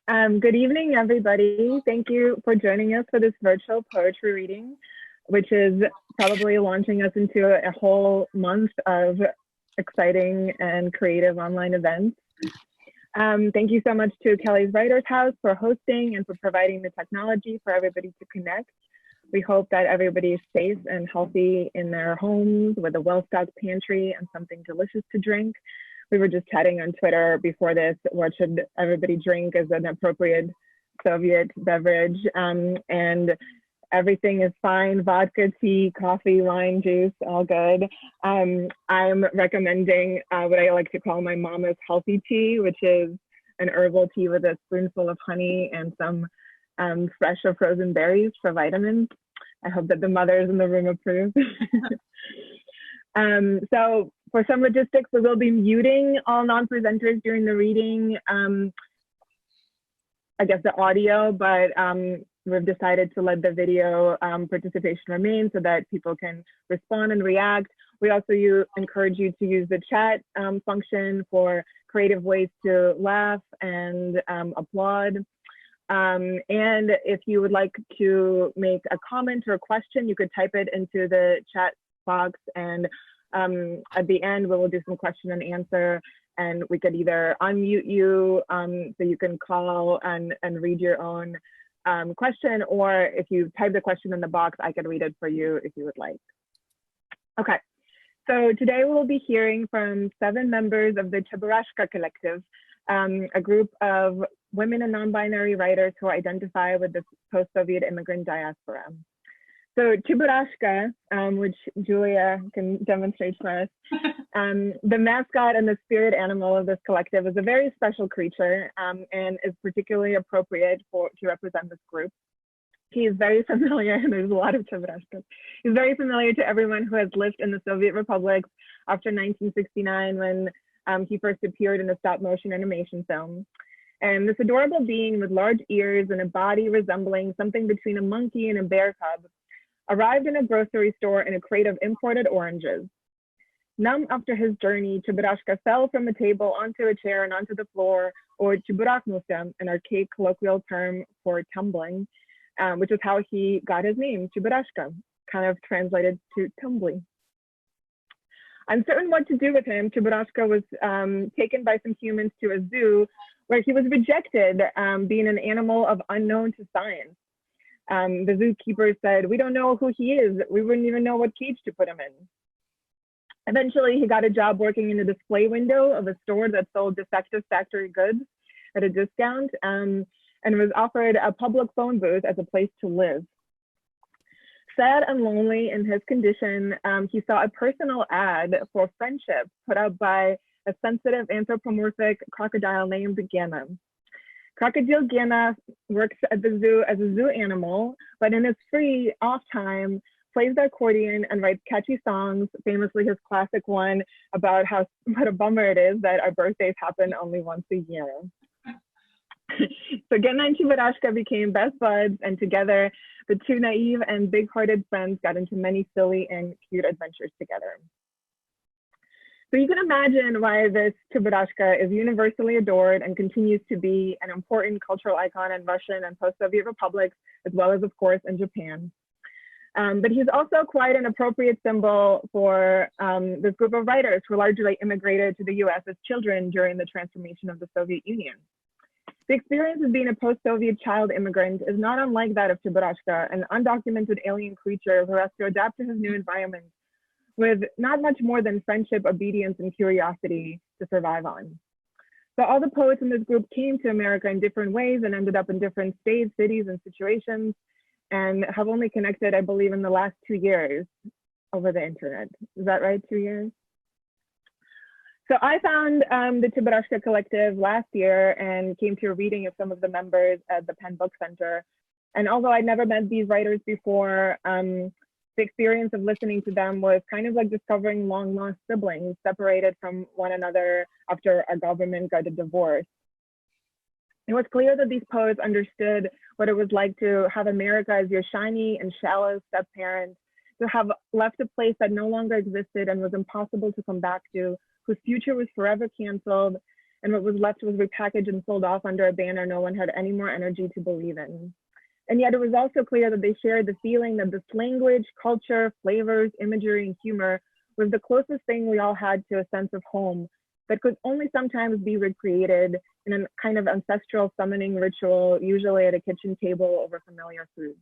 Good evening, everybody. Thank you for joining us for this virtual poetry reading, which is probably launching us into a whole month of exciting and creative online events. Thank you so much to Kelly's Writers House for hosting and for providing the technology for everybody to connect. We hope that everybody is safe and healthy in their homes with a well-stocked pantry and something delicious to drink. We were just chatting on Twitter before this, what should everybody drink as an appropriate Soviet beverage, and everything is fine, vodka, tea, coffee, wine, juice, all good. I'm recommending what I like to call my mama's healthy tea, which is an herbal tea with a spoonful of honey and some fresh or frozen berries for vitamins. I hope that the mothers in the room approve. So for some logistics, we will be muting all non-presenters during the reading, I guess the audio, but we've decided to let the video participation remain so that people can respond and react. We also encourage you to use the chat function for creative ways to laugh and applaud. And if you would like to make a comment or a question, you could type it into the chat box, and at the end we will do some question and answer, and we could either unmute you so you can call and read your own question, or if you type the question in the box, I could read it for you if you would like. Okay, so today we'll be hearing from 7 members of the Cheburashka Collective, a group of women and non-binary writers who identify with the post-Soviet immigrant diaspora. So Cheburashka, which Julia can demonstrate for us, the mascot and the spirit animal of this collective, is a very special creature and is particularly appropriate to represent this group. He is very familiar, and there's a lot of Cheburashkas. He's very familiar to everyone who has lived in the Soviet republics after 1969, when he first appeared in a stop-motion animation film. And this adorable being with large ears and a body resembling something between a monkey and a bear cub arrived in a grocery store in a crate of imported oranges. Numb after his journey, Cheburashka fell from a table onto a chair and onto the floor, or cheburaknusa, an archaic colloquial term for tumbling, which is how he got his name, Cheburashka, kind of translated to tumbling. Uncertain what to do with him, Cheburashka was taken by some humans to a zoo where he was rejected, being an animal of unknown to science. The zookeeper said, "We don't know who he is. We wouldn't even know what cage to put him in." Eventually, he got a job working in a display window of a store that sold defective factory goods at a discount, and was offered a public phone booth as a place to live. Sad and lonely in his condition, he saw a personal ad for friendship put up by a sensitive anthropomorphic crocodile named Gena. Crocodile Gena works at the zoo as a zoo animal, but in his free off time, plays the accordion and writes catchy songs, famously his classic one about what a bummer it is that our birthdays happen only once a year. So Gena and Cheburashka became best buds, and together, the 2 naive and big-hearted friends got into many silly and cute adventures together. So you can imagine why this Cheburashka is universally adored and continues to be an important cultural icon in Russian and post-Soviet republics, as well as, of course, in Japan. But he's also quite an appropriate symbol for this group of writers who largely immigrated to the US as children during the transformation of the Soviet Union. The experience of being a post-Soviet child immigrant is not unlike that of Cheburashka, an undocumented alien creature who has to adapt to his new environment with not much more than friendship, obedience, and curiosity to survive on. So all the poets in this group came to America in different ways and ended up in different states, cities, and situations, and have only connected, I believe, in the last 2 years over the internet. Is that right, 2 years? So I found the Cheburashka Collective last year and came to a reading of some of the members at the Penn Book Center. And although I'd never met these writers before, the experience of listening to them was kind of like discovering long lost siblings separated from one another after our government got a divorce. It was clear that these poets understood what it was like to have America as your shiny and shallow step-parent, to have left a place that no longer existed and was impossible to come back to, whose future was forever canceled, and what was left was repackaged and sold off under a banner no one had any more energy to believe in. And yet it was also clear that they shared the feeling that this language, culture, flavors, imagery, and humor was the closest thing we all had to a sense of home that could only sometimes be recreated in a kind of ancestral summoning ritual, usually at a kitchen table over familiar food.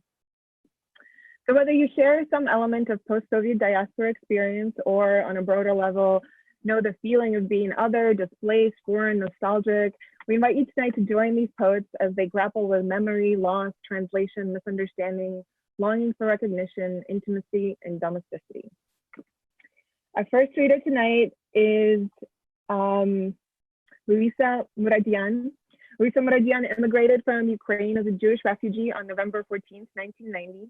So whether you share some element of post-Soviet diaspora experience or on a broader level, know the feeling of being other, displaced, foreign, nostalgic, we invite you tonight to join these poets as they grapple with memory, loss, translation, misunderstanding, longing for recognition, intimacy, and domesticity. Our first reader tonight is Luisa Muradyan. Luisa Muradyan immigrated from Ukraine as a Jewish refugee on November 14th, 1990.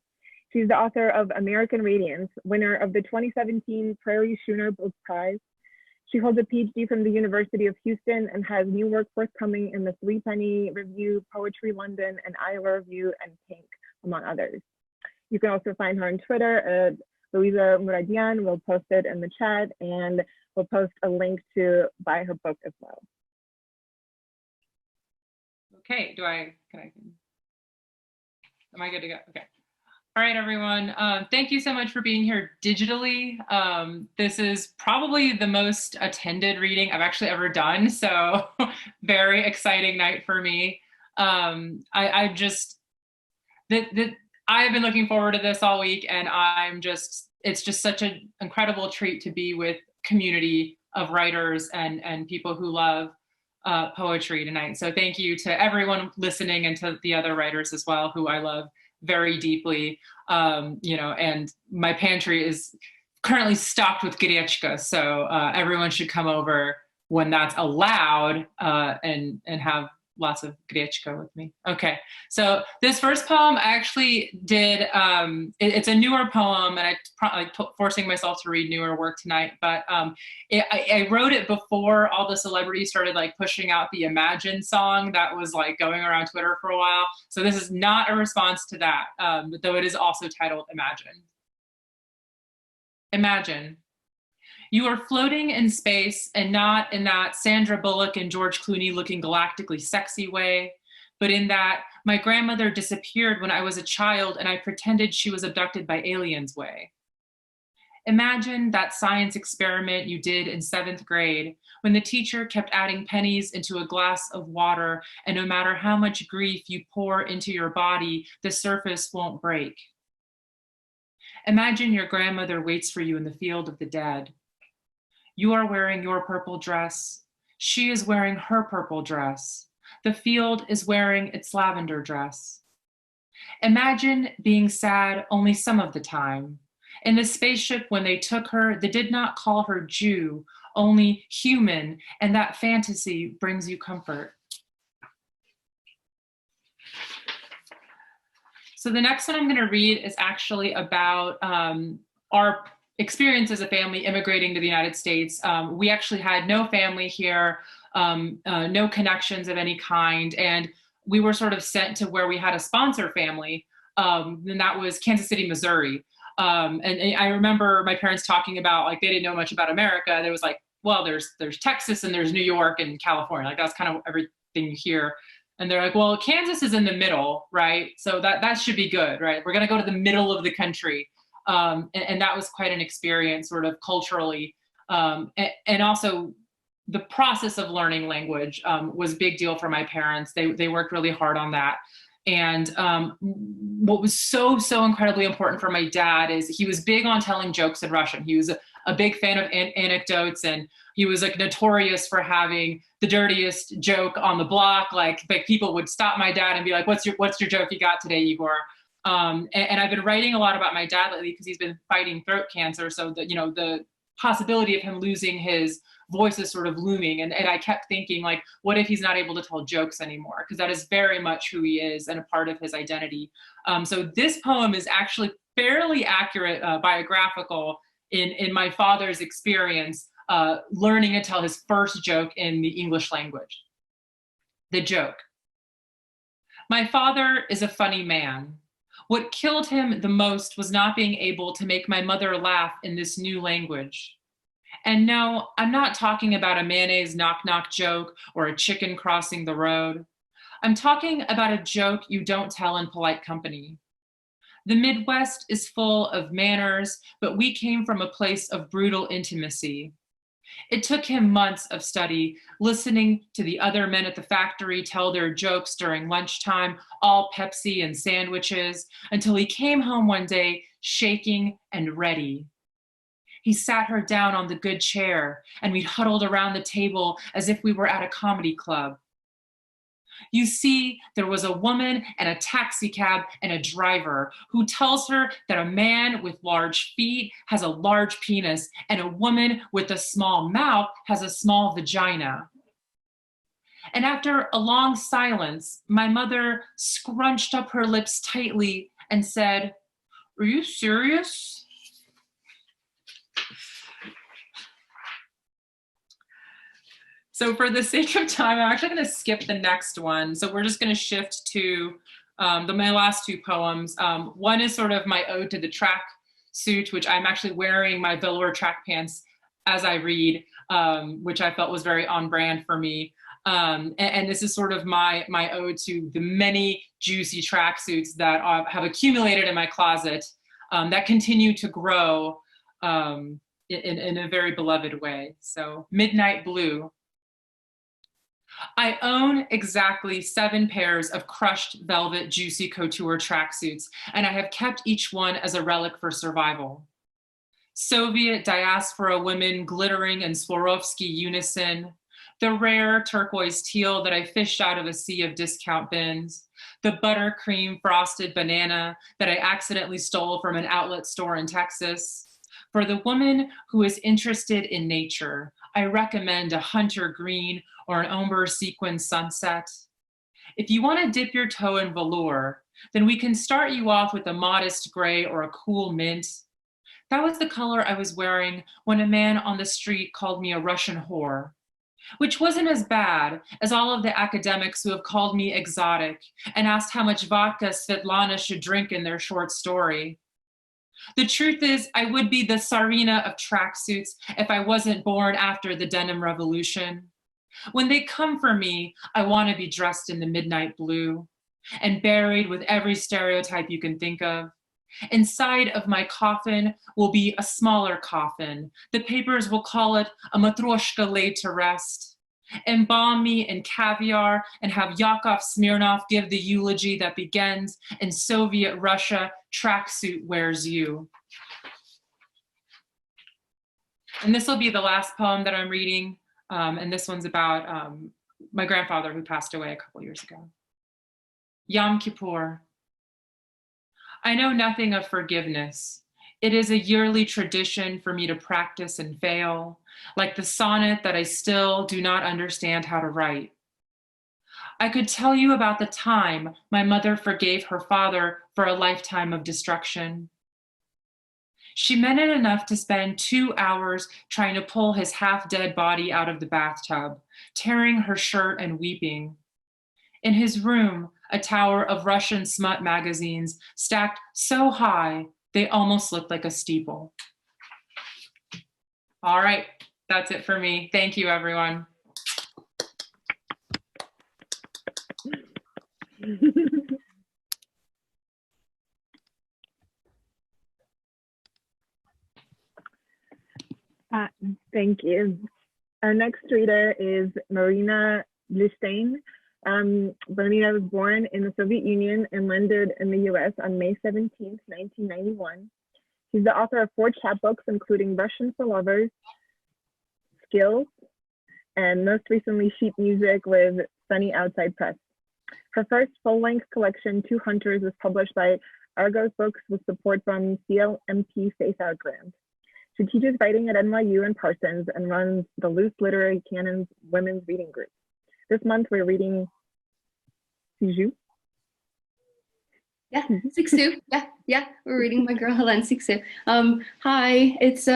She's the author of American Radiance, winner of the 2017 Prairie Schooner Book Prize. She holds a PhD from the University of Houston and has new work forthcoming in the Three Penny Review, Poetry London, and Iowa Review, and Pink, among others. You can also find her on Twitter at Luisa Muradyan. We'll post it in the chat, and we'll post a link to buy her book as well. Okay, am I good to go? Okay. All right, everyone. Thank you so much for being here digitally. This is probably the most attended reading I've actually ever done, so very exciting night for me. I've been looking forward to this all week, and it's just such an incredible treat to be with community of writers and people who love poetry tonight. So thank you to everyone listening and to the other writers as well, who I love very deeply, and my pantry is currently stocked with grechka, so everyone should come over when that's allowed and have lots of grechka with me. Okay, so this first poem I actually did, it's a newer poem, and I'm forcing myself to read newer work tonight, but I wrote it before all the celebrities started like pushing out the Imagine song that was like going around Twitter for a while. So this is not a response to that, though it is also titled Imagine. Imagine. You are floating in space, and not in that Sandra Bullock and George Clooney looking galactically sexy way, but in that my grandmother disappeared when I was a child and I pretended she was abducted by aliens way. Imagine that science experiment you did in 7th grade when the teacher kept adding pennies into a glass of water, and no matter how much grief you pour into your body, the surface won't break. Imagine your grandmother waits for you in the field of the dead. You are wearing your purple dress. She is wearing her purple dress. The field is wearing its lavender dress. Imagine being sad only some of the time. In the spaceship when they took her, they did not call her Jew, only human, and that fantasy brings you comfort. So the next one I'm going to read is actually about our experience as a family immigrating to the United States. We actually had no family here, no connections of any kind, and we were sort of sent to where we had a sponsor family, and that was Kansas City, Missouri. And I remember my parents talking about, like, they didn't know much about America. There was like, well, there's Texas and there's New York and California. Like, that's kind of everything you hear. And they're like, well, Kansas is in the middle, right? So that should be good, right? We're going to go to the middle of the country. And that was quite an experience sort of culturally. And also the process of learning language was a big deal for my parents. They worked really hard on that. And what was so incredibly important for my dad is he was big on telling jokes in Russian. He was a big fan of anecdotes, and he was like notorious for having the dirtiest joke on the block. Like people would stop my dad and be like, what's your joke you got today, Igor? And I've been writing a lot about my dad lately because he's been fighting throat cancer. So the possibility of him losing his voice is sort of looming. And I kept thinking, like, what if he's not able to tell jokes anymore? Because that is very much who he is and a part of his identity. So this poem is actually fairly accurate, biographical in my father's experience, learning to tell his first joke in the English language. The joke. My father is a funny man. What killed him the most was not being able to make my mother laugh in this new language. And no, I'm not talking about a mayonnaise knock-knock joke or a chicken crossing the road. I'm talking about a joke you don't tell in polite company. The Midwest is full of manners, but we came from a place of brutal intimacy. It took him months of study, listening to the other men at the factory tell their jokes during lunchtime, all Pepsi and sandwiches, until he came home one day shaking and ready. He sat her down on the good chair, and we huddled around the table as if we were at a comedy club. You see, there was a woman and a taxi cab and a driver who tells her that a man with large feet has a large penis and a woman with a small mouth has a small vagina. And after a long silence, my mother scrunched up her lips tightly and said, "Are you serious?" So for the sake of time, I'm actually going to skip the next one. So we're just going to shift to my last two poems. One is sort of my ode to the track suit, which I'm actually wearing my velour track pants as I read, which I felt was very on brand for me. And this is sort of my ode to the many juicy tracksuits that have accumulated in my closet that continue to grow in a very beloved way. So Midnight Blue. I own exactly 7 pairs of crushed velvet juicy couture tracksuits, and I have kept each one as a relic for survival. Soviet diaspora women glittering in Swarovski unison, the rare turquoise teal that I fished out of a sea of discount bins, the buttercream frosted banana that I accidentally stole from an outlet store in Texas. For the woman who is interested in nature, I recommend a hunter green or an ombre sequin sunset. If you want to dip your toe in velour, then we can start you off with a modest gray or a cool mint. That was the color I was wearing when a man on the street called me a Russian whore, which wasn't as bad as all of the academics who have called me exotic and asked how much vodka Svetlana should drink in their short story. The truth is, I would be the Tsarina of tracksuits if I wasn't born after the denim revolution. When they come for me, I want to be dressed in the midnight blue and buried with every stereotype you can think of. Inside of my coffin will be a smaller coffin. The papers will call it a matryoshka laid to rest. Embalm me in caviar and have Yakov Smirnov give the eulogy that begins, "In Soviet Russia, tracksuit wears you." And this will be the last poem that I'm reading. And this one's about my grandfather who passed away a couple years ago. Yom Kippur. I know nothing of forgiveness. It is a yearly tradition for me to practice and fail, like the sonnet that I still do not understand how to write. I could tell you about the time my mother forgave her father for a lifetime of destruction. She meant it enough to spend 2 hours trying to pull his half-dead body out of the bathtub, tearing her shirt and weeping. In his room, a tower of Russian smut magazines stacked so high they almost looked like a steeple. All right, that's it for me. Thank you, everyone. Thank you. Our next reader is Marina Blitshteyn. Marina was born in the Soviet Union and landed in the US on May 17, 1991. She's the author of 4 chapbooks, including Russian for Lovers, Skills, and most recently Sheet Music with Sunny Outside Press. Her first full-length collection, Two Hunters, was published by Argos Books with support from CLMP Face Out Grant. She teaches writing at NYU and Parsons and runs the Loose Literary Canon's Women's Reading Group. This month we're reading Siju. Yeah, Siksu. Yeah, we're reading my girl Helen Siksu. Hi, it's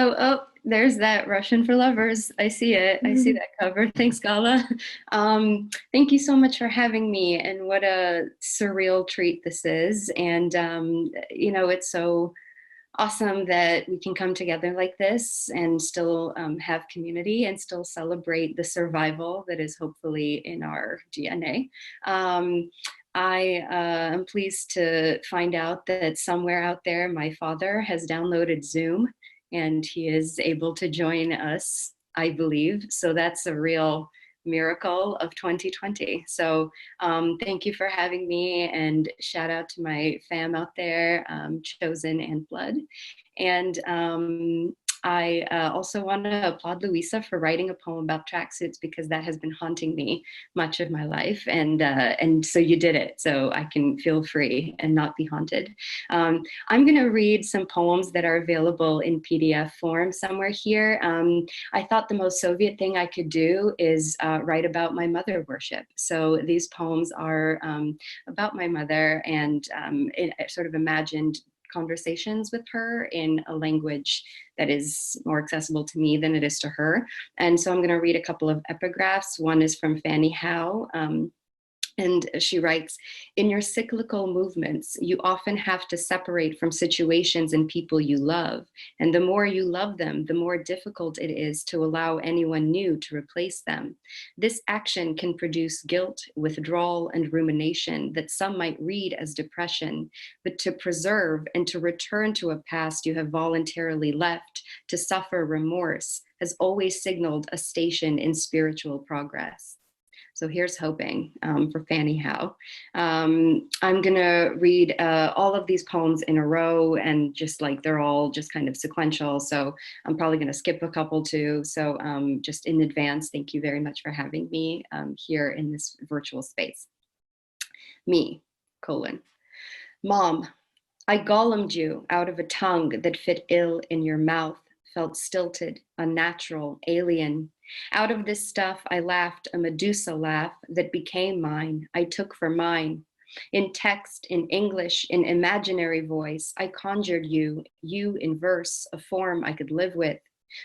there's that Russian for Lovers. I see it. I see that cover. Thanks, Gala. Thank you so much for having me, and what a surreal treat this is. And you know, it's so awesome that we can come together like this and still have community and still celebrate the survival that is hopefully in our DNA. I am pleased to find out that somewhere out there, my father has downloaded Zoom and he is able to join us, I believe. So that's a real miracle of 2020. So thank you for having me, and shout out to my fam out there, Chosen and Blood. And I also want to applaud Luisa for writing a poem about tracksuits, because that has been haunting me much of my life. And so you did it, so I can feel free and not be haunted. I'm going to read some poems that are available in PDF form somewhere here. I thought the most Soviet thing I could do is write about my mother worship. So these poems are about my mother, and sort of imagined conversations with her in a language that is more accessible to me than it is to her. And so I'm going to read a couple of epigraphs. One is from Fanny Howe. And she writes, in your cyclical movements, you often have to separate from situations and people you love. And the more you love them, the more difficult it is to allow anyone new to replace them. This action can produce guilt, withdrawal, and rumination that some might read as depression, but to preserve and to return to a past you have voluntarily left, to suffer remorse, has always signaled a station in spiritual progress. So here's hoping for Fanny Howe. I'm gonna read all of these poems in a row, and just like they're all just kind of sequential. So I'm probably gonna skip a couple too. So just in advance, thank you very much for having me here in this virtual space. Me, colon. Mom, I golemed you out of a tongue that fit ill in your mouth, felt stilted, unnatural, alien. Out of this stuff, I laughed a Medusa laugh that became mine, I took for mine. In text, in English, in imaginary voice, I conjured you in verse, a form I could live with.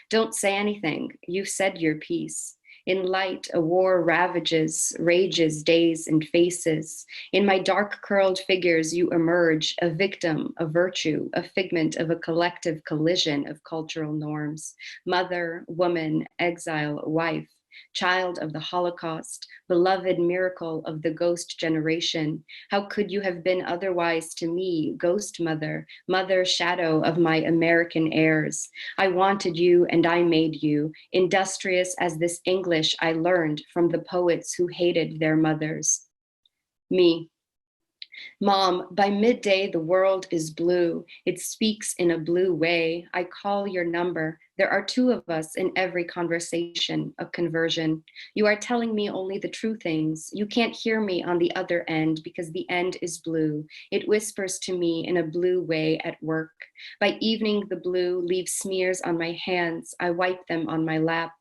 Don't say anything, you've said your piece. In light, a war ravages, rages, days, and faces. In my dark curled figures, you emerge, a victim, a virtue, a figment of a collective collision of cultural norms. Mother, woman, exile, wife, child of the Holocaust, beloved miracle of the ghost generation. How could you have been otherwise to me, ghost mother, mother shadow of my American heirs? I wanted you and I made you, industrious as this English I learned from the poets who hated their mothers. Me. Mom, by midday, the world is blue. It speaks in a blue way. I call your number. There are two of us in every conversation, a conversion. You are telling me only the true things. You can't hear me on the other end because the end is blue. It whispers to me in a blue way at work. By evening, the blue leaves smears on my hands. I wipe them on my lap.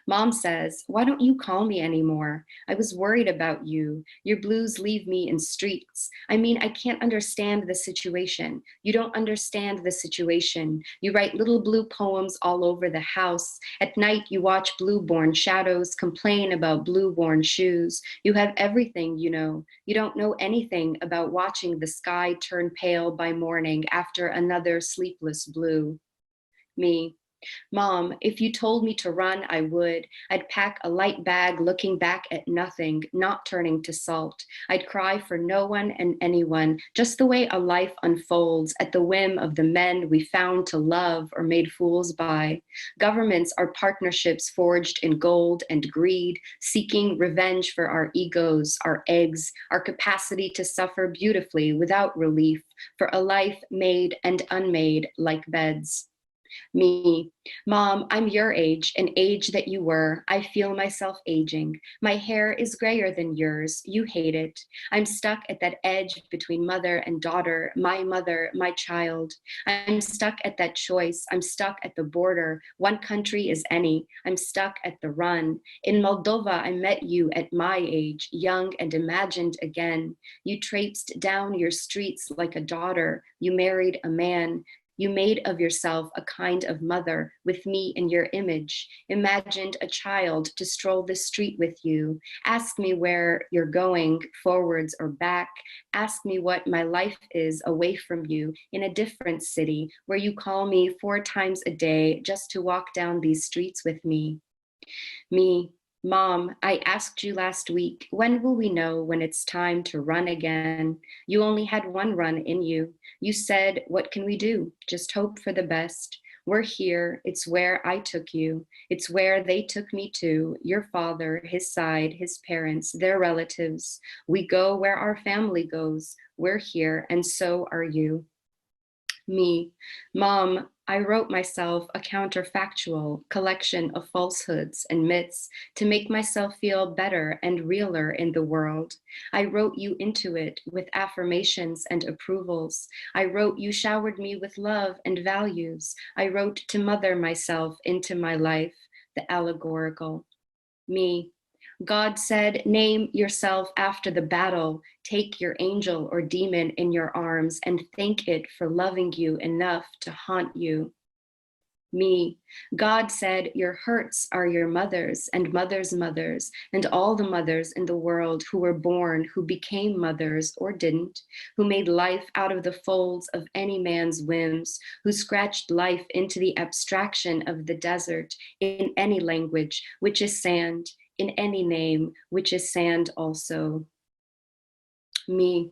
Mom says, why don't you call me anymore? I was worried about you. Your blues leave me in streaks. I mean, I can't understand the situation. You don't understand the situation. You write little blue poems all over the house. At night, you watch blue-born shadows, complain about blue-worn shoes. You have everything, you know. You don't know anything about watching the sky turn pale by morning after another sleepless blue. Me. Mom, if you told me to run, I would. I'd pack a light bag looking back at nothing, not turning to salt. I'd cry for no one and anyone, just the way a life unfolds at the whim of the men we found to love or made fools by. Governments are partnerships forged in gold and greed, seeking revenge for our egos, our eggs, our capacity to suffer beautifully without relief, for a life made and unmade like beds. Me. Mom, I'm your age, an age that you were. I feel myself aging. My hair is grayer than yours. You hate it. I'm stuck at that edge between mother and daughter, my child. I'm stuck at that choice. I'm stuck at the border. One country is any. I'm stuck at the run. In Moldova, I met you at my age, young and imagined again. You traipsed down your streets like a daughter. You married a man. You made of yourself a kind of mother with me in your image, imagined a child to stroll the street with you, ask me where you're going, forwards or back, ask me what my life is away from you in a different city where you call me 4 times a day just to walk down these streets with me. Me, Mom, I asked you last week, when will we know when it's time to run again? You only had one run in you. You said, what can we do? Just hope for the best. We're here. It's where I took you. It's where they took me to, your father, his side, his parents, their relatives. We go where our family goes. We're here, and so are you. Me, Mom, I wrote myself a counterfactual collection of falsehoods and myths to make myself feel better and realer in the world. I wrote you into it with affirmations and approvals. I wrote you showered me with love and values. I wrote to mother myself into my life, the allegorical. Me, God said, name yourself after the battle. Take your angel or demon in your arms and thank it for loving you enough to haunt you. Me, God said, your hurts are your mothers and mothers' mothers and all the mothers in the world who were born, who became mothers or didn't, who made life out of the folds of any man's whims, who scratched life into the abstraction of the desert in any language, which is sand, in any name, which is sand also. Me,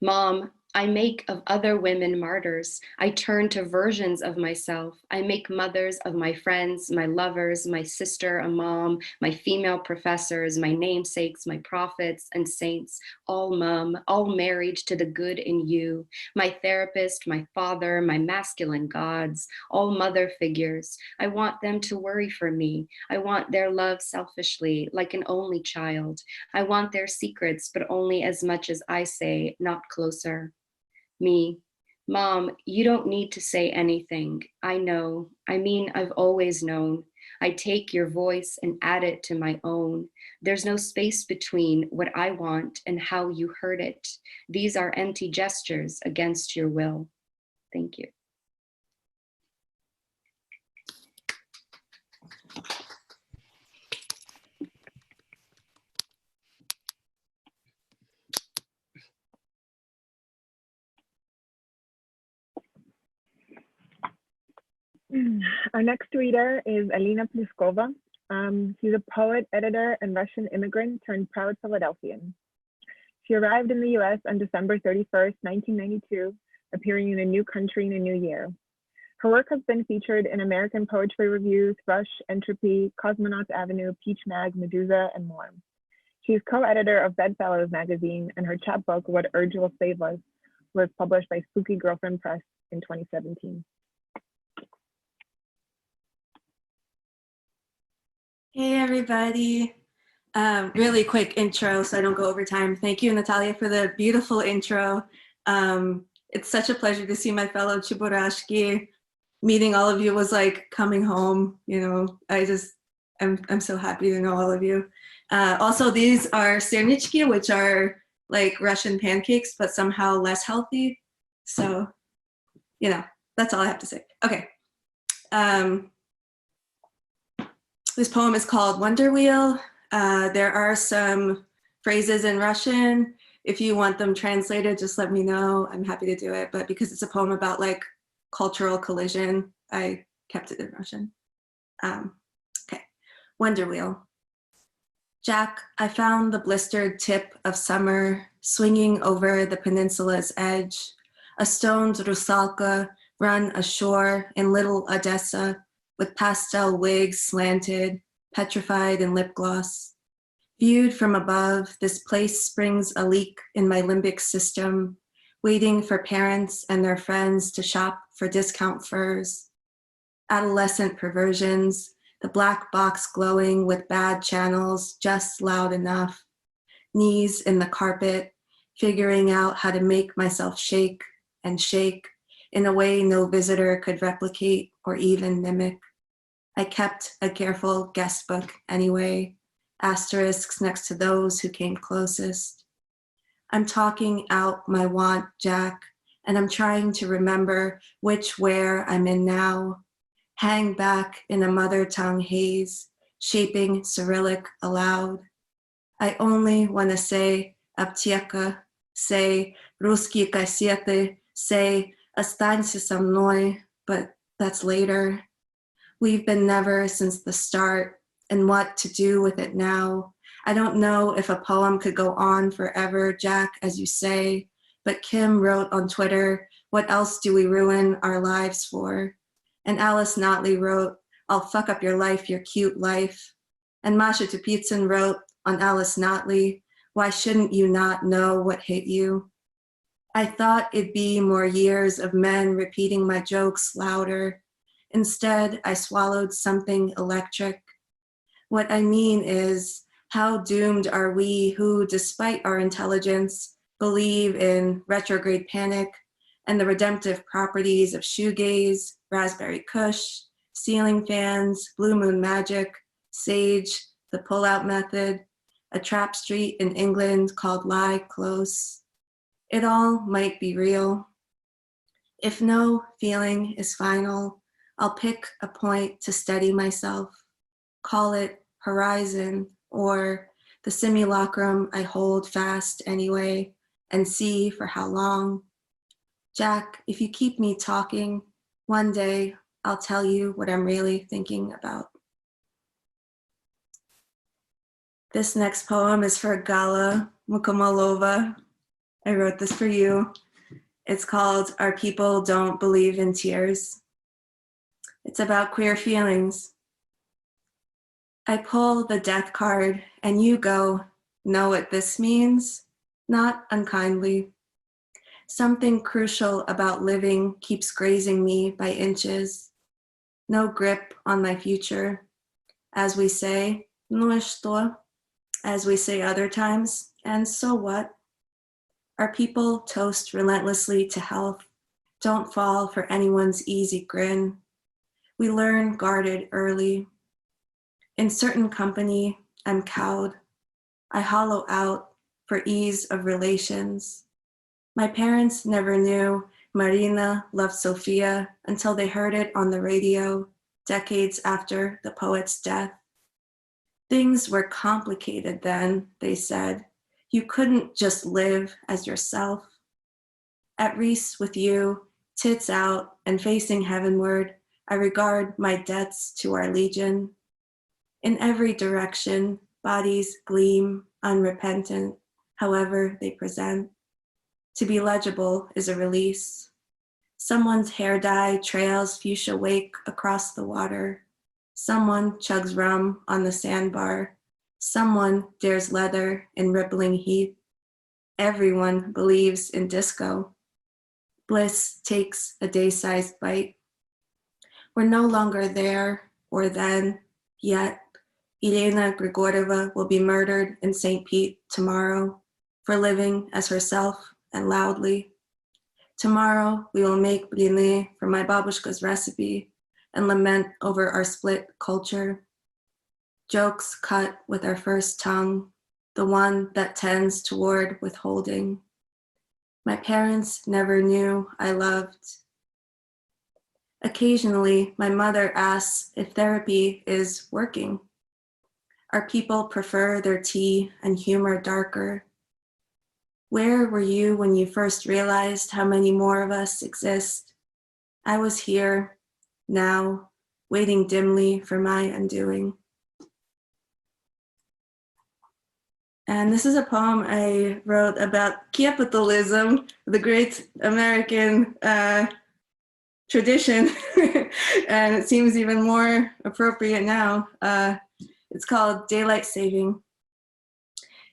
Mom, I make of other women martyrs. I turn to versions of myself. I make mothers of my friends, my lovers, my sister, a mom, my female professors, my namesakes, my prophets and saints, all mom, all married to the good in you, my therapist, my father, my masculine gods, all mother figures. I want them to worry for me. I want their love selfishly, like an only child. I want their secrets, but only as much as I say, not closer. Me, Mom, you don't need to say anything. I know. I mean, I've always known. I take your voice and add it to my own. There's no space between what I want and how you heard it. These are empty gestures against your will. Thank you. Our next reader is Alina Pleskova. She's a poet, editor, and Russian immigrant turned proud Philadelphian. She arrived in the US on December 31st, 1992, appearing in A New Country in a New Year. Her work has been featured in American Poetry Review, Thrush, Entropy, Cosmonauts Avenue, Peach Mag, Medusa, and more. She is co-editor of Bedfellows magazine, and her chapbook, What Urge Will Save Us, was published by Spooky Girlfriend Press in 2017. Hey everybody, really quick intro so I don't go over time. Thank you, Natalia, for the beautiful intro. It's such a pleasure to see my fellow Cheburashki. Meeting all of you was like coming home, you know. I'm so happy to know all of you. Also, these are sirnichki, which are like Russian pancakes, but somehow less healthy. So, you know, that's all I have to say. Okay. This poem is called Wonder Wheel. There are some phrases in Russian. If you want them translated, just let me know. I'm happy to do it. But because it's a poem about like cultural collision, I kept it in Russian. Okay, Wonder Wheel. Jack, I found the blistered tip of summer swinging over the peninsula's edge. A stoned rusalka run ashore in little Odessa, with pastel wigs slanted, petrified in lip gloss. Viewed from above, this place springs a leak in my limbic system, waiting for parents and their friends to shop for discount furs. Adolescent perversions, the black box glowing with bad channels just loud enough. Knees in the carpet, figuring out how to make myself shake and shake in a way no visitor could replicate or even mimic. I kept a careful guest book anyway, asterisks next to those who came closest. I'm talking out my want, Jack, and I'm trying to remember where I'm in now. Hang back in a mother tongue haze, shaping Cyrillic aloud. I only want to say apteka, say русские кассеты, say останься со мной, but that's later. We've been never since the start, and what to do with it now. I don't know if a poem could go on forever, Jack, as you say, but Kim wrote on Twitter, what else do we ruin our lives for? And Alice Notley wrote, I'll fuck up your life, your cute life. And Masha Tupitsin wrote on Alice Notley, why shouldn't you not know what hit you? I thought it'd be more years of men repeating my jokes louder. Instead, I swallowed something electric. What I mean is, how doomed are we who, despite our intelligence, believe in retrograde panic and the redemptive properties of shoegaze, raspberry kush, ceiling fans, blue moon magic, sage, the pull-out method, a trap street in England called Lie Close. It all might be real. If no feeling is final, I'll pick a point to steady myself, call it horizon, or the simulacrum I hold fast anyway, and see for how long. Jack, if you keep me talking, one day I'll tell you what I'm really thinking about. This next poem is for Gala Mukomolova. I wrote this for you. It's called Our People Don't Believe in Tears. It's about queer feelings. I pull the death card and you go, know what this means? Not unkindly. Something crucial about living keeps grazing me by inches. No grip on my future. As we say, no что, as we say other times, and so what? Our people toast relentlessly to health, don't fall for anyone's easy grin. We learn guarded early. In certain company, I'm cowed. I hollow out for ease of relations. My parents never knew Marina loved Sophia until they heard it on the radio decades after the poet's death. Things were complicated then, they said. You couldn't just live as yourself. At Reese with you, tits out and facing heavenward, I regard my debts to our legion. In every direction, bodies gleam, unrepentant, however they present. To be legible is a release. Someone's hair dye trails fuchsia wake across the water. Someone chugs rum on the sandbar. Someone dares leather in rippling heat. Everyone believes in disco. Bliss takes a day-sized bite. We're no longer there or then, yet Elena Grigorieva will be murdered in St. Pete tomorrow for living as herself and loudly. Tomorrow we will make blины from my babushka's recipe and lament over our split culture. Jokes cut with our first tongue, the one that tends toward withholding. My parents never knew I loved. Occasionally, my mother asks if therapy is working. Our people prefer their tea and humor darker. Where were you when you first realized how many more of us exist? I was here, now, waiting dimly for my undoing. And this is a poem I wrote about capitalism, the great American tradition, and it seems even more appropriate now. It's called Daylight Saving.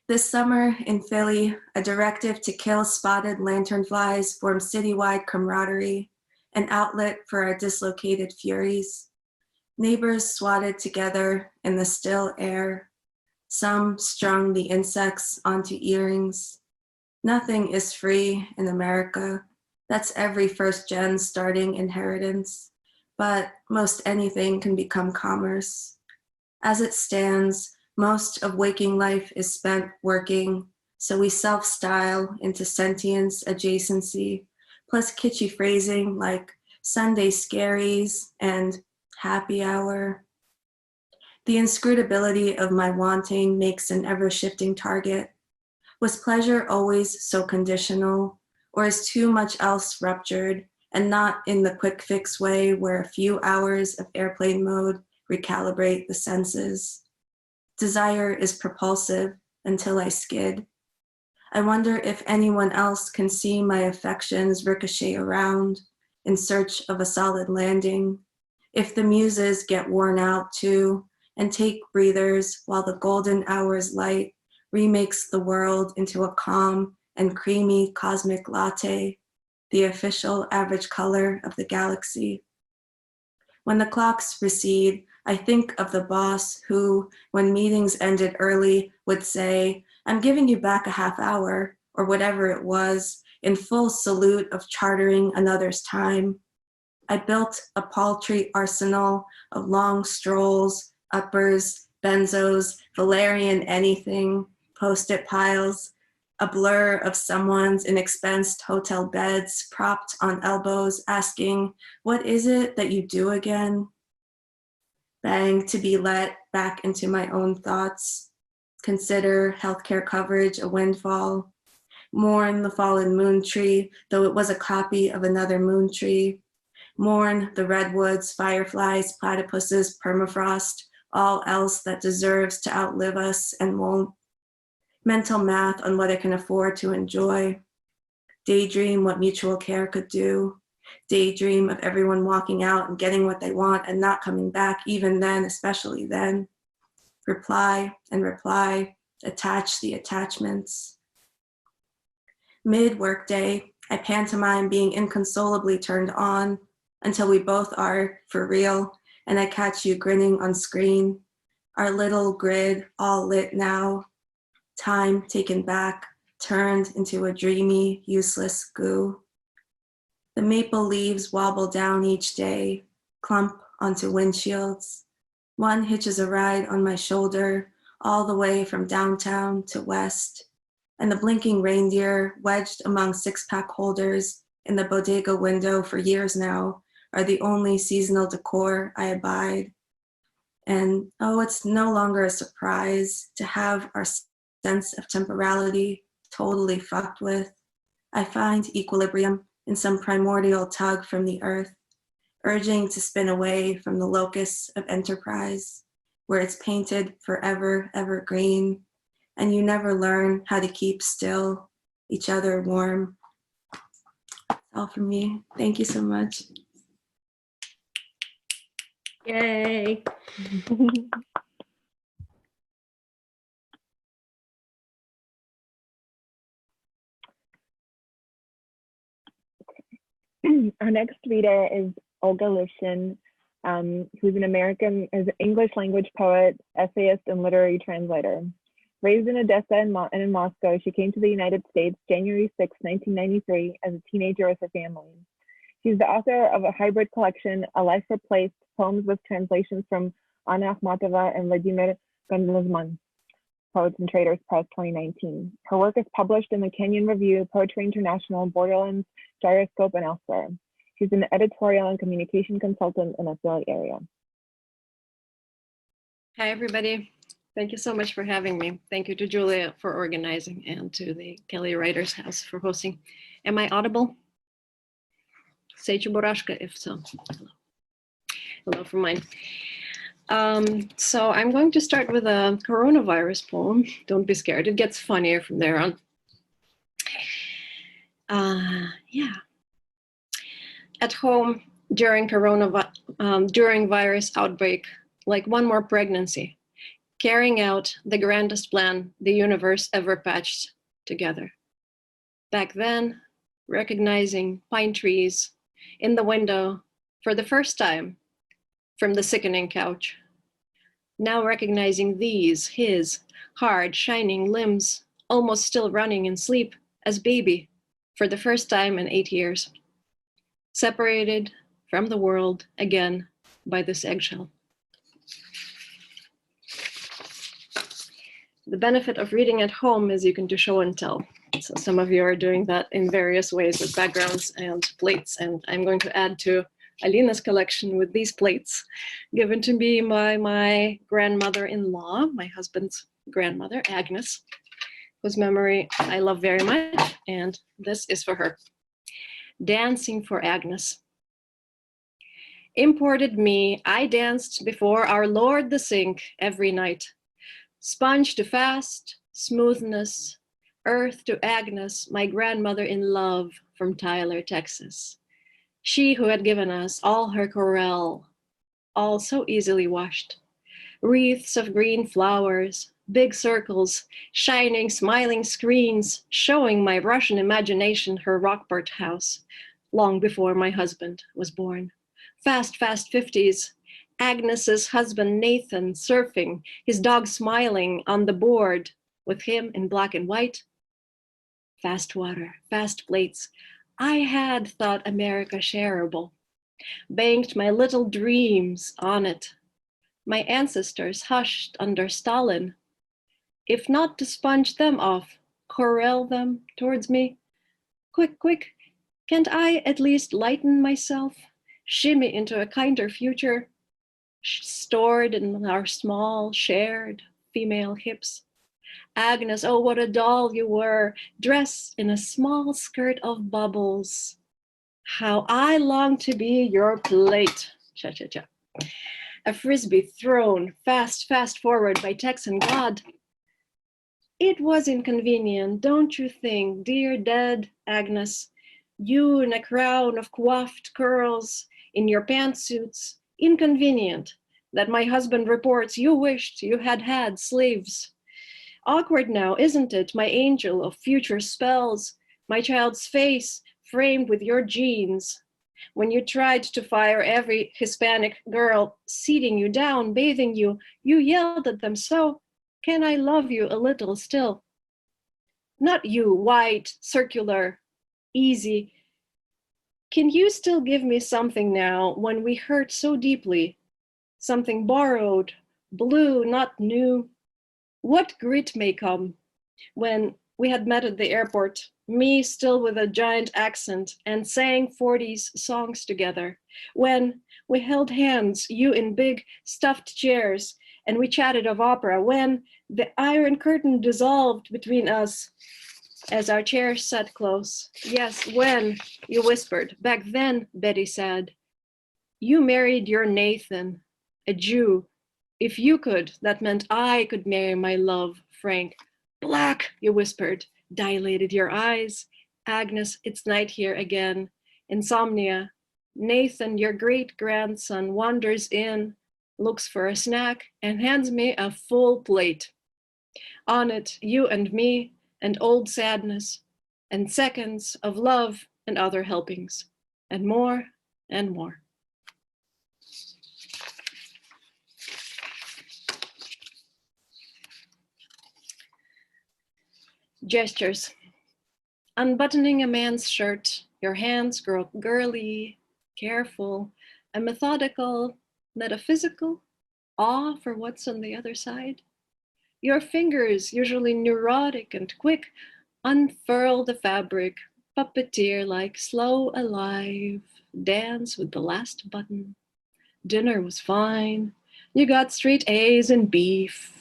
This summer in Philly, a directive to kill spotted lanternflies formed citywide camaraderie, an outlet for our dislocated furies. Neighbors swatted together in the still air. Some strung the insects onto earrings. Nothing is free in America. That's every first-gen starting inheritance. But most anything can become commerce. As it stands, most of waking life is spent working, so we self-style into sentience adjacency, plus kitschy phrasing like Sunday scaries and happy hour. The inscrutability of my wanting makes an ever-shifting target. Was pleasure always so conditional, or is too much else ruptured, and not in the quick fix way where a few hours of airplane mode recalibrate the senses? Desire is propulsive until I skid. I wonder if anyone else can see my affections ricochet around in search of a solid landing, if the muses get worn out too and take breathers while the golden hour's light remakes the world into a calm and creamy cosmic latte, the official average color of the galaxy. When the clocks recede, I think of the boss who, when meetings ended early, would say, "I'm giving you back a half hour," or whatever it was, in full salute of chartering another's time. I built a paltry arsenal of long strolls, uppers, benzos, Valerian anything, post-it piles, a blur of someone's inexpensed hotel beds propped on elbows asking, "What is it that you do again?" Bang to be let back into my own thoughts. Consider healthcare coverage a windfall. Mourn the fallen moon tree, though it was a copy of another moon tree. Mourn the redwoods, fireflies, platypuses, permafrost, all else that deserves to outlive us and won't. Mental math on what I can afford to enjoy. Daydream what mutual care could do. Daydream of everyone walking out and getting what they want and not coming back, even then, especially then. Reply and reply, attach the attachments. Mid-workday, I pantomime being inconsolably turned on until we both are for real, and I catch you grinning on screen. Our little grid all lit now. Time taken back, turned into a dreamy, useless goo. The maple leaves wobble down each day, clump onto windshields. One hitches a ride on my shoulder, all the way from downtown to west. And the blinking reindeer, wedged among six-pack holders in the bodega window for years now, are the only seasonal decor I abide. And oh, it's no longer a surprise to have our sense of temporality totally fucked with. I find equilibrium in some primordial tug from the earth, urging to spin away from the locus of enterprise, where it's painted forever evergreen, and you never learn how to keep still, each other warm. That's all from me. Thank you so much. Yay. Our next reader is Olga Livshin, who's an English language poet, essayist, and literary translator. Raised in Odessa and in Moscow, she came to the United States January 6, 1993, as a teenager with her family. She's the author of a hybrid collection, A Life Replaced, poems with translations from Anna Akhmatova and Vladimir Gondlazman, Poets and Traders Press 2019. Her work is published in the Kenyon Review, Poetry International, Borderlands, Gyroscope, and elsewhere. She's an editorial and communication consultant in the Philly area. Hi, everybody. Thank you so much for having me. Thank you to Julia for organizing and to the Kelly Writers House for hosting. Am I audible? Say Cheburashka if so. Hello. Hello from mine. So I'm going to start with a coronavirus poem. Don't be scared. It gets funnier from there on. Yeah. At home during virus outbreak, like one more pregnancy, carrying out the grandest plan the universe ever patched together. Back then, recognizing pine trees in the window for the first time from the sickening couch. Now recognizing these, his hard, shining limbs, almost still running in sleep as baby for the first time in 8 years. Separated from the world again by this eggshell. The benefit of reading at home is you can do show and tell. So some of you are doing that in various ways with backgrounds and plates. And I'm going to add to Alina's collection with these plates given to me by my grandmother-in-law, my husband's grandmother, Agnes, whose memory I love very much. And this is for her. Dancing for Agnes. Imported me, I danced before our Lord the sink every night. Sponge to fast, smoothness, earth to Agnes, my grandmother in love from Tyler, Texas. She who had given us all her corral, all so easily washed. Wreaths of green flowers, big circles, shining, smiling screens, showing my Russian imagination her Rockport house, long before my husband was born. Fast, fast 50s, Agnes's husband Nathan surfing, his dog smiling on the board with him in black and white. Fast water, fast plates. I had thought America shareable, banked my little dreams on it. My ancestors hushed under Stalin, if not to sponge them off, corral them towards me. Quick, quick, can't I at least lighten myself, shimmy into a kinder future, stored in our small, shared female hips? Agnes, oh, what a doll you were, dressed in a small skirt of bubbles. How I long to be your plate. Cha-cha-cha. A frisbee thrown fast, fast forward by Texan God. It was inconvenient, don't you think, dear dead Agnes? You in a crown of coiffed curls in your pantsuits. Inconvenient that my husband reports you wished you had had sleeves. Awkward now, isn't it, my angel of future spells, my child's face framed with your genes? When you tried to fire every Hispanic girl, seating you down, bathing you, you yelled at them so, can I love you a little still? Not you, white, circular, easy. Can you still give me something now when we hurt so deeply? Something borrowed, blue, not new. What grit may come when we had met at the airport, me still with a giant accent and sang 40s songs together. When we held hands, you in big stuffed chairs, and we chatted of opera. When the iron curtain dissolved between us as our chairs sat close. Yes, when, you whispered. Back then, Betty said, you married your Nathan, a Jew. If you could, that meant I could marry my love, Frank. Black, you whispered, dilated your eyes. Agnes, it's night here again. Insomnia. Nathan, your great-grandson, wanders in, looks for a snack, and hands me a full plate. On it, you and me, and old sadness, and seconds of love and other helpings, and more and more. Gestures. Unbuttoning a man's shirt, your hands grow girly, careful, a methodical, metaphysical awe for what's on the other side. Your fingers, usually neurotic and quick, unfurl the fabric, puppeteer-like, slow, alive, dance with the last button. Dinner was fine. You got straight A's in beef.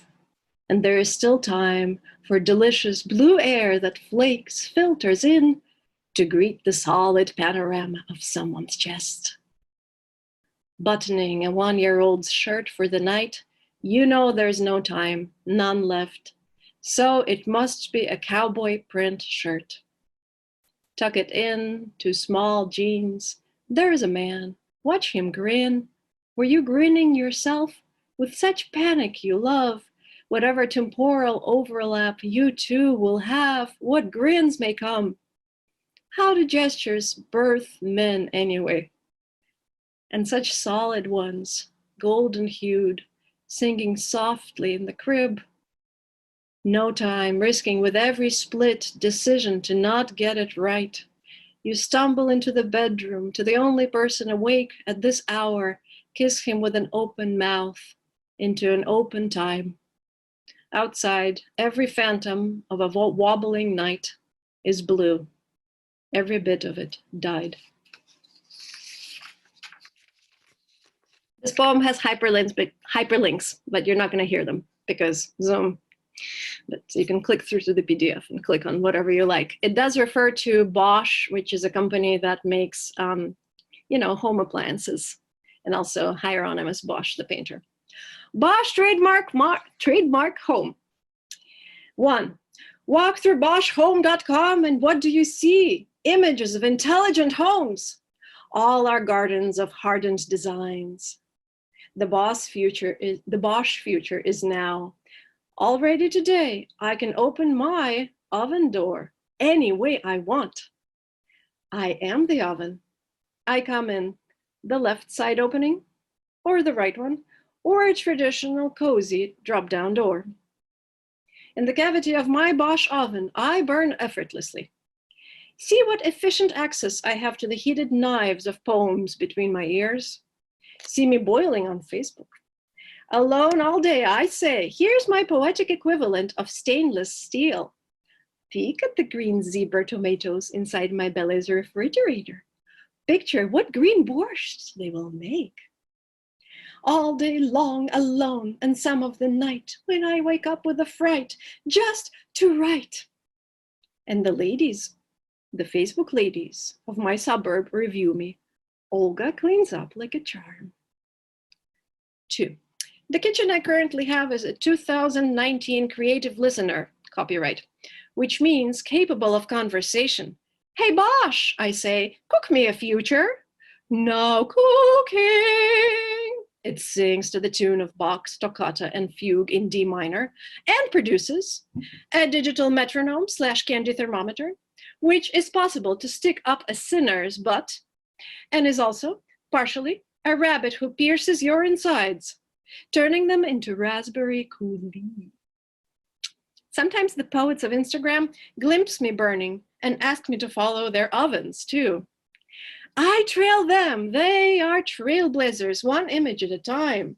And there is still time for delicious blue air that flakes, filters in to greet the solid panorama of someone's chest. Buttoning a one-year-old's shirt for the night, you know there's no time, none left. So it must be a cowboy print shirt. Tuck it in to small jeans. There is a man. Watch him grin. Were you grinning yourself? With such panic you love. Whatever temporal overlap you two will have, what grins may come. How do gestures birth men anyway? And such solid ones, golden hued, singing softly in the crib. No time, risking with every split decision to not get it right. You stumble into the bedroom to the only person awake at this hour, kiss him with an open mouth into an open time. Outside, every phantom of a wobbling night, is blue. Every bit of it died. This poem has hyperlinks, but you're not going to hear them because Zoom. But you can click through to the PDF and click on whatever you like. It does refer to Bosch, which is a company that makes, home appliances, and also Hieronymus Bosch, the painter. Bosch trademark home. 1. Walk through BoschHome.com and what do you see? Images of intelligent homes. All our gardens of hardened designs. The Bosch future is now. Already today, I can open my oven door any way I want. I am the oven. I come in the left side opening, or the right one, or a traditional cozy drop-down door. In the cavity of my Bosch oven, I burn effortlessly. See what efficient access I have to the heated knives of poems between my ears. See me boiling on Facebook. Alone all day, I say, here's my poetic equivalent of stainless steel. Peek at the green zebra tomatoes inside my belly's refrigerator. Picture what green borscht they will make. All day long alone, and some of the night, when I wake up with a fright, just to write. And the ladies, the Facebook ladies of my suburb review me. Olga cleans up like a charm. 2. The kitchen I currently have is a 2019 creative listener, copyright, which means capable of conversation. Hey Bosch, I say, cook me a future. No cooking. It sings to the tune of Bach's Toccata and Fugue in D minor and produces a digital metronome / candy thermometer, which is possible to stick up a sinner's butt, and is also partially a rabbit who pierces your insides, turning them into raspberry coulis. Sometimes the poets of Instagram glimpse me burning and ask me to follow their ovens too. I trail them. They are trailblazers, one image at a time.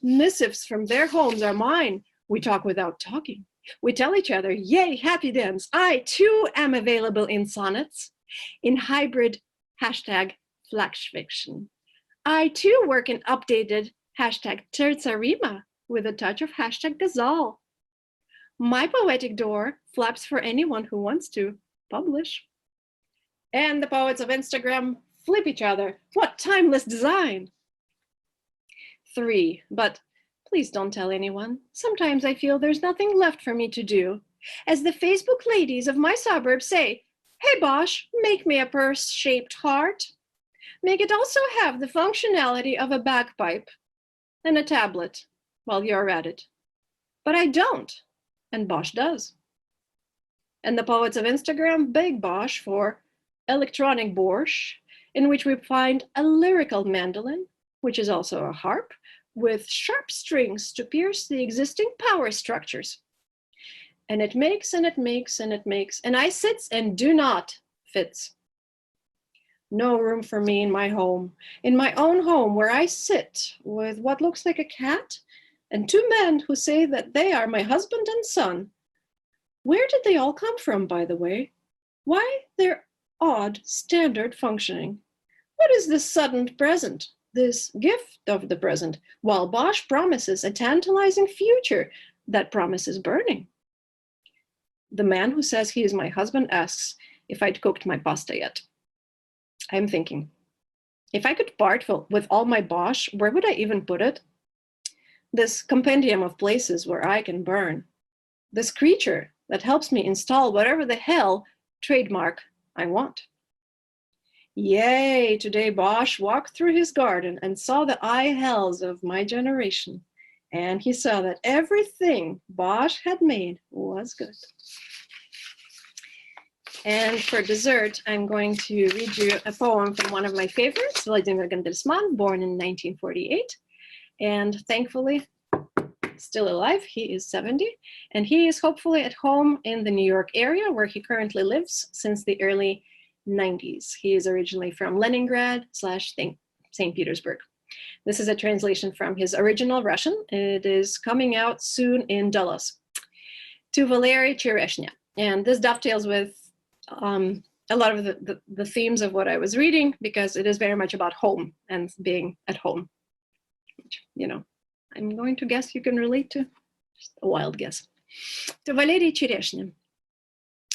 Missives from their homes are mine. We talk without talking. We tell each other, yay, happy dance. I too am available in sonnets, in hybrid #Flagfiction. I too work in updated #Terzarima with a touch of #Gazal. My poetic door flaps for anyone who wants to publish. And the poets of Instagram flip each other. What timeless design. 3, but please don't tell anyone. Sometimes I feel there's nothing left for me to do. As the Facebook ladies of my suburb say, hey Bosch, make me a purse-shaped heart. Make it also have the functionality of a bagpipe and a tablet while you're at it. But I don't, and Bosch does. And the poets of Instagram beg Bosch for electronic borscht, in which we find a lyrical mandolin, which is also a harp, with sharp strings to pierce the existing power structures. And it makes, and it makes, and it makes, and I sits and do not fits. No room for me in my home, in my own home, where I sit with what looks like a cat and 2 men who say that they are my husband and son. Where did they all come from, by the way? Why their odd standard functioning? What is this sudden present, this gift of the present, while Bosch promises a tantalizing future that promises burning? The man who says he is my husband asks if I'd cooked my pasta yet. I'm thinking, if I could part with all my Bosch, where would I even put it? This compendium of places where I can burn. This creature that helps me install whatever the hell trademark I want. Yay, today Bosch walked through his garden and saw the eye hells of my generation. And he saw that everything Bosch had made was good. And for dessert, I'm going to read you a poem from one of my favorites, Vladimir Gandelsman, born in 1948. And thankfully, still alive, he is 70. And he is hopefully at home in the New York area where he currently lives since the early 90s. He is originally from Leningrad / St. Petersburg. This is a translation from his original Russian. It is coming out soon in Dallas. To Valery Chereshnya. And this dovetails with a lot of the themes of what I was reading, because it is very much about home and being at home, which, you know, I'm going to guess you can relate to. Just a wild guess. To Valery Chereshny.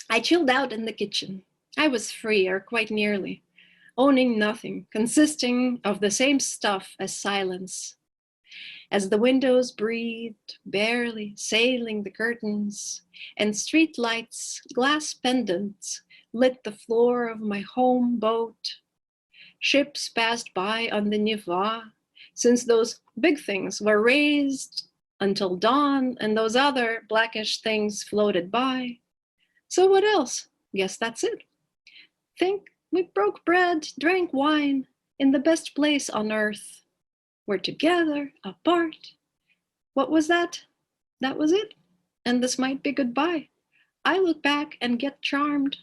I chilled out in the kitchen. I was free, or quite nearly, owning nothing, consisting of the same stuff as silence. As the windows breathed, barely sailing the curtains, and street lights, glass pendants, lit the floor of my home boat. Ships passed by on the Neva, since those big things were raised until dawn, and those other blackish things floated by. So what else? Guess that's it. Think we broke bread, drank wine, in the best place on earth. We're together, apart. What was that? That was it. And this might be goodbye. I look back and get charmed,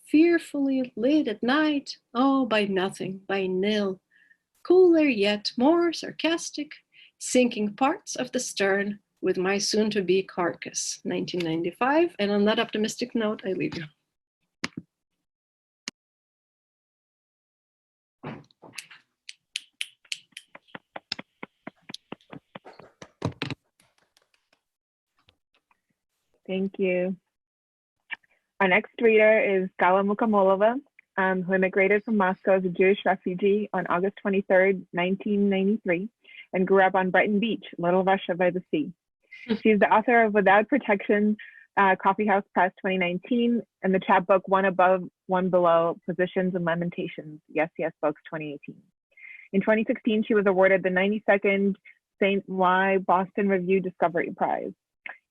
fearfully lit at night. Oh, by nothing, by nil. Cooler yet more sarcastic, sinking parts of the stern with my soon-to-be carcass. 1995. And on that optimistic note, I leave you. Thank you. Our next reader is Gala Mukomolova, who immigrated from Moscow as a Jewish refugee on August 23rd, 1993, and grew up on Brighton Beach, Little Russia by the sea. She's the author of Without Protection, Coffee House Press 2019, and the chapbook One Above, One Below, Positions and Lamentations, Yes, Yes Books 2018. In 2016, she was awarded the 92nd St. Y. Boston Review Discovery Prize.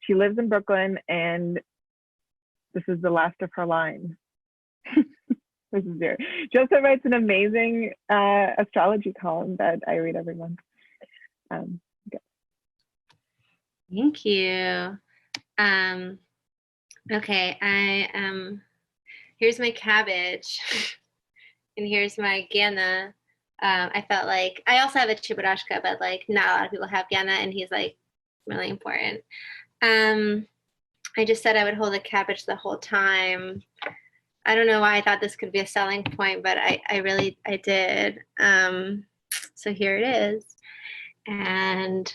She lives in Brooklyn, and this is the last of her line. This is there. Joseph writes an amazing astrology column that I read every month. Okay. Thank you. Okay, here's my cabbage, and here's my Gana. I felt like, I also have a Cheburashka, but like not a lot of people have Gana, and he's like really important. I just said I would hold a cabbage the whole time. I don't know why I thought this could be a selling point, but I did. So here it is. And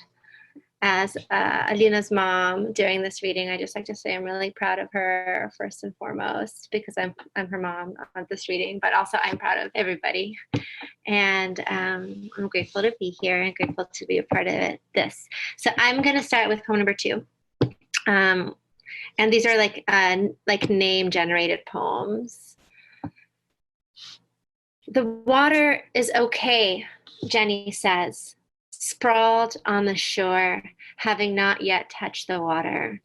as Alina's mom during this reading, I just like to say I'm really proud of her first and foremost, because I'm her mom on this reading, but also I'm proud of everybody. And I'm grateful to be here and grateful to be a part of this. So I'm going to start with poem number 2. And these are like name generated poems. The water is okay, Jenny says, sprawled on the shore, having not yet touched the water.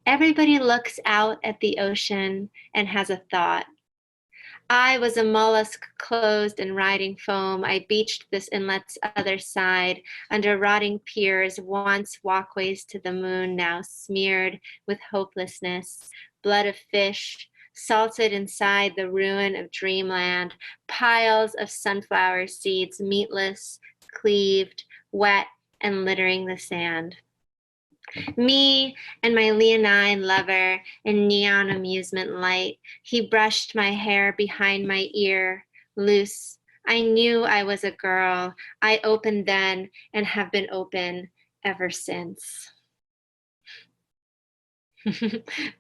Everybody looks out at the ocean and has a thought. I was a mollusk closed in riding foam. I beached this inlet's other side, under rotting piers, once walkways to the moon, now smeared with hopelessness, blood of fish, salted inside the ruin of dreamland, piles of sunflower seeds, meatless, cleaved, wet, and littering the sand. Me and my leonine lover in neon amusement light. He brushed my hair behind my ear, loose. I knew I was a girl. I opened then and have been open ever since.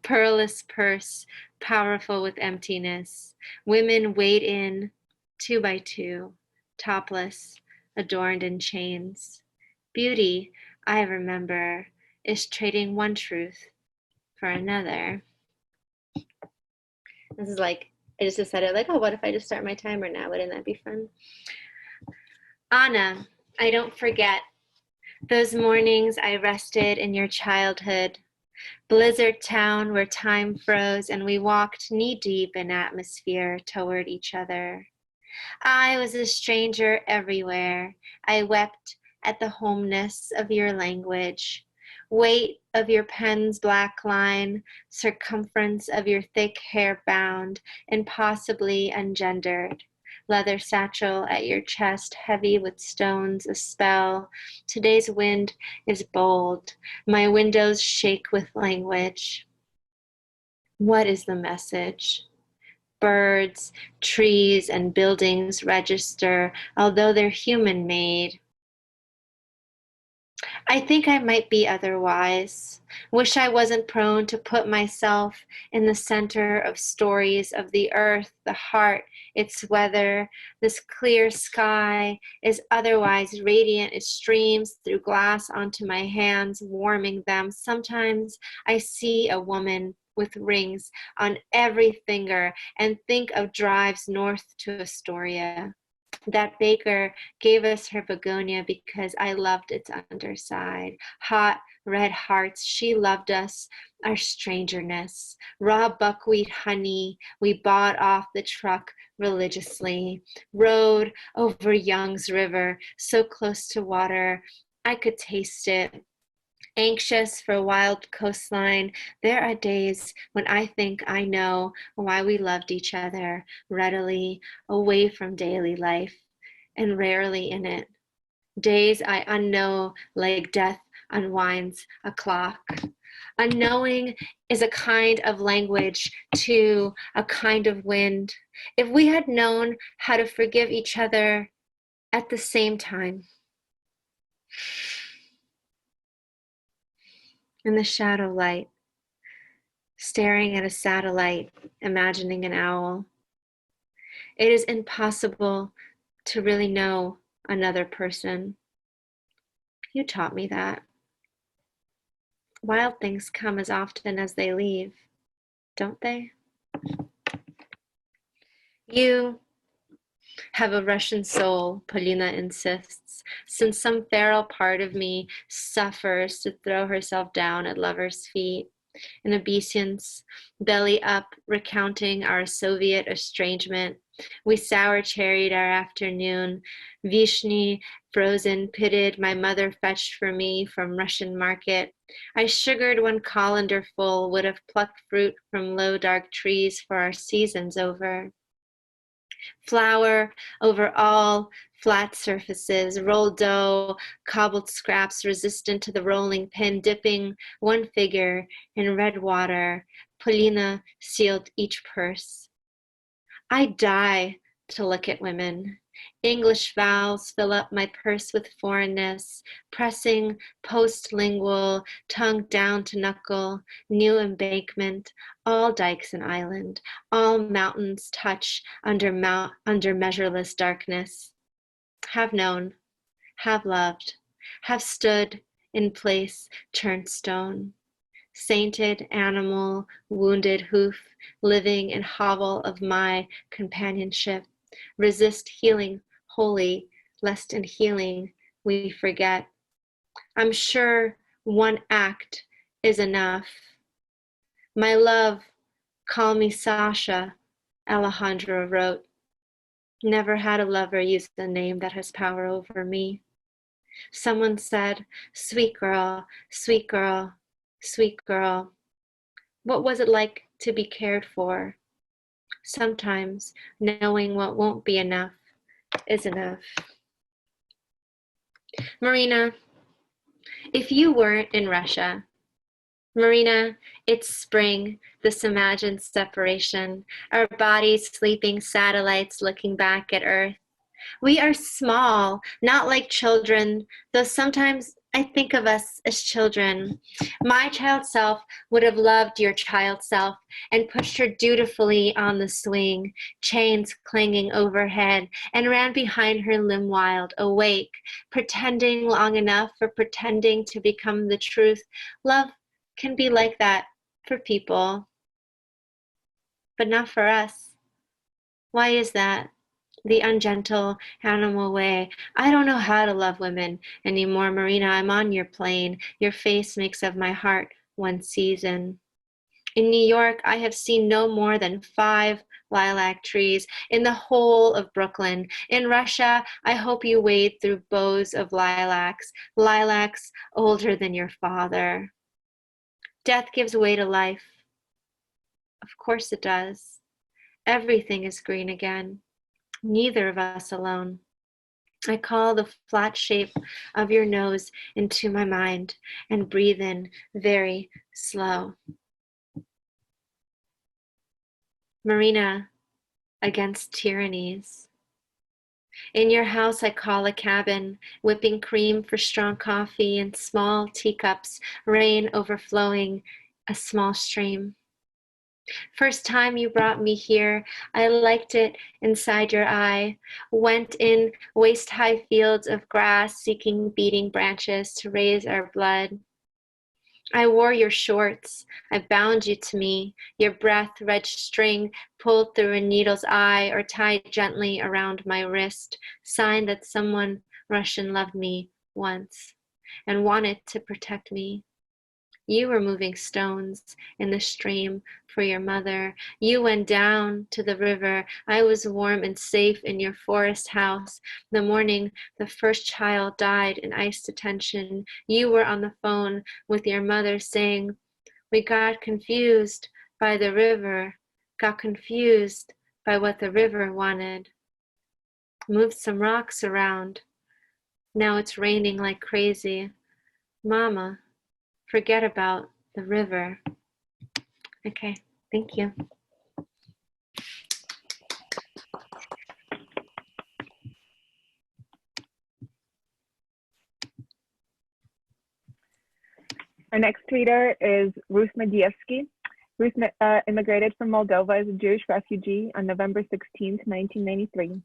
Pearlless purse, powerful with emptiness. Women wade in 2 by 2, topless, adorned in chains. Beauty, I remember, is trading one truth for another. This is like, I just decided like, oh, what if I just start my timer now? Wouldn't that be fun? Anna, I don't forget those mornings I rested in your childhood, blizzard town where time froze and we walked knee-deep in atmosphere toward each other. I was a stranger everywhere. I wept at the homeness of your language, weight of your pen's black line, circumference of your thick hair bound, impossibly ungendered. Leather satchel at your chest, heavy with stones, a spell. Today's wind is bold. My windows shake with language. What is the message? Birds, trees, and buildings register, although they're human-made. I think I might be otherwise. Wish I wasn't prone to put myself in the center of stories of the earth, the heart, its weather. This clear sky is otherwise radiant. It streams through glass onto my hands, warming them. Sometimes I see a woman with rings on every finger and think of drives north to Astoria. That baker gave us her begonia because I loved its underside. Hot red hearts, she loved us, our strangeness. Raw buckwheat honey, we bought off the truck religiously. Rode over Young's River, so close to water, I could taste it. Anxious for a wild coastline, there are days when I think I know why we loved each other readily, away from daily life, and rarely in it. Days I unknow like death unwinds a clock. Unknowing is a kind of language to a kind of wind. If we had known how to forgive each other at the same time. In the shadow light, staring at a satellite, imagining an owl. It is impossible to really know another person. You taught me that. Wild things come as often as they leave, don't they? You have a Russian soul, Polina insists, since some feral part of me suffers to throw herself down at lovers' feet. In obeisance, belly up, recounting our Soviet estrangement, we sour-cherried our afternoon. Vishni, frozen, pitted, my mother fetched for me from Russian market. I sugared one colander full, would have plucked fruit from low dark trees for our seasons over. Flour over all flat surfaces, rolled dough, cobbled scraps resistant to the rolling pin, dipping one figure in red water. Polina sealed each purse. I die to look at women. English vowels fill up my purse with foreignness, pressing postlingual, tongue down to knuckle, new embankment, all dikes and island, all mountains touch under measureless darkness. Have known, have loved, have stood in place, turned stone. Sainted animal, wounded hoof, living in hovel of my companionship. Resist healing wholly, lest in healing we forget. I'm sure one act is enough. My love, call me Sasha, Alejandro wrote. Never had a lover use a name that has power over me. Someone said, sweet girl, sweet girl, sweet girl. What was it like to be cared for? Sometimes knowing what won't be enough is enough. Marina, if you weren't in Russia, Marina, it's spring, this imagined separation, our bodies sleeping satellites looking back at Earth. We are small, not like children, though sometimes I think of us as children. My child self would have loved your child self and pushed her dutifully on the swing, chains clanging overhead, and ran behind her limb wild, awake, pretending long enough for pretending to become the truth. Love can be like that for people, but not for us. Why is that? The ungentle animal way. I don't know how to love women anymore, Marina. I'm on your plane. Your face makes of my heart one season. In New York, I have seen no more than 5 lilac trees in the whole of Brooklyn. In Russia, I hope you wade through boughs of lilacs, lilacs older than your father. Death gives way to life. Of course it does. Everything is green again. Neither of us alone. I call the flat shape of your nose into my mind and breathe in very slow. Marina, against tyrannies. In your house I call a cabin, whipping cream for strong coffee and small teacups, rain overflowing a small stream. First time you brought me here, I liked it inside your eye, went in waist-high fields of grass seeking beating branches to raise our blood. I wore your shorts, I bound you to me, your breath red string pulled through a needle's eye or tied gently around my wrist, sign that someone Russian loved me once and wanted to protect me. You were moving stones in the stream for your mother. You went down to the river. I was warm and safe in your forest house. The morning the first child died in ICE detention, you were on the phone with your mother saying, we got confused by the river, got confused by what the river wanted. Moved some rocks around. Now it's raining like crazy. Mama, forget about the river. Okay, thank you. Our next reader is Ruth Madievsky. Ruth immigrated from Moldova as a Jewish refugee on November 16, 1993.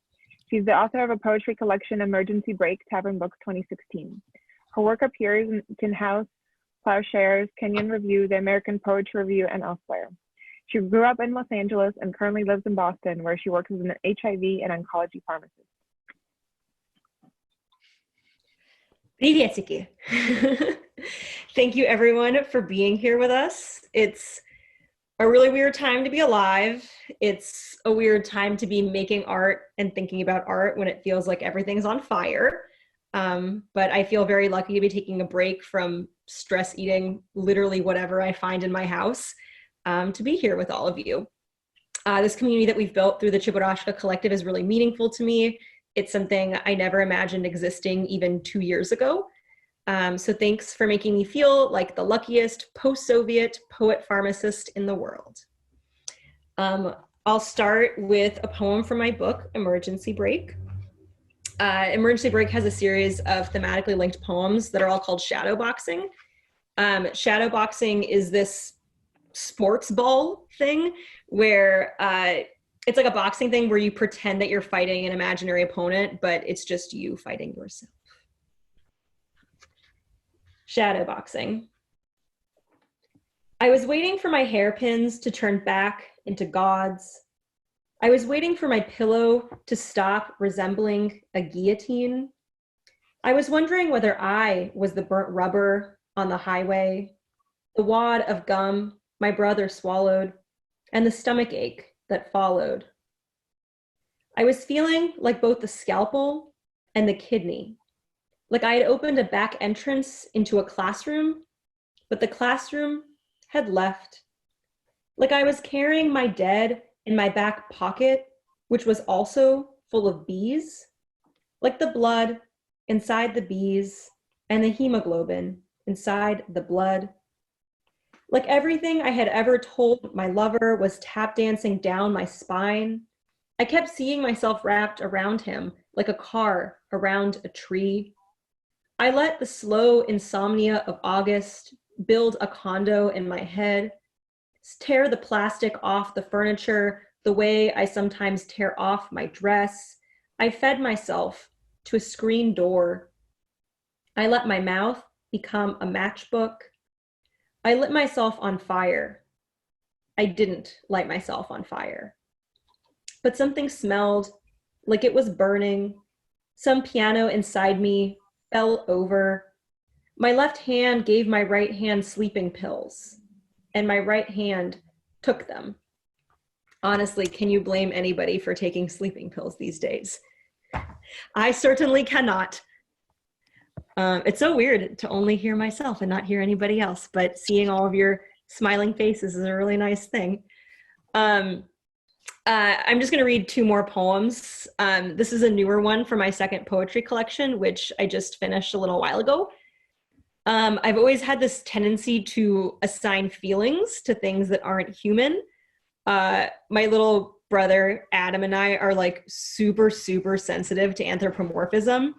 She's the author of a poetry collection, Emergency Break, Tavern Books 2016. Her work appears in Tin House, Plowshares, Kenyon Review, the American Poetry Review, and elsewhere. She grew up in Los Angeles and currently lives in Boston, where she works as an HIV and oncology pharmacist. Приветики. Thank you everyone for being here with us. It's a really weird time to be alive. It's a weird time to be making art and thinking about art when it feels like everything's on fire. But I feel very lucky to be taking a break from stress eating literally whatever I find in my house to be here with all of you. This community that we've built through the Cheburashka Collective is really meaningful to me. It's something I never imagined existing even 2 years ago. So thanks for making me feel like the luckiest post-Soviet poet-pharmacist in the world. I'll start with a poem from my book, Emergency Break. Emergency Break has a series of thematically linked poems that are all called shadowboxing. Shadowboxing is this sports ball thing where it's like a boxing thing where you pretend that you're fighting an imaginary opponent, but it's just you fighting yourself. Shadowboxing. I was waiting for my hairpins to turn back into gods. I was waiting for my pillow to stop resembling a guillotine. I was wondering whether I was the burnt rubber on the highway, the wad of gum my brother swallowed, and the stomach ache that followed. I was feeling like both the scalpel and the kidney, like I had opened a back entrance into a classroom, but the classroom had left. Like I was carrying my dead in my back pocket, which was also full of bees, like the blood inside the bees and the hemoglobin inside the blood. Like everything I had ever told my lover was tap dancing down my spine. I kept seeing myself wrapped around him like a car around a tree. I let the slow insomnia of August build a condo in my head, tear the plastic off the furniture the way I sometimes tear off my dress. I fed myself to a screen door. I let my mouth become a matchbook. I lit myself on fire. I didn't light myself on fire. But something smelled like it was burning. Some piano inside me fell over. My left hand gave my right hand sleeping pills, and my right hand took them. Honestly, can you blame anybody for taking sleeping pills these days? I certainly cannot. It's so weird to only hear myself and not hear anybody else, but seeing all of your smiling faces is a really nice thing. I'm just going to read 2 more poems. This is a newer one from my second poetry collection, which I just finished a little while ago. I've always had this tendency to assign feelings to things that aren't human. My little brother Adam and I are like super, super sensitive to anthropomorphism.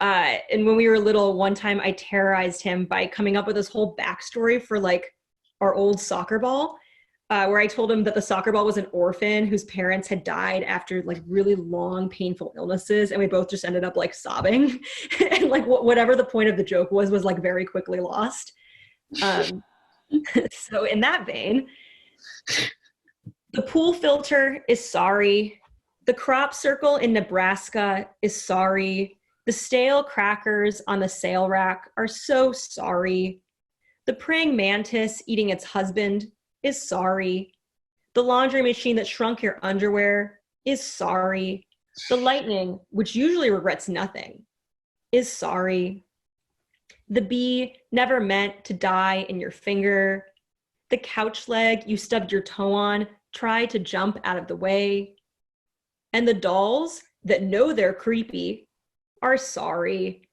And when we were little, one time I terrorized him by coming up with this whole backstory for like our old soccer ball, where I told him that the soccer ball was an orphan whose parents had died after like really long, painful illnesses. And we both just ended up like sobbing. And like whatever the point of the joke was like very quickly lost. So in that vein, the pool filter is sorry. The crop circle in Nebraska is sorry. The stale crackers on the sale rack are so sorry. The praying mantis eating its husband is sorry. The laundry machine that shrunk your underwear is sorry. The lightning, which usually regrets nothing, is sorry. The bee never meant to die in your finger. The couch leg you stubbed your toe on tried to jump out of the way. And the dolls that know they're creepy are sorry.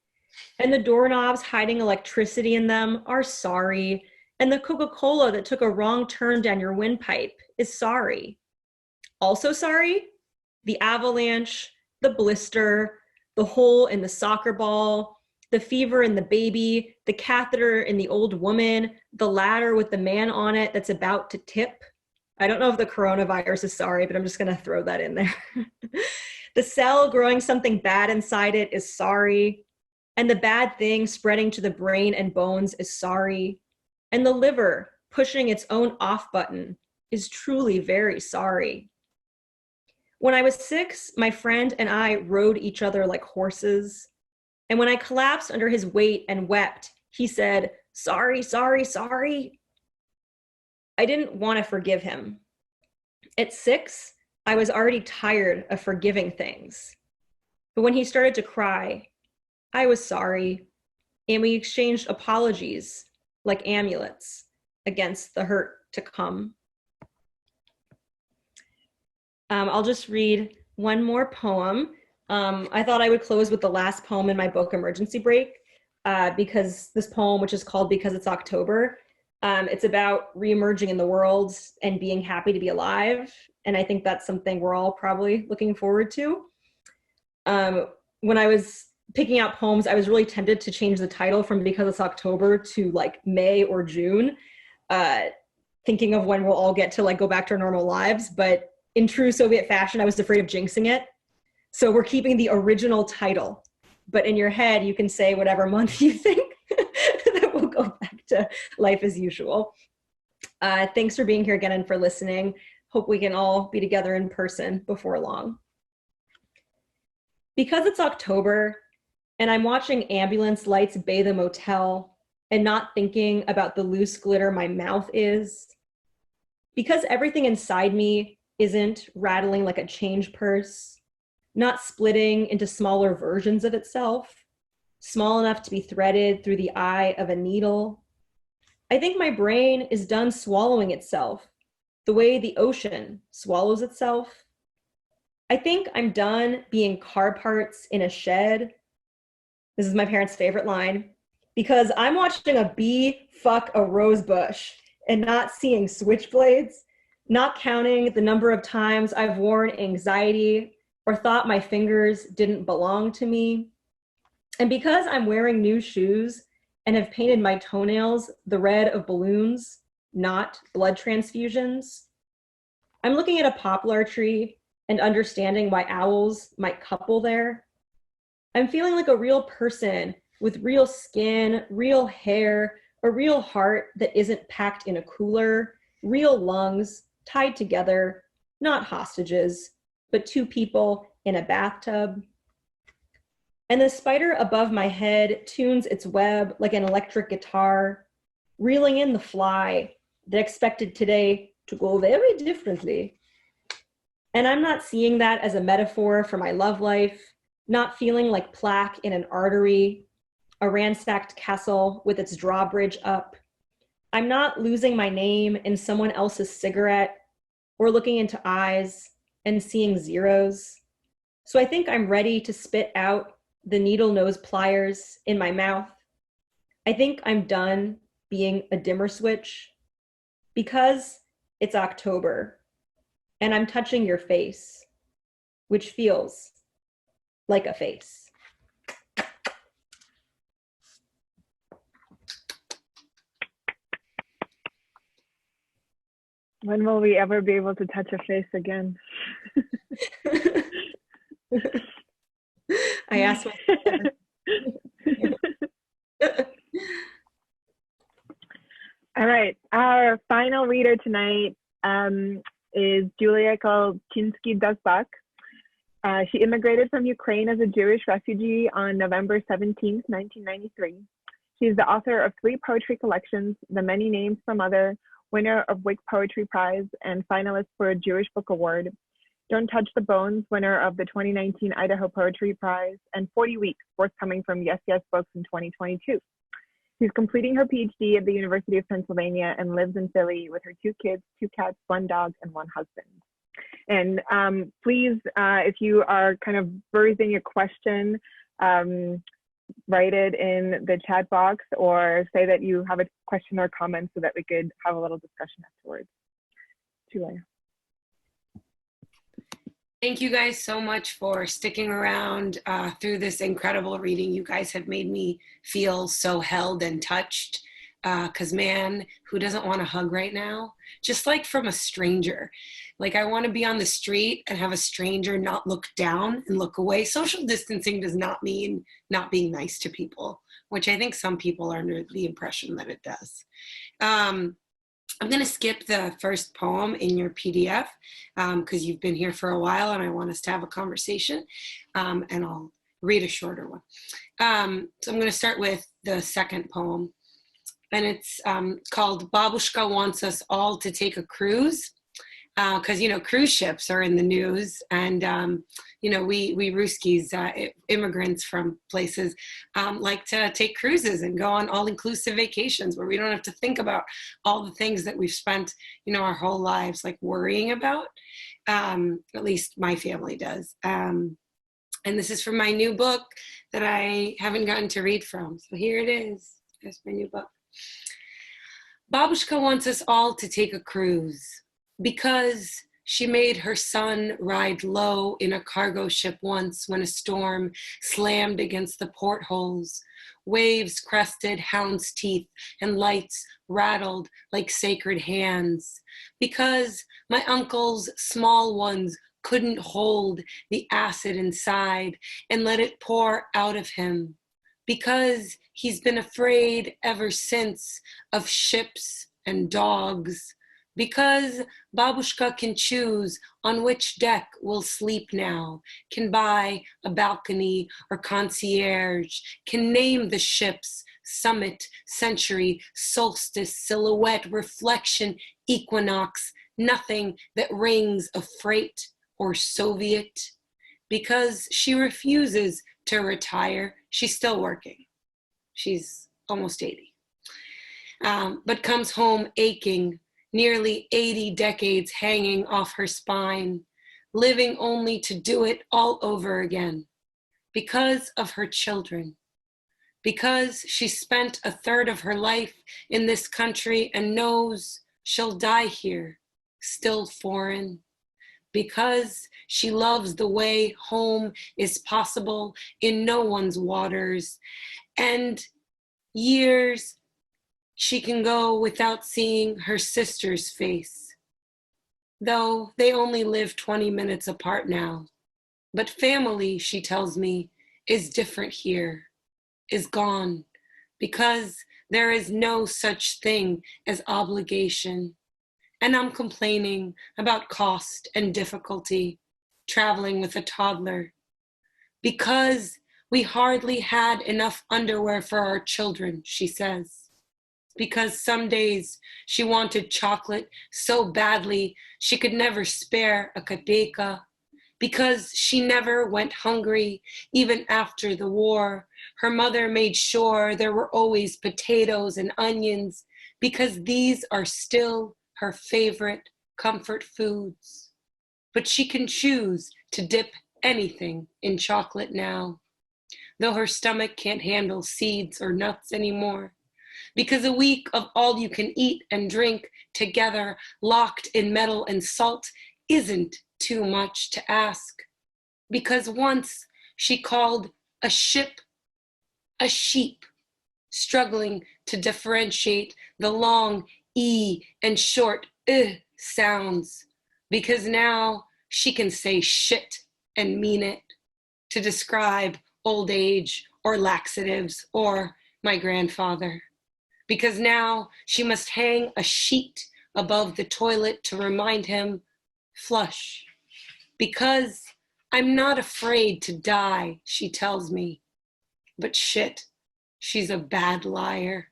And the doorknobs hiding electricity in them are sorry. And the Coca-Cola that took a wrong turn down your windpipe is sorry. Also sorry, the avalanche, the blister, the hole in the soccer ball, the fever in the baby, the catheter in the old woman, the ladder with the man on it that's about to tip. I don't know if the coronavirus is sorry, but I'm just gonna throw that in there. The cell growing something bad inside it is sorry. And the bad thing spreading to the brain and bones is sorry. And the liver pushing its own off button is truly very sorry. When I was 6, my friend and I rode each other like horses. And when I collapsed under his weight and wept, he said, "Sorry, sorry, sorry." I didn't want to forgive him. At 6, I was already tired of forgiving things. But when he started to cry, I was sorry, and we exchanged apologies like amulets against the hurt to come. I'll just read one more poem. I thought I would close with the last poem in my book, Emergency Break, because this poem, which is called Because It's October, it's about reemerging in the world and being happy to be alive. And I think that's something we're all probably looking forward to. When I was picking out poems, I was really tempted to change the title from Because It's October to like May or June, thinking of when we'll all get to like go back to our normal lives. But in true Soviet fashion, I was afraid of jinxing it. So we're keeping the original title, but in your head, you can say whatever month you think that we'll go back to life as usual. Thanks for being here again and for listening. Hope we can all be together in person before long. Because it's October and I'm watching ambulance lights bathe a motel and not thinking about the loose glitter my mouth is. Because everything inside me isn't rattling like a change purse, not splitting into smaller versions of itself, small enough to be threaded through the eye of a needle. I think my brain is done swallowing itself the way the ocean swallows itself. I think I'm done being car parts in a shed. This is my parents' favorite line, because I'm watching a bee fuck a rose bush and not seeing switchblades, not counting the number of times I've worn anxiety or thought my fingers didn't belong to me. And because I'm wearing new shoes and have painted my toenails the red of balloons, not blood transfusions, I'm looking at a poplar tree and understanding why owls might couple there. I'm feeling like a real person with real skin, real hair, a real heart that isn't packed in a cooler, real lungs tied together, not hostages, but 2 people in a bathtub. And the spider above my head tunes its web like an electric guitar, reeling in the fly that expected today to go very differently. And I'm not seeing that as a metaphor for my love life, not feeling like plaque in an artery, a ransacked castle with its drawbridge up. I'm not losing my name in someone else's cigarette or looking into eyes and seeing zeros. So I think I'm ready to spit out the needle nose pliers in my mouth. I think I'm done being a dimmer switch because it's October and I'm touching your face, which feels like a face. When will we ever be able to touch a face again? I asked myself. All right, our final reader tonight is Julia Kolchinsky Dasbach. She immigrated from Ukraine as a Jewish refugee on November 17, 1993. She's the author of 3 poetry collections, The Many Names from Other, winner of Wick Poetry Prize, and finalist for a Jewish Book Award. Don't Touch the Bones, winner of the 2019 Idaho Poetry Prize, and 40 Weeks, forthcoming from Yes Yes Books in 2022. She's completing her PhD at the University of Pennsylvania and lives in Philly with her 2 kids, 2 cats, 1 dog, and 1 husband. And please, if you are kind of birthing a question, write it in the chat box or say that you have a question or comment so that we could have a little discussion afterwards. Julia. Thank you guys so much for sticking around through this incredible reading. You guys have made me feel so held and touched. Because man, who doesn't want a hug right now? Just like from a stranger. Like I want to be on the street and have a stranger not look down and look away. Social distancing does not mean not being nice to people, which I think some people are under the impression that it does. I'm going to skip the first poem in your PDF because you've been here for a while and I want us to have a conversation, and I'll read a shorter one. So I'm going to start with the second poem, and it's called Babushka Wants Us All to Take a Cruise, because, you know, cruise ships are in the news, and, you know, we Ruskies, immigrants from places, like to take cruises and go on all-inclusive vacations where we don't have to think about all the things that we've spent, you know, our whole lives, like, worrying about. At least my family does. And this is from my new book that I haven't gotten to read from. So here it is. There's my new book. Babushka wants us all to take a cruise because she made her son ride low in a cargo ship once when a storm slammed against the portholes. Waves crested hound's teeth and lights rattled like sacred hands. Because my uncle's small ones couldn't hold the acid inside and let it pour out of him. Because he's been afraid ever since of ships and dogs. Because Babushka can choose on which deck we'll sleep now, can buy a balcony or concierge, can name the ships, summit, century, solstice, silhouette, reflection, equinox, nothing that rings of freight or Soviet. Because she refuses to retire, she's still working. She's almost 80. But comes home aching, nearly 80 decades hanging off her spine, living only to do it all over again. Because of her children. Because she spent a third of her life in this country and knows she'll die here, still foreign. Because she loves the way home is possible in no one's waters. And years she can go without seeing her sister's face. Though they only live 20 minutes apart now. But family, she tells me, is different here, is gone. Because there is no such thing as obligation. And I'm complaining about cost and difficulty, traveling with a toddler. Because we hardly had enough underwear for our children, she says. Because some days she wanted chocolate so badly she could never spare a kopeka. Because she never went hungry, even after the war. Her mother made sure there were always potatoes and onions, because these are still her favorite comfort foods. But she can choose to dip anything in chocolate now, though her stomach can't handle seeds or nuts anymore. Because a week of all you can eat and drink together, locked in metal and salt, isn't too much to ask, because once she called a ship a sheep, struggling to differentiate the long E and short sounds, because now she can say shit and mean it to describe old age or laxatives or my grandfather, because now she must hang a sheet above the toilet to remind him, flush, because I'm not afraid to die, she tells me, but shit, she's a bad liar.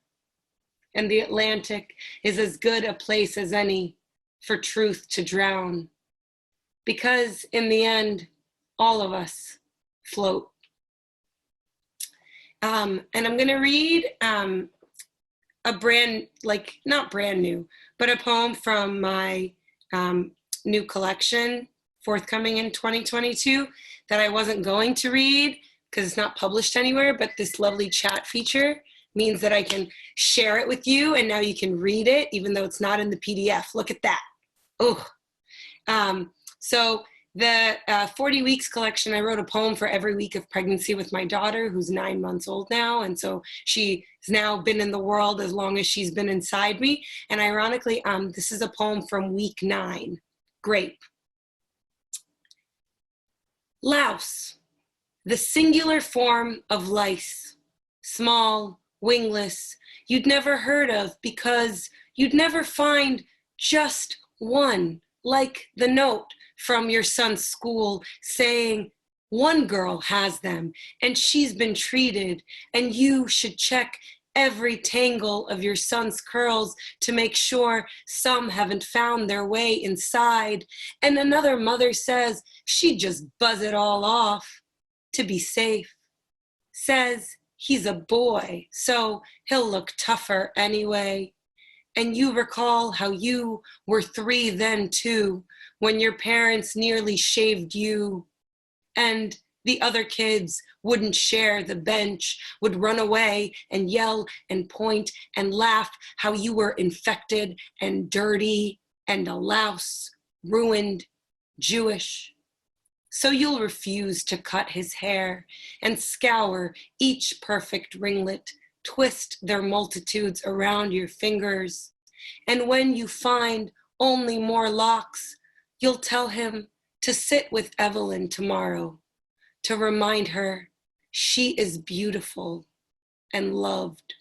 And the Atlantic is as good a place as any for truth to drown, because in the end, all of us float. And I'm gonna read a not brand new, but a poem from my new collection forthcoming in 2022 that I wasn't going to read because it's not published anywhere, but this lovely chat feature means that I can share it with you, and now you can read it even though it's not in the PDF. Look at that. Oh. So the 40 Weeks collection, I wrote a poem for every week of pregnancy with my daughter, who's 9 months old now. And so she's now been in the world as long as she's been inside me. And ironically, this is a poem from week 9, Grape. Louse, the singular form of lice, small, wingless, you'd never heard of because you'd never find just one, like the note from your son's school saying one girl has them and she's been treated, and you should check every tangle of your son's curls to make sure some haven't found their way inside. And another mother says she'd just buzz it all off to be safe. Says he's a boy, so he'll look tougher anyway. And you recall how you were 3 then too, when your parents nearly shaved you, and the other kids wouldn't share the bench, would run away and yell and point and laugh how you were infected and dirty and a louse, ruined, Jewish. So you'll refuse to cut his hair and scour each perfect ringlet, twist their multitudes around your fingers. And when you find only more locks, you'll tell him to sit with Evelyn tomorrow, to remind her she is beautiful and loved.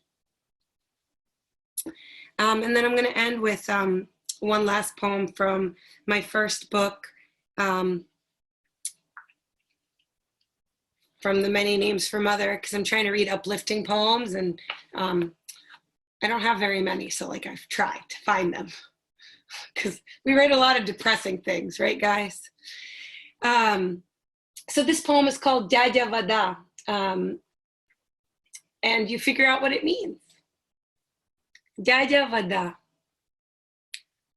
And then I'm going to end with one last poem from my first book, from the Many Names for Mother, because I'm trying to read uplifting poems, and I don't have very many, so like I've tried to find them, because we write a lot of depressing things, right, guys? So this poem is called Dядя Вода, and you figure out what it means. Dядя Вода.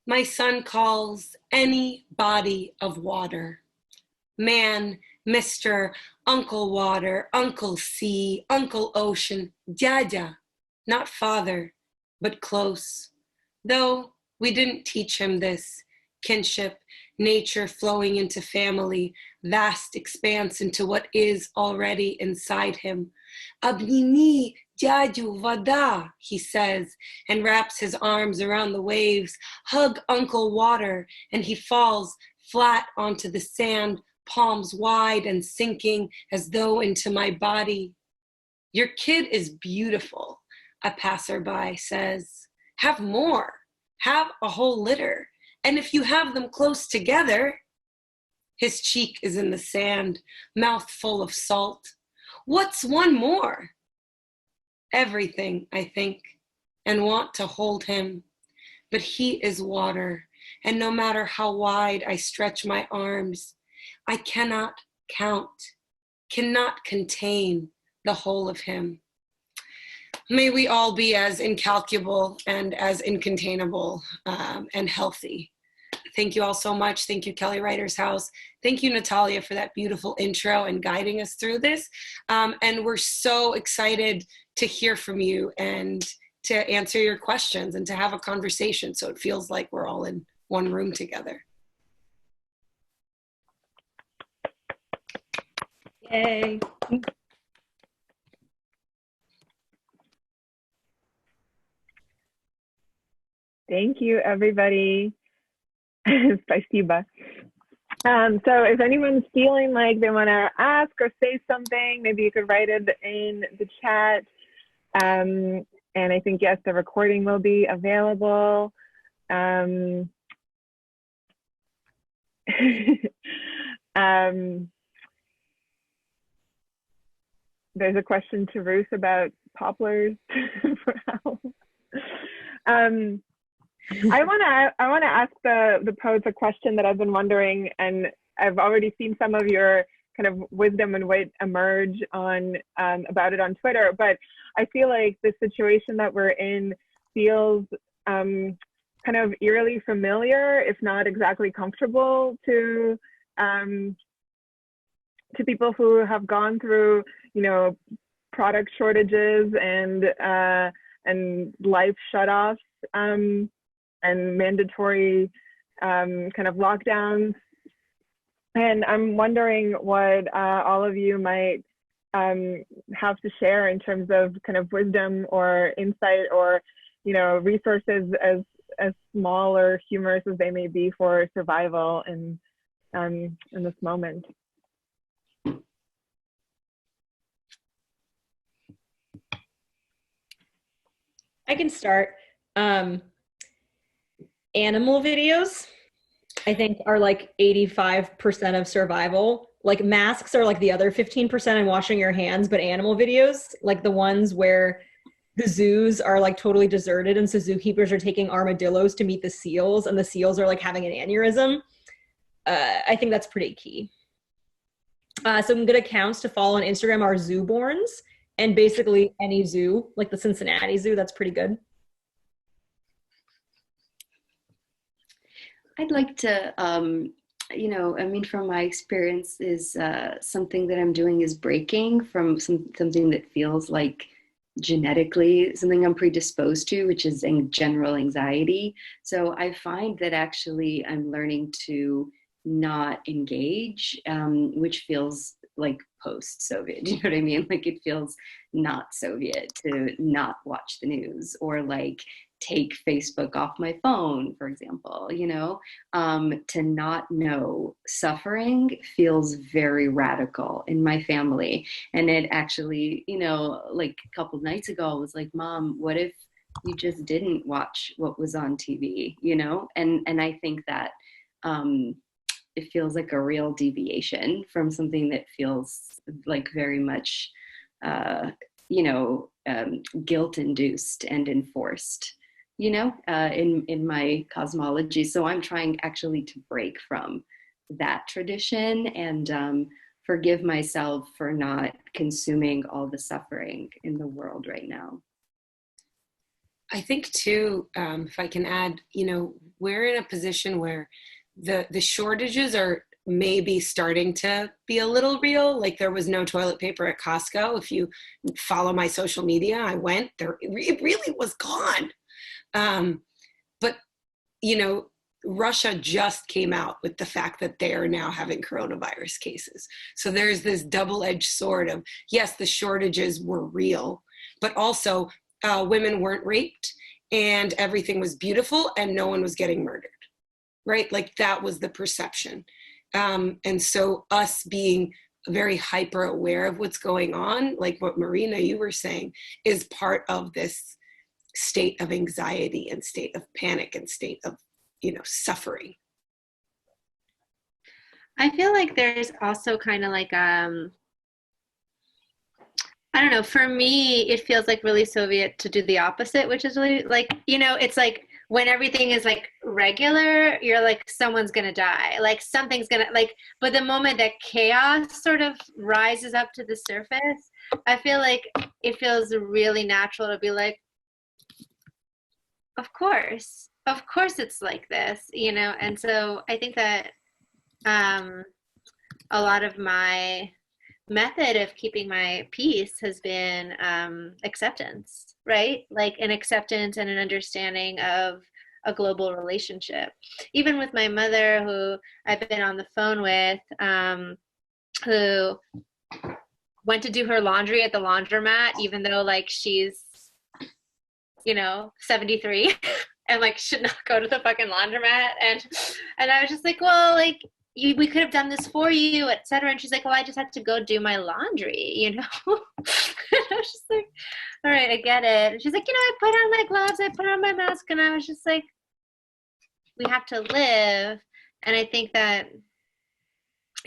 My son calls any body of water. Man, Mr. Uncle Water, Uncle Sea, Uncle Ocean, Dядя, not father, but close. Though we didn't teach him this, kinship, nature flowing into family, vast expanse into what is already inside him. Обними дядю вода, he says, and wraps his arms around the waves. Hug Uncle Water, and he falls flat onto the sand, palms wide and sinking as though into my body. Your kid is beautiful, a passerby says. Have more, have a whole litter. And if you have them close together, his cheek is in the sand, mouth full of salt. What's one more? Everything, I think, and want to hold him. But he is water, and no matter how wide I stretch my arms, I cannot count, cannot contain the whole of him. May we all be as incalculable and as incontainable and healthy. Thank you all so much. Thank you, Kelly Writers House. Thank you, Natalia, for that beautiful intro and guiding us through this. And we're so excited to hear from you and to answer your questions and to have a conversation, so it feels like we're all in one room together. Yay. Thank you, everybody. Спасибо. So if anyone's feeling like they want to ask or say something, maybe you could write it in the chat. And I think, yes, the recording will be available. There's a question to Ruth about poplars. I want to ask the poets a question that I've been wondering, and I've already seen some of your kind of wisdom and wit emerge on about it on Twitter. But I feel like the situation that we're in feels kind of eerily familiar, if not exactly comfortable, to people who have gone through, you know, product shortages and life shutoffs. And mandatory kind of lockdowns. And I'm wondering what all of you might have to share in terms of kind of wisdom or insight or, you know, resources as small or humorous as they may be for survival in this moment. I can start. Animal videos, I think, are like 85% of survival. Like masks are like the other 15% and washing your hands, but animal videos, like the ones where the zoos are like totally deserted and so zookeepers are taking armadillos to meet the seals and the seals are like having an aneurysm. I think that's pretty key. Some good accounts to follow on Instagram are Zooborns, and basically any zoo, like the Cincinnati Zoo, that's pretty good. I'd like to, you know, I mean, from my experience is something that I'm doing is breaking from something that feels like genetically something I'm predisposed to, which is general anxiety. So I find that actually I'm learning to not engage, which feels like post-Soviet, you know what I mean? Like it feels not Soviet to not watch the news or like take Facebook off my phone, for example, you know, to not know suffering feels very radical in my family. And it actually, you know, like a couple of nights ago, I was like, Mom, what if you just didn't watch what was on TV, you know? And I think that it feels like a real deviation from something that feels like very much, you know, guilt-induced and enforced, you know, in my cosmology. So I'm trying actually to break from that tradition and forgive myself for not consuming all the suffering in the world right now. I think too, if I can add, you know, we're in a position where the shortages are maybe starting to be a little real. Like there was no toilet paper at Costco. If you follow my social media, I went there, it really was gone. But, you know, Russia just came out with the fact that they are now having coronavirus cases. So there's this double-edged sword of, yes, the shortages were real, but also women weren't raped and everything was beautiful and no one was getting murdered, right? Like that was the perception. And so us being very hyper aware of what's going on, like what Marina, you were saying, is part of this state of anxiety and state of panic and state of, you know, suffering. I feel like there's also kind of like, I don't know, for me, it feels like really Soviet to do the opposite, which is really like, you know, it's like when everything is like regular, you're like, someone's gonna die, like something's gonna, like, but the moment that chaos sort of rises up to the surface, I feel like it feels really natural to be like, of course it's like this, you know? And so I think that a lot of my method of keeping my peace has been acceptance, right? Like an acceptance and an understanding of a global relationship. Even with my mother, who I've been on the phone with, who went to do her laundry at the laundromat, even though like she's, 73 and like should not go to the fucking laundromat. And I was just like, well, like we could have done this for you, etc. And she's like, well, I just had to go do my laundry, And I was just like, all right, I get it. And she's like, I put on my gloves, I put on my mask, and I was just like, we have to live. And I think that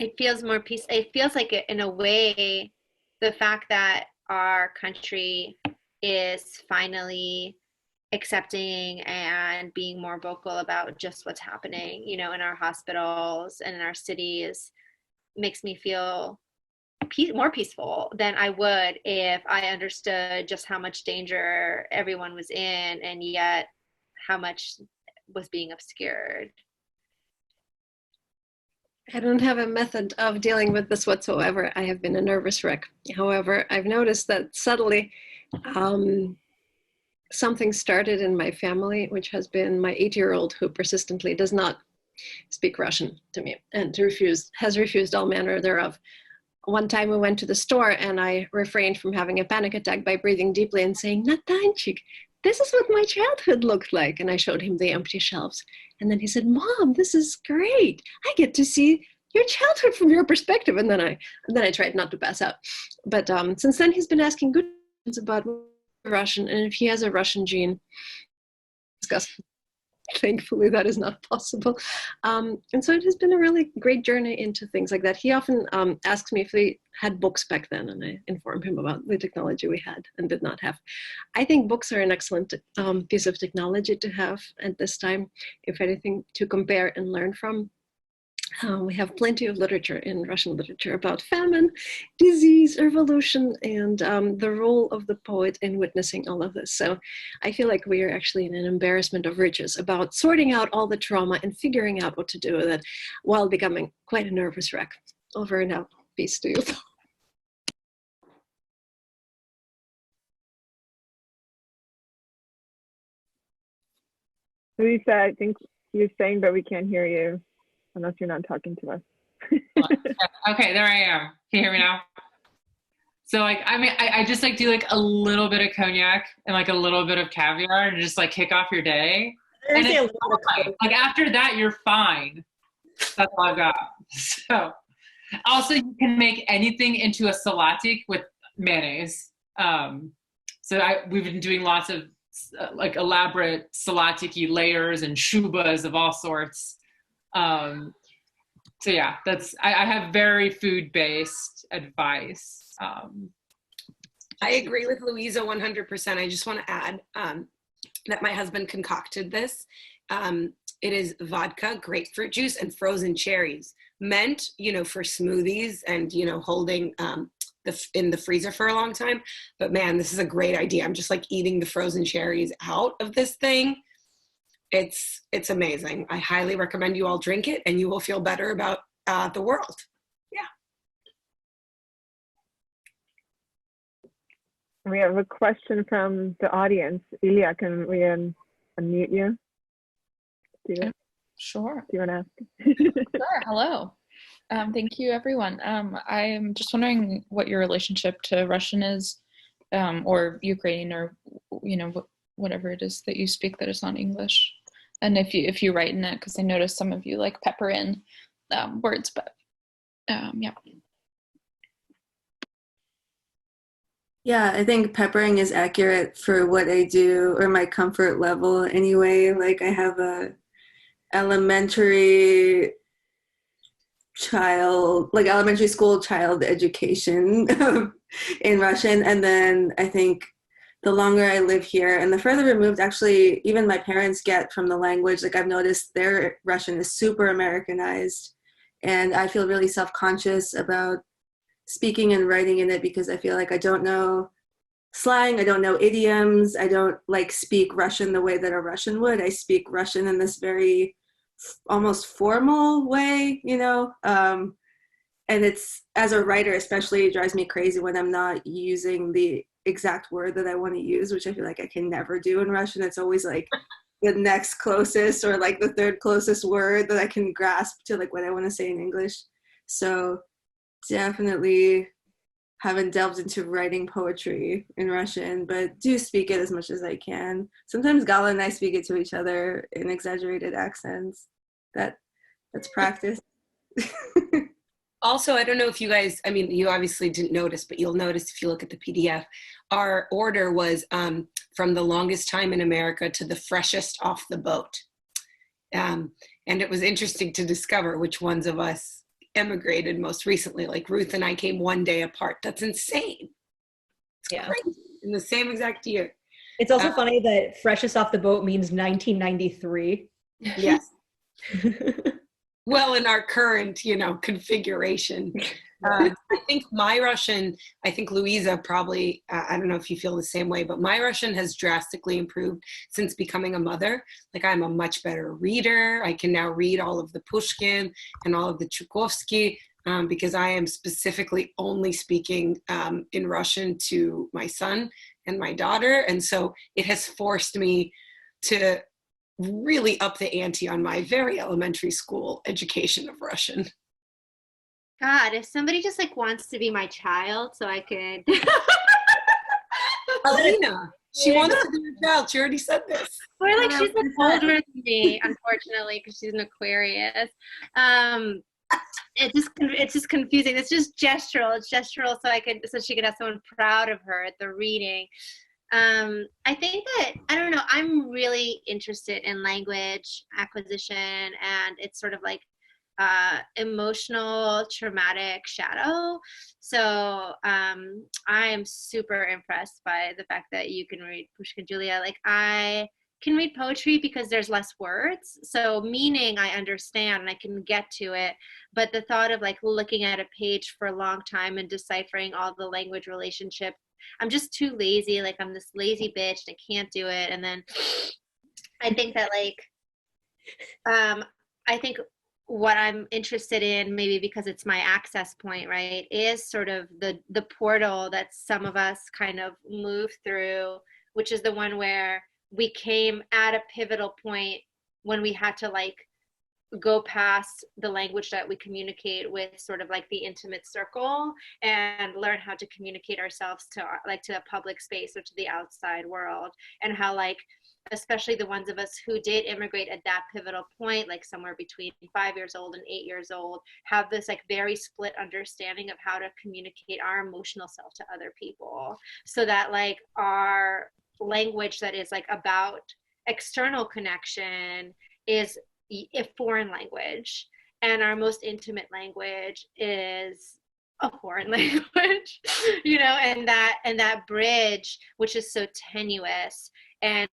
it feels more peace. It feels like in a way, the fact that our country is finally accepting and being more vocal about just what's happening, in our hospitals and in our cities makes me feel more peaceful than I would if I understood just how much danger everyone was in and yet how much was being obscured. I don't have a method of dealing with this whatsoever. I have been a nervous wreck. However, I've noticed that subtly something started in my family, which has been my 8-year-old who persistently does not speak Russian to me and has refused all manner thereof. One time we went to the store and I refrained from having a panic attack by breathing deeply and saying, Natanchik, this is what my childhood looked like. And I showed him the empty shelves. And then he said, Mom, this is great. I get to see your childhood from your perspective. And then I tried not to pass out. But since then, he's been asking good questions about Russian and if he has a Russian gene. Thankfully, that is not possible. And so it has been a really great journey into things like that. He often asks me if we had books back then, and I inform him about the technology we had and did not have. I think books are an excellent piece of technology to have at this time, if anything, to compare and learn from. We have plenty of literature in Russian literature about famine, disease, revolution, and the role of the poet in witnessing all of this. So I feel like we are actually in an embarrassment of riches about sorting out all the trauma and figuring out what to do with it while becoming quite a nervous wreck. Over and out. Peace to you. Luisa, I think you're saying, but we can't hear you. Unless you're not talking to us. Okay, there I am. Can you hear me now? So like, I just like do like a little bit of cognac and like a little bit of caviar and just like kick off your day. And it's fine. Like after that, you're fine. That's all I've got. So also you can make anything into a salatik with mayonnaise. We've been doing lots of like elaborate salatiki layers and shubas of all sorts. So yeah, I have very food-based advice. I agree with Luisa 100%. I just want to add that my husband concocted this. It is vodka, grapefruit juice, and frozen cherries, meant, for smoothies and, holding in the freezer for a long time. But man, this is a great idea. I'm just like eating the frozen cherries out of this thing. It's amazing. I highly recommend you all drink it and you will feel better about the world. Yeah. We have a question from the audience. Ilya, can we unmute you? Sure. Do you want to ask? Sure. Hello. Thank you, everyone. I'm just wondering what your relationship to Russian is, or Ukrainian, or whatever it is that you speak that is not English. And if you write in it, because I noticed some of you like pepper in words, but yeah. Yeah, I think peppering is accurate for what I do or my comfort level anyway. Like I have a elementary school child education in Russian. And then I think the longer I live here and the further removed actually even my parents get from the language, like I've noticed their Russian is super Americanized, and I feel really self-conscious about speaking and writing in it because I feel like I don't know slang, I don't know idioms, I don't like speak Russian the way that a Russian would. I speak Russian in this very almost formal way, and it's, as a writer especially, it drives me crazy when I'm not using the exact word that I want to use, which I feel like I can never do in Russian. It's always like the next closest or like the third closest word that I can grasp to like what I want to say in English. So definitely haven't delved into writing poetry in Russian, but do speak it as much as I can. Sometimes Gala and I speak it to each other in exaggerated accents. That's practice. Also, I don't know if you guys, I mean, you obviously didn't notice, but you'll notice if you look at the PDF, our order was from the longest time in America to the freshest off the boat. And it was interesting to discover which ones of us emigrated most recently. Like Ruth and I came one day apart. That's insane. It's crazy. In the same exact year. It's also funny that freshest off the boat means 1993. Yes. Well, in our current, configuration. I think my Russian, I think Luisa probably, I don't know if you feel the same way, but my Russian has drastically improved since becoming a mother. Like, I'm a much better reader. I can now read all of the Pushkin and all of the Tchaikovsky because I am specifically only speaking in Russian to my son and my daughter. And so it has forced me to really up the ante on my very elementary school education of Russian. God, if somebody just wants to be my child so I could. Alina, she wants to be your child. She already said this. Or she's older than me, unfortunately, because she's an Aquarius. It's just confusing. It's just gestural. It's gestural so she could have someone proud of her at the reading. I think that, I don't know, I'm really interested in language acquisition, and it's sort of emotional, traumatic shadow. So I'm super impressed by the fact that you can read Pushkin, Julia. I can read poetry because there's less words. So meaning I understand and I can get to it. But the thought of looking at a page for a long time and deciphering all the language relationships, I'm just too lazy. I'm this lazy bitch and I can't do it. And then I think that I think what I'm interested in, maybe because it's my access point, right, is sort of the portal that some of us kind of move through, which is the one where we came at a pivotal point when we had to go past the language that we communicate with, sort of the intimate circle, and learn how to communicate ourselves to to a public space or to the outside world. And how especially the ones of us who did immigrate at that pivotal point, somewhere between 5 years old and 8 years old, have this very split understanding of how to communicate our emotional self to other people, so that our language that is about external connection is a foreign language, and our most intimate language is a foreign language, and that bridge, which is so tenuous and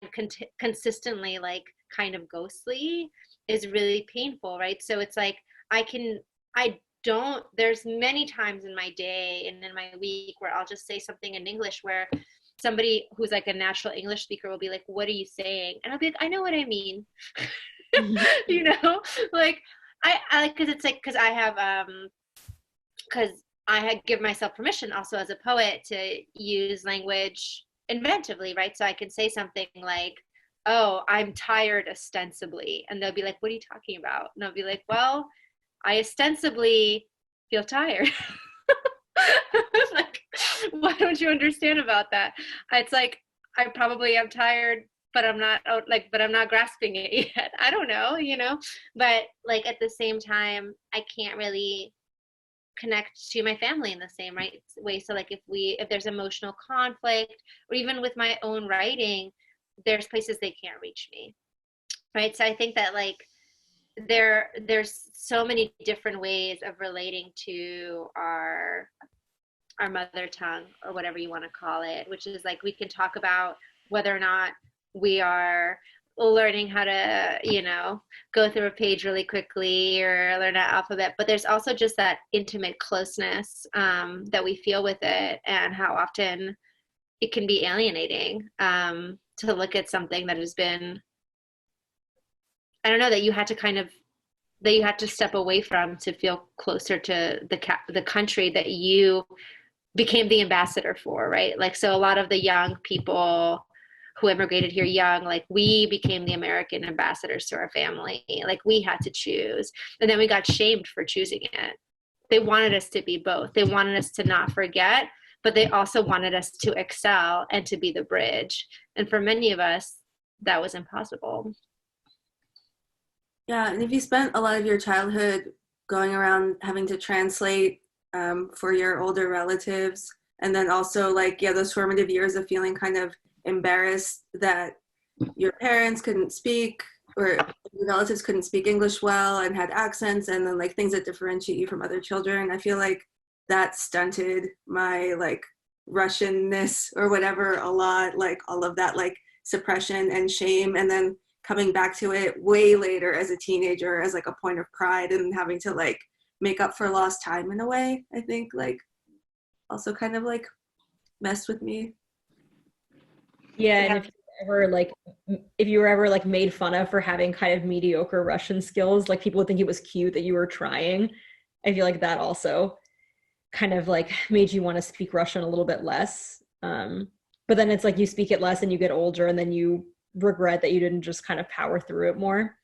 consistently kind of ghostly, is really painful, right? So it's there's many times in my day and in my week where I'll just say something in English where somebody who's a natural English speaker will be like, "What are you saying?" And I'll be like, "I know what I mean." Because I have because I had given myself permission also as a poet to use language inventively, right? So I can say something like, "Oh, I'm tired ostensibly," and they'll be like, "What are you talking about?" And I'll be like, "Well, I ostensibly feel tired." Why don't you understand about that? It's I probably am tired, but I'm not grasping it yet. I don't know, but at the same time, I can't really connect to my family in the same way. So if there's emotional conflict, or even with my own writing, there's places they can't reach me, right? So I think that there's so many different ways of relating to our mother tongue, or whatever you want to call it, which is we can talk about whether or not we are learning how to, go through a page really quickly or learn an alphabet, but there's also just that intimate closeness that we feel with it, and how often it can be alienating to look at something that has been, I don't know, that you had to step away from to feel closer to the country that you became the ambassador for, right? So a lot of the young people who immigrated here young, we became the American ambassadors to our family. We had to choose, and then we got shamed for choosing it. they wanted us to be both. They wanted us to not forget, but they also wanted us to excel and to be the bridge. And for many of us, that was impossible. Yeah, and if you spent a lot of your childhood going around having to translate for your older relatives, and then also like, yeah, those formative years of feeling kind of embarrassed that your parents couldn't speak or your relatives couldn't speak English well and had accents, and then like things that differentiate you from other children. I feel like that stunted my like Russianness or whatever a lot, like all of that like suppression and shame, and then coming back to it way later as a teenager as like a point of pride and having to like make up for lost time in a way, I think like also kind of like messed with me. Yeah, and if you were ever like made fun of for having kind of mediocre Russian skills, like people would think it was cute that you were trying. I feel like that also kind of like made you want to speak Russian a little bit less. But then it's like you speak it less and you get older and then you regret that you didn't just kind of power through it more.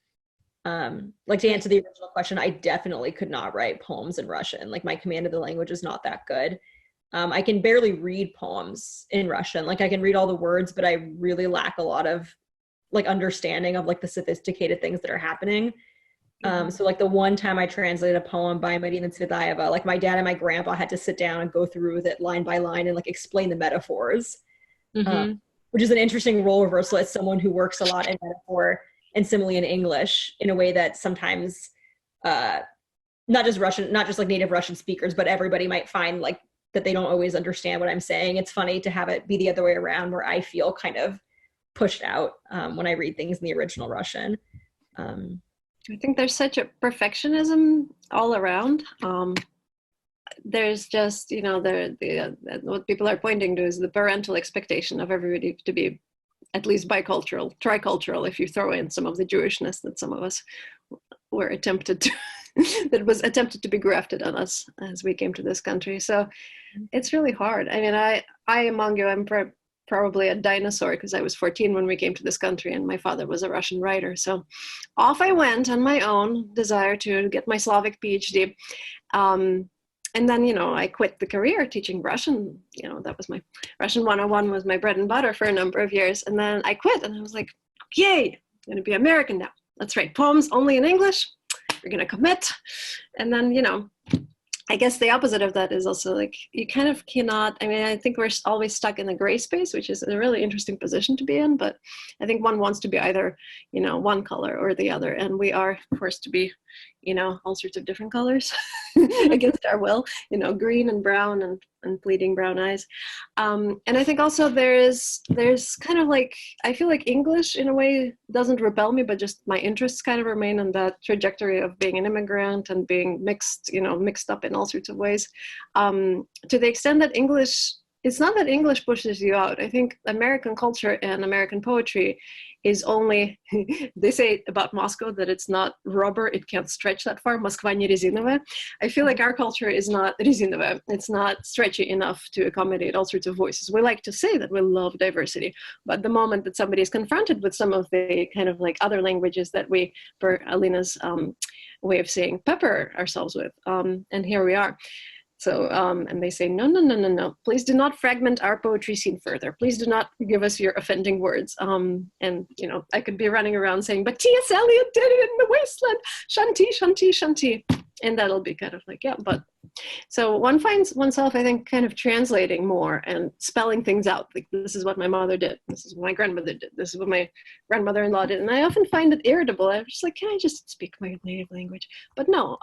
Like to answer the original question, I definitely could not write poems in Russian. Like my command of the language is not that good. I can barely read poems in Russian. Like I can read all the words, but I really lack a lot of like understanding of like the sophisticated things that are happening. So like the one time I translated a poem by Marina Blitshteyn, like my dad and my grandpa had to sit down and go through with it line by line and like explain the metaphors, which is an interesting role reversal as someone who works a lot in metaphor and simile in English in a way that sometimes not just like native Russian speakers, but everybody might find like that they don't always understand what I'm saying. It's funny to have it be the other way around where I feel kind of pushed out when I read things in the original Russian. I think there's such a perfectionism all around. There's just, you know, what people are pointing to is the parental expectation of everybody to be at least bicultural, tricultural, if you throw in some of the Jewishness that some of us were attempted to, that was attempted to be grafted on us as we came to this country. So it's really hard. I mean, I among you, I'm probably a dinosaur because I was 14 when we came to this country and my father was a Russian writer. So off I went on my own desire to get my Slavic PhD. And then, you know, I quit the career teaching Russian. You know, that was my Russian 101 was my bread and butter for a number of years. And then I quit and I was like, yay, I'm going to be American now. Let's write poems only in English. We're going to commit. And then, you know, I guess the opposite of that is also like, you kind of cannot, I mean, I think we're always stuck in the gray space, which is a really interesting position to be in, but I think one wants to be either, you know, one color or the other. And we are forced to be, you know, all sorts of different colors against our will, you know, green and brown and pleading brown eyes. And I think also there's kind of like, I feel like English in a way doesn't repel me, but just my interests kind of remain on that trajectory of being an immigrant and being mixed, you know, mixed up in all sorts of ways. To the extent that English, it's not that English pushes you out. I think American culture and American poetry is only, they say about Moscow that it's not rubber, it can't stretch that far. Moskva не резиновая. I feel like our culture is not резиновая. It's not stretchy enough to accommodate all sorts of voices. We like to say that we love diversity, but the moment that somebody is confronted with some of the kind of like other languages that we, per Alina's way of saying, pepper ourselves with, and here we are. So, and they say, no, please do not fragment our poetry scene further. Please do not give us your offending words. And, you know, I could be running around saying, but T.S. Eliot did it in the wasteland, shanty, shanty, shanty. And that'll be kind of like, yeah, but. So one finds oneself, I think, kind of translating more and spelling things out. Like, this is what my mother did. This is what my grandmother did. This is what my grandmother-in-law did. And I often find it irritable. I'm just like, can I just speak my native language? But no,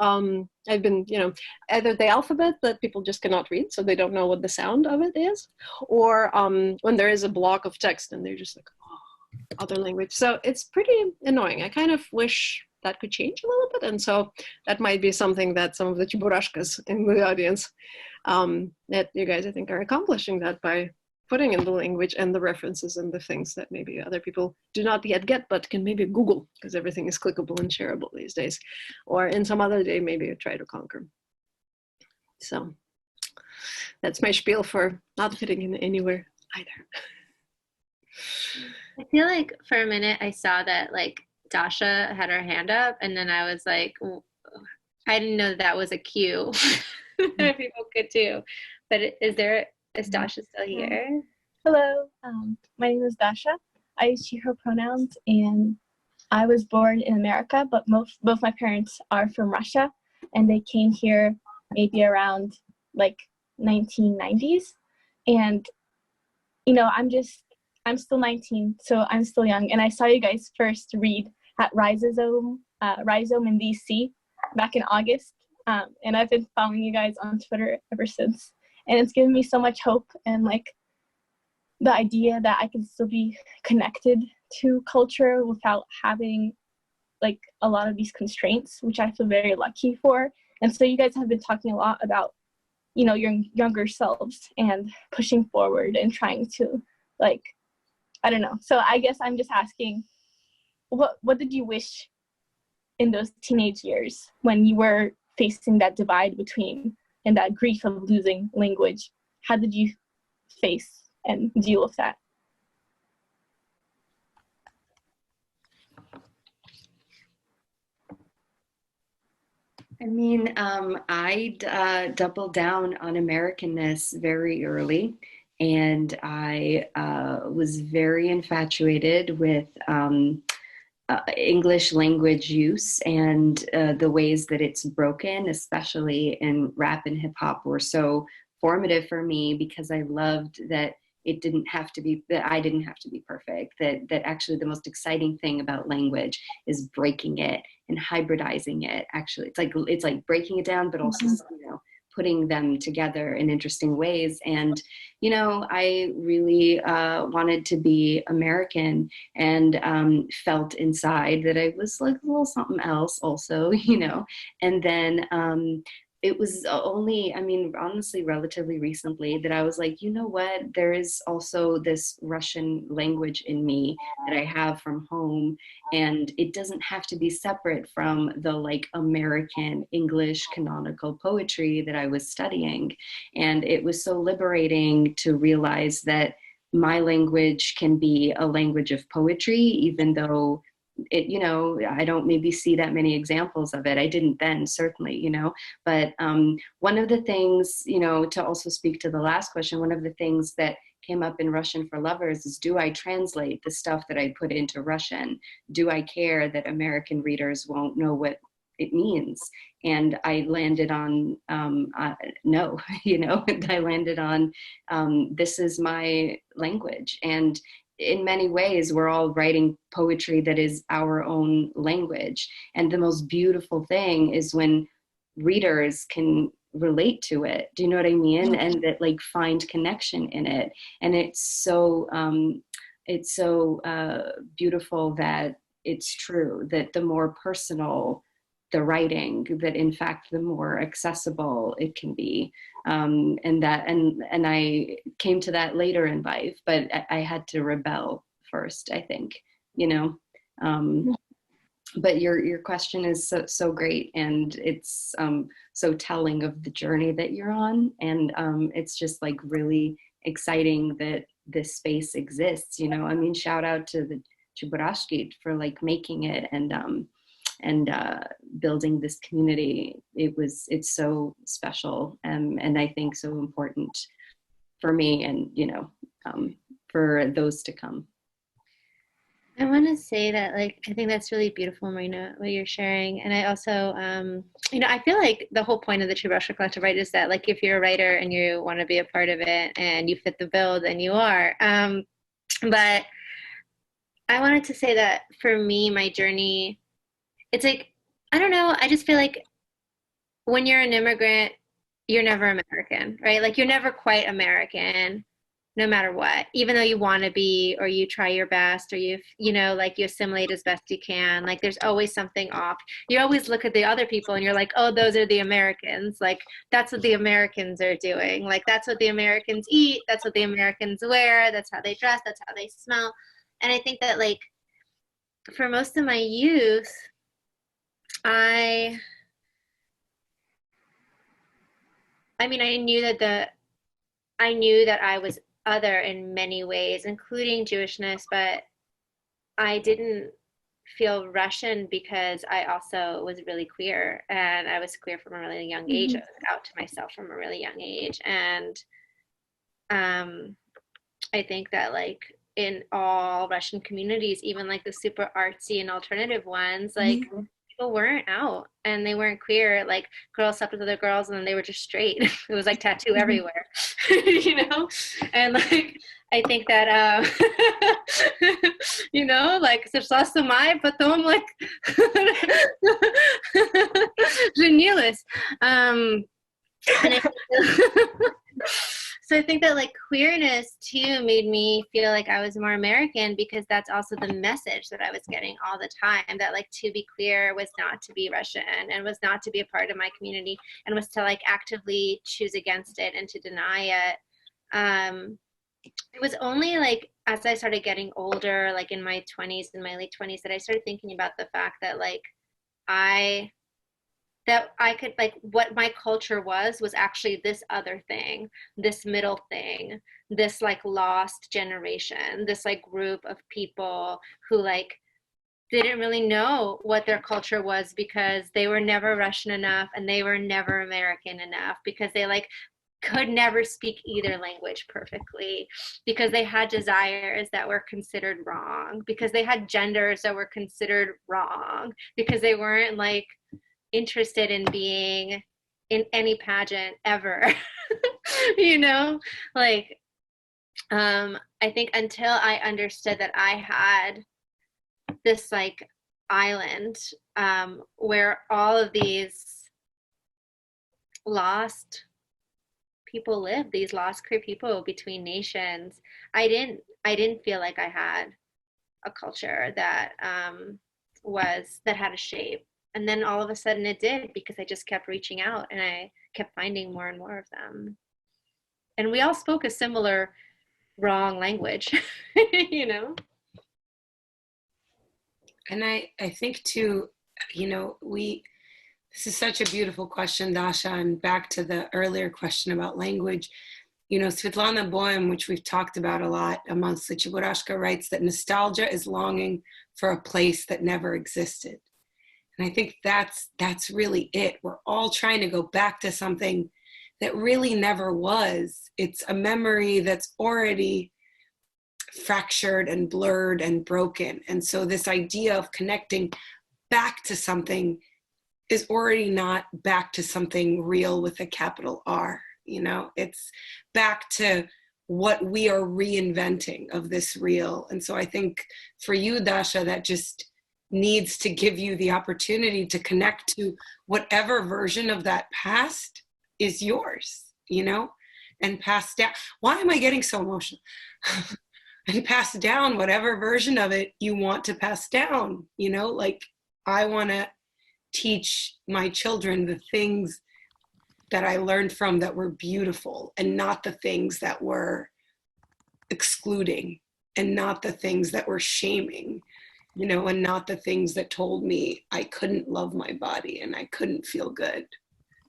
I've been, you know, either the alphabet that people just cannot read, so they don't know what the sound of it is, or when there is a block of text and they're just like, oh, other language. So it's pretty annoying. I kind of wish that could change a little bit. And so that might be something that some of the Cheburashkas in the audience, that you guys, I think, are accomplishing that by putting in the language and the references and the things that maybe other people do not yet get, but can maybe Google, because everything is clickable and shareable these days, or in some other day, maybe try to conquer. So that's my spiel for not fitting in anywhere either. I feel like for a minute I saw that like Dasha had her hand up, and then I was like, I didn't know that was a cue that people could do. But is Dasha still here? Hello, my name is Dasha. I use she, her pronouns, and I was born in America, but both my parents are from Russia, and they came here maybe around like 1990s. And, you know, I'm still 19, so I'm still young. And I saw you guys first read at Rhizome in DC back in August. And I've been following you guys on Twitter ever since. And it's given me so much hope and like the idea that I can still be connected to culture without having like a lot of these constraints, which I feel very lucky for. And so you guys have been talking a lot about, you know, your younger selves and pushing forward and trying to like, I don't know. So I guess I'm just asking, what did you wish in those teenage years when you were facing that divide between and that grief of losing language? How did you face and deal with that? I mean, I doubled down on Americanness very early, and I was very infatuated with English language use, and the ways that it's broken, especially in rap and hip hop, were so formative for me because I loved that it didn't have to be, that I didn't have to be perfect, that actually the most exciting thing about language is breaking it and hybridizing it. Actually, it's like breaking it down, but also, you know, putting them together in interesting ways. And, you know, I really wanted to be American, and felt inside that I was like a little something else also, you know. And then it was only, I mean, honestly, relatively recently that I was like, you know what, there is also this Russian language in me that I have from home, and it doesn't have to be separate from the like American English canonical poetry that I was studying. And it was so liberating to realize that my language can be a language of poetry, even though it, you know, I don't maybe see that many examples of it. I didn't then, certainly, you know, but one of the things, you know, to also speak to the last question, one of the things that came up in Russian for Lovers is, do I translate the stuff that I put into Russian? Do I care that American readers won't know what it means? And I landed on no, you know, I landed on this is my language. And in many ways, we're all writing poetry that is our own language. And the most beautiful thing is when readers can relate to it. Do you know what I mean? And that like find connection in it. And it's so beautiful that it's true, that the more personal the writing, that in fact the more accessible it can be. And I came to that later in life, but I had to rebel first, I think, you know. But your question is so great, and it's so telling of the journey that you're on. And it's just like really exciting that this space exists, you know. I mean, shout out to the Cheburashka for like making it and building this community. It's so special, and I think so important for me, and, you know, for those to come. I want to say that, like, I think that's really beautiful, Marina, what you're sharing. And I also, you know, I feel like the whole point of the Cheburashka Collective, right, is that, like, if you're a writer and you want to be a part of it and you fit the bill, then you are. But I wanted to say that for me, my journey, it's like, I don't know, I just feel like when you're an immigrant, you're never American, right? Like, you're never quite American, no matter what, even though you want to be, or you try your best, or you know, like, you assimilate as best you can. Like, there's always something off. You always look at the other people and you're like, oh, those are the Americans. Like, that's what the Americans are doing. Like, that's what the Americans eat. That's what the Americans wear. That's how they dress. That's how they smell. And I think that, like, for most of my youth, I mean, I knew that I was other in many ways, including Jewishness, but I didn't feel Russian because I also was really queer, and I was queer from a really young age. I was out to myself from a really young age. And I think that like in all Russian communities, even like the super artsy and alternative ones, like people weren't out and they weren't queer. Like girls slept with other girls and then they were just straight. It was like tattoo everywhere, you know? And like, I think that, you know, like, сама, потом like, женилась. So I think that like queerness too made me feel like I was more American, because that's also the message that I was getting all the time, that like to be queer was not to be Russian and was not to be a part of my community, and was to like actively choose against it and to deny it. It was only like as I started getting older, like in my 20s, in my late 20s, that I started thinking about the fact that like I could, like, what my culture was actually this other thing, this middle thing, this like lost generation, this like group of people who like didn't really know what their culture was, because they were never Russian enough and they were never American enough, because they like could never speak either language perfectly, because they had desires that were considered wrong, because they had genders that were considered wrong, because they weren't like interested in being in any pageant ever. You know, like I think until I understood that I had this like island where all of these lost people live, these lost queer people between nations, I didn't feel like I had a culture that that had a shape. And then all of a sudden it did, because I just kept reaching out and I kept finding more and more of them. And we all spoke a similar wrong language, you know? And I think too, you know, this is such a beautiful question, Dasha, and back to the earlier question about language. You know, Svetlana Boym, which we've talked about a lot amongst the Cheburashka, writes that nostalgia is longing for a place that never existed. And I think that's really it. We're all trying to go back to something that really never was. It's a memory that's already fractured and blurred and broken. And so this idea of connecting back to something is already not back to something real with a capital R. You know, it's back to what we are reinventing of this real. And so I think for you, Dasha, that just needs to give you the opportunity to connect to whatever version of that past is yours, you know, and pass down. Why am I getting so emotional? And pass down whatever version of it you want to pass down, you know, like I want to teach my children the things that I learned from that were beautiful, and not the things that were excluding, and not the things that were shaming, you know, and not the things that told me I couldn't love my body and I couldn't feel good,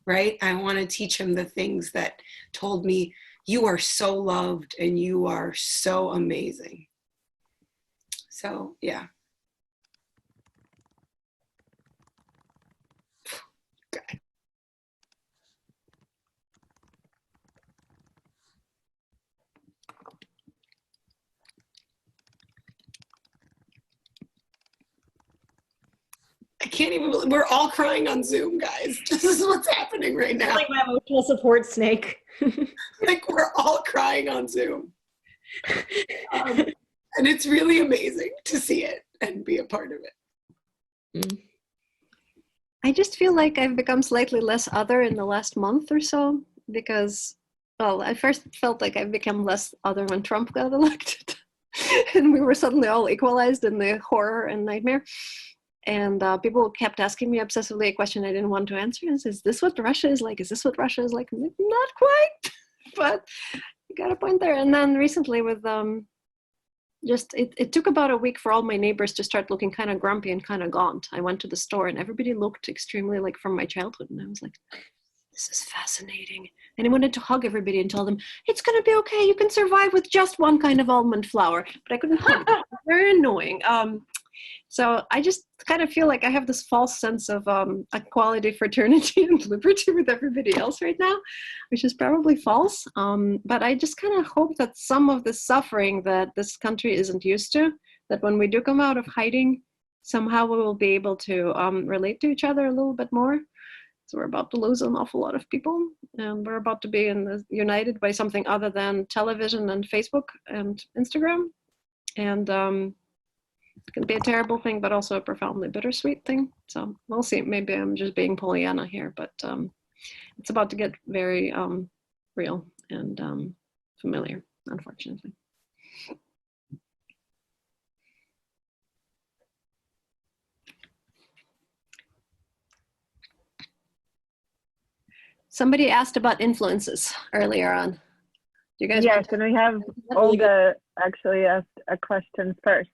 right? I want to teach him the things that told me you are so loved and you are so amazing. So, yeah. God. I can't even believe we're all crying on Zoom, guys. This is what's happening right now. Like my emotional support snake. Like we're all crying on Zoom. And it's really amazing to see it and be a part of it. I just feel like I've become slightly less other in the last month or so, because, well, I first felt like I've become less other when Trump got elected. And we were suddenly all equalized in the horror and nightmare. And people kept asking me obsessively a question I didn't want to answer. Is this what Russia is like? Is this what Russia is like? Not quite, but you got a point there. And then recently with it took about a week for all my neighbors to start looking kind of grumpy and kind of gaunt. I went to the store and everybody looked extremely like from my childhood. And I was like, this is fascinating. And I wanted to hug everybody and tell them, it's going to be okay. You can survive with just one kind of almond flour. But I couldn't hug them. Very annoying. So I just kind of feel like I have this false sense of equality, fraternity, and liberty with everybody else right now, which is probably false. But I just kind of hope that some of the suffering that this country isn't used to, that when we do come out of hiding, somehow we will be able to relate to each other a little bit more. So we're about to lose an awful lot of people, and we're about to be united by something other than television and Facebook and Instagram. And it can be a terrible thing, but also a profoundly bittersweet thing. So we'll see. Maybe I'm just being Pollyanna here, but it's about to get very real and familiar, unfortunately. Somebody asked about influences earlier on. Do you guys? Yes, and we have Olga actually asked a question first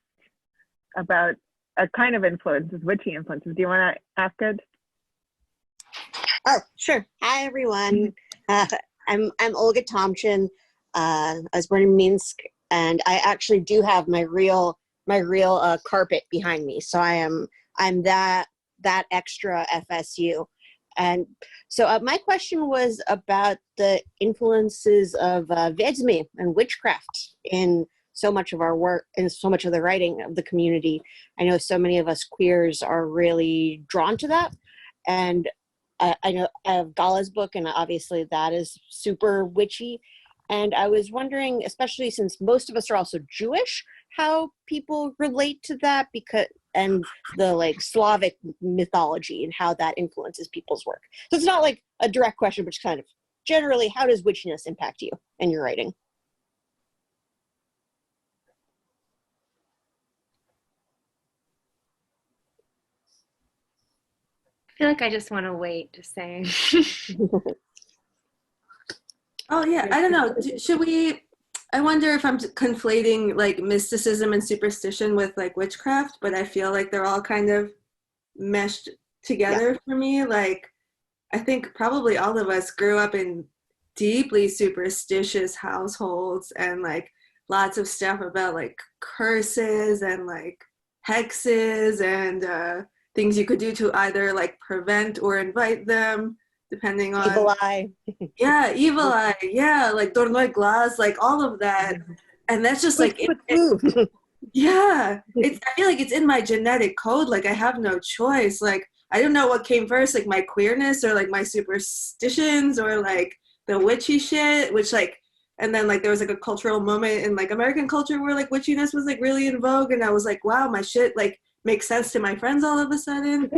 about a kind of influences, witchy influences. Do you want to ask it? Oh, sure. Hi, everyone. I'm Olga Tomchin. I was born in Minsk, and I actually do have my real carpet behind me. So I'm that extra FSU. And so my question was about the influences of Vedьmy and witchcraft in so much of our work and so much of the writing of the community. I know so many of us queers are really drawn to that. And I know I have Gala's book, and obviously that is super witchy. And I was wondering, especially since most of us are also Jewish, how people relate to that, and the like Slavic mythology and how that influences people's work. So it's not like a direct question, but just kind of generally, how does witchiness impact you and your writing? I feel like I just want to wait to say. Oh yeah, I don't know. Should we? I wonder if I'm conflating like mysticism and superstition with like witchcraft, but I feel like they're all kind of meshed together for me. Like, I think probably all of us grew up in deeply superstitious households, and like lots of stuff about like curses and like hexes and things you could do to either like prevent or invite them, depending on Evil eye. Yeah, evil eye. Yeah, like Dornoy glass, like all of that. And that's just like yeah. I feel like it's in my genetic code. Like I have no choice. Like I don't know what came first, like my queerness or like my superstitions or like the witchy shit, which like, and then like there was like a cultural moment in like American culture where like witchiness was like really in vogue, and I was like, wow, my shit like makes sense to my friends all of a sudden.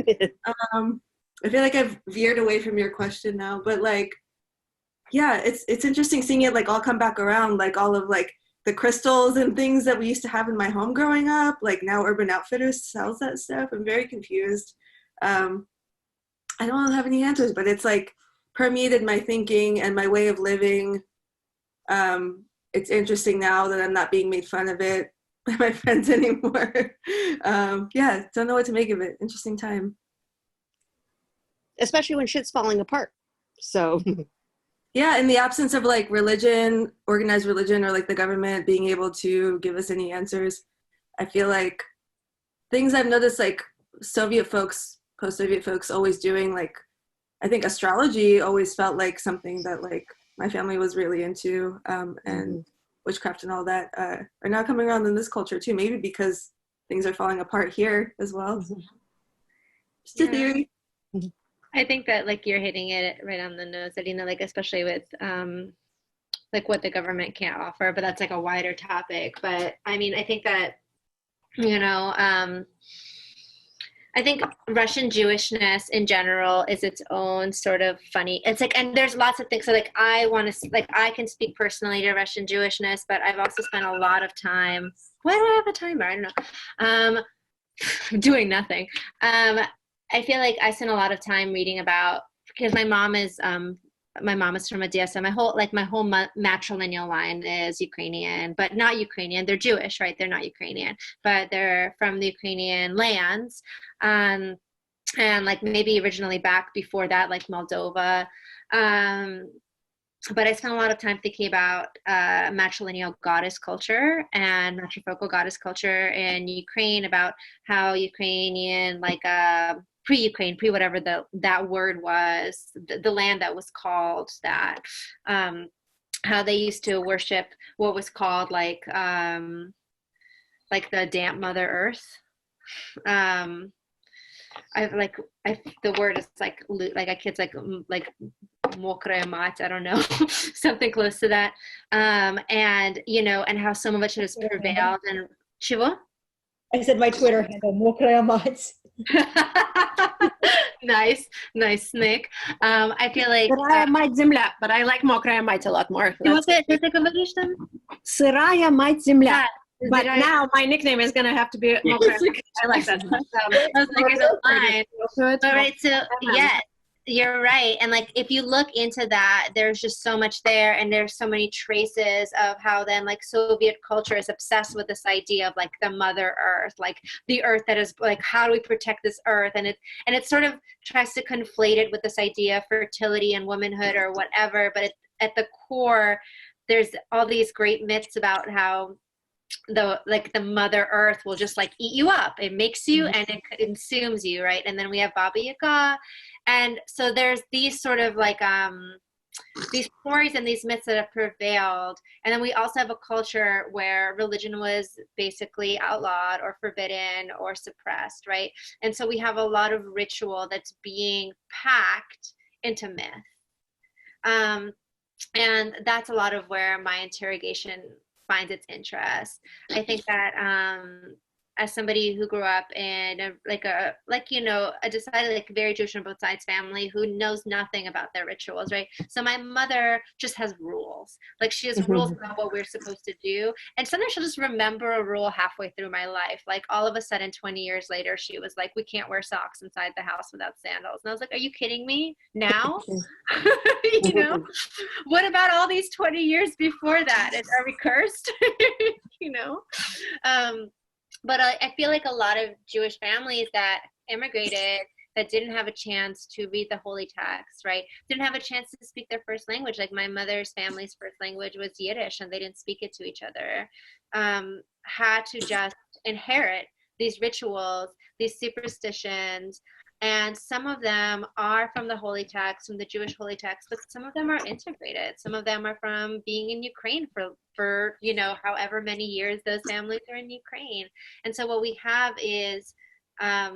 I feel like I've veered away from your question now, but like, yeah, it's interesting seeing it like all come back around, like all of like the crystals and things that we used to have in my home growing up. Like now Urban Outfitters sells that stuff. I'm very confused. I don't have any answers, but it's like permeated my thinking and my way of living. It's interesting now that I'm not being made fun of it by my friends anymore. Yeah, don't know what to make of it. Interesting time. Especially when shit's falling apart. So yeah, in the absence of like religion, organized religion, or like the government being able to give us any answers, I feel like things I've noticed like Soviet folks, post-Soviet folks always doing, like I think astrology always felt like something that like my family was really into, and witchcraft and all that are now coming around in this culture too, maybe because things are falling apart here as well. Just a theory. I think that like you're hitting it right on the nose, Alina, like especially with like what the government can't offer, but that's like a wider topic. But I mean, I think that, you know, I think Russian Jewishness in general is its own sort of funny. It's like, and there's lots of things. So like, I want to, like, I can speak personally to Russian Jewishness, but I've also spent a lot of time. Why do I have a timer? I don't know. Doing nothing. I feel like I spent a lot of time reading about, because my mom is from Odessa. My whole matrilineal line is Ukrainian, but not Ukrainian. They're Jewish, right? They're not Ukrainian, but they're from the Ukrainian lands. And like maybe originally back before that, like Moldova. but I spent a lot of time thinking about matrilineal goddess culture and matrifocal goddess culture in Ukraine, about how Ukrainian, like pre-Ukraine, pre-whatever that word was, the land that was called that, how they used to worship what was called like the damp Mother Earth. The word is like a kid's like mokraya mat, I don't know, something close to that. And and how so much has prevailed. And Chivo? I said my Twitter handle, mokraya mat. Nice, Nick. I feel like Sıraya mать земля, but I like mokraya mать a lot more. What's it? Ты говоришь там? Sıraya mать земля. Yeah. But now my nickname is gonna have to be mokraya. I like that. I was like, it's a line. All right, so yes, you're right. And like, if you look into that, there's just so much there, and there's so many traces of how then like Soviet culture is obsessed with this idea of like the Mother Earth, like the earth that is like, how do we protect this earth? And it sort of tries to conflate it with this idea of fertility and womanhood or whatever. But at the core, there's all these great myths about how the Mother Earth will just like eat you up. It makes you and it consumes you, right? And then we have Baba Yaga. And so there's these sort of like these stories and these myths that have prevailed. And then we also have a culture where religion was basically outlawed or forbidden or suppressed, right? And so we have a lot of ritual that's being packed into myth. And that's a lot of where my interrogation finds its interest. I think that as somebody who grew up in a decided like very Jewish on both sides family who knows nothing about their rituals, right? So my mother just has rules. Like she has rules about what we're supposed to do. And sometimes she'll just remember a rule halfway through my life. Like all of a sudden, 20 years later, she was like, we can't wear socks inside the house without sandals. And I was like, are you kidding me? Now? What about all these 20 years before that? Are we cursed? But I feel like a lot of Jewish families that immigrated that didn't have a chance to read the holy text, right? Didn't have a chance to speak their first language. Like my mother's family's first language was Yiddish and they didn't speak it to each other. Had to just inherit these rituals, these superstitions, and some of them are from the holy text, from the Jewish holy text, but some of them are integrated. Some of them are from being in Ukraine for however many years those families are in Ukraine. And so what we have is a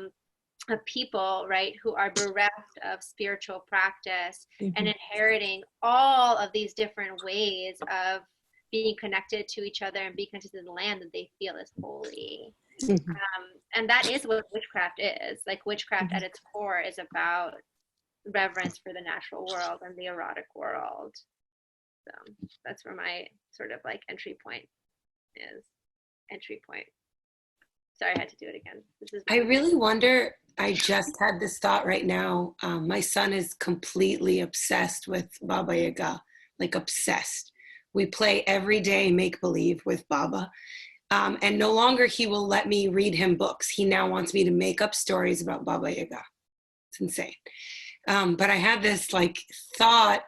people, right, who are bereft of spiritual practice and inheriting all of these different ways of being connected to each other and being connected to the land that they feel is holy. And that is what witchcraft is. Like witchcraft at its core is about reverence for the natural world and the erotic world. So that's where my sort of like entry point is. Sorry, I had to do it again. I really wonder, I just had this thought right now. My son is completely obsessed with Baba Yaga, like obsessed. We play every day make-believe with Baba. And no longer he will let me read him books. He now wants me to make up stories about Baba Yaga. It's insane. But I had this like thought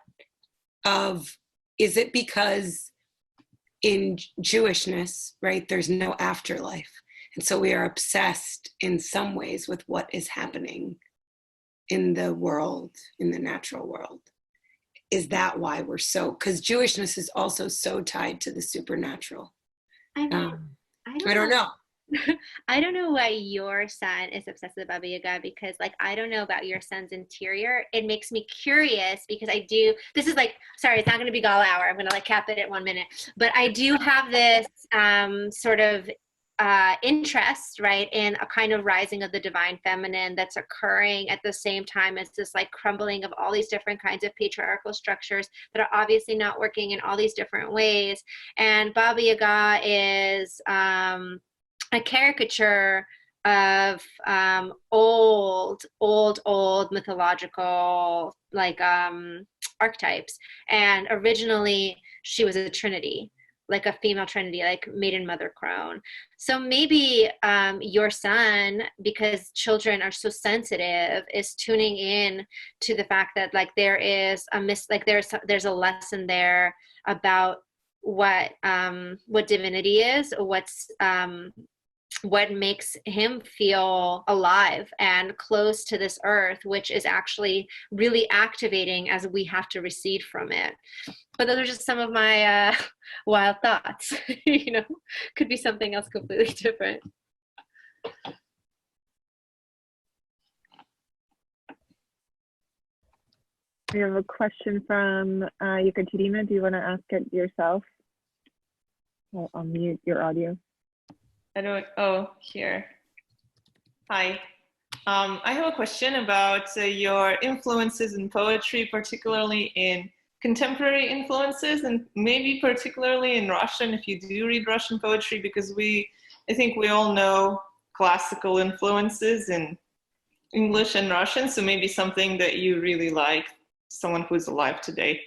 of, is it because in Jewishness, right, there's no afterlife. And so we are obsessed in some ways with what is happening in the world, in the natural world. Is that why we're so, because Jewishness is also so tied to the supernatural. I don't know. I don't know why your son is obsessed with Baba Yaga, because like I don't know about your son's interior. It makes me curious because this is like, sorry, it's not going to be Gala hour. I'm going to like cap it at 1 minute, but I do have this sort of interest, right, in a kind of rising of the divine feminine that's occurring at the same time as this like crumbling of all these different kinds of patriarchal structures that are obviously not working in all these different ways. And Baba Yaga is a caricature of old mythological like archetypes. And originally she was a trinity. like a female trinity, like maiden, mother, crone. So maybe your son, because children are so sensitive, is tuning in to the fact that like there is there's a lesson there about what divinity is, what makes him feel alive and close to this earth, which is actually really activating as we have to recede from it. But those are just some of my wild thoughts. You know, could be something else completely different. We have a question from Yekaterina. Do you want to ask it yourself? I'll mute your audio. Here. Hi. I have a question about your influences in poetry, particularly in contemporary influences, and maybe particularly in Russian, if you do read Russian poetry, because I think we all know classical influences in English and Russian, so maybe something that you really like, someone who's alive today.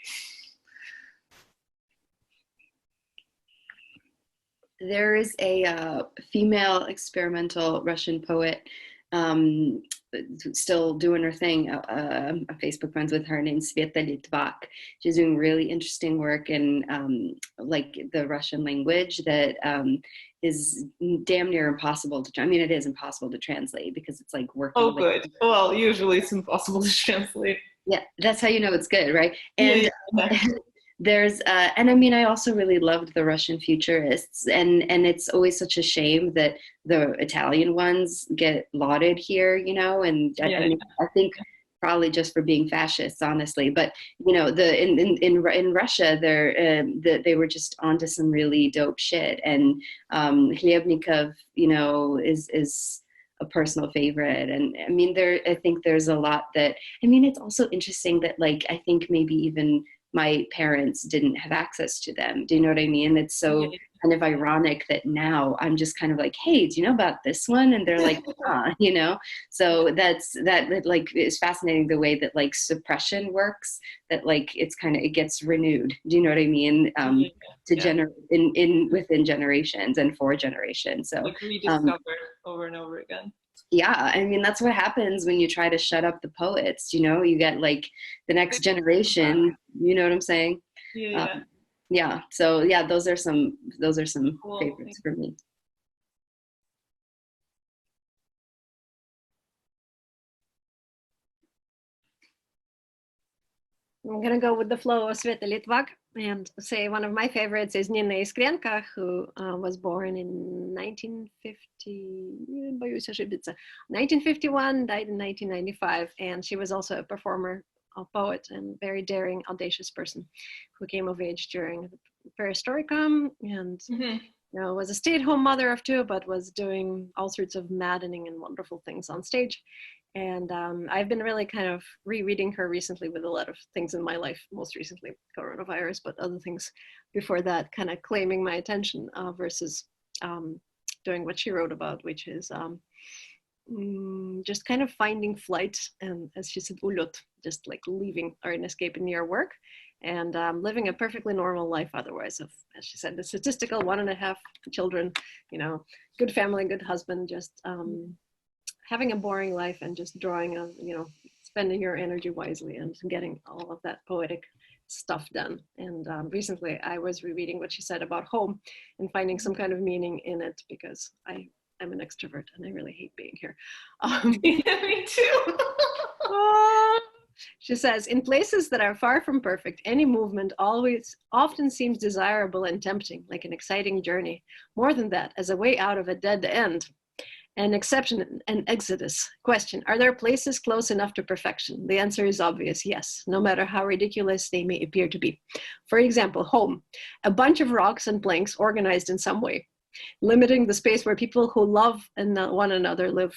There is a female experimental Russian poet still doing her thing. I'm Facebook friends with her, named Sveta Litvak. She's doing really interesting work in like the Russian language that is damn near impossible to, I mean, it is impossible to translate because it's like working. Oh, good. Well, usually it's impossible to translate. Yeah, that's how you know it's good, right? And yeah. There's and I mean, I also really loved the Russian futurists, and it's always such a shame that the Italian ones get lauded here, you know, and I think probably just for being fascists, honestly, but you know, in Russia, they were just onto some really dope shit, and Hlyebnikov, you know, is a personal favorite. And I mean, I think there's a lot that, I mean, it's also interesting that, like, I think maybe even my parents didn't have access to them. Do you know what I mean? It's so kind of ironic that now I'm just kind of like, hey, do you know about this one? And they're like, you know? So that like is fascinating, the way that like suppression works, that like it's kind of, it gets renewed. Do you know what I mean? Within generations and for generations. So like rediscovered over and over again. Yeah, I mean, that's what happens when you try to shut up the poets, you know, you get like the next generation, you know what I'm saying? Yeah. So yeah, those are some cool favorites for me. I'm going to go with the flow of Sveta Litvak and say one of my favorites is Nina Iskrenka, who was born in 1951, died in 1995. And she was also a performer, a poet, and very daring, audacious person who came of age during Perestroika and you know, was a stay-at-home mother of two, but was doing all sorts of maddening and wonderful things on stage. And I've been really kind of rereading her recently with a lot of things in my life, most recently coronavirus, but other things before that kind of claiming my attention versus doing what she wrote about, which is just kind of finding flight. And as she said, ulyot, just like leaving or an escape in your work, and living a perfectly normal life otherwise. Of, as she said, the statistical 1.5 children, you know, good family, good husband, just having a boring life and just drawing, you know, spending your energy wisely and getting all of that poetic stuff done. And recently I was rereading what she said about home and finding some kind of meaning in it, because I'm an extrovert and I really hate being here. Me too. She says, in places that are far from perfect, any movement often seems desirable and tempting, like an exciting journey. More than that, as a way out of a dead end. An exception, an exodus. Question, are there places close enough to perfection? The answer is obvious, yes, no matter how ridiculous they may appear to be. For example, home, a bunch of rocks and planks organized in some way, limiting the space where people who love one another live.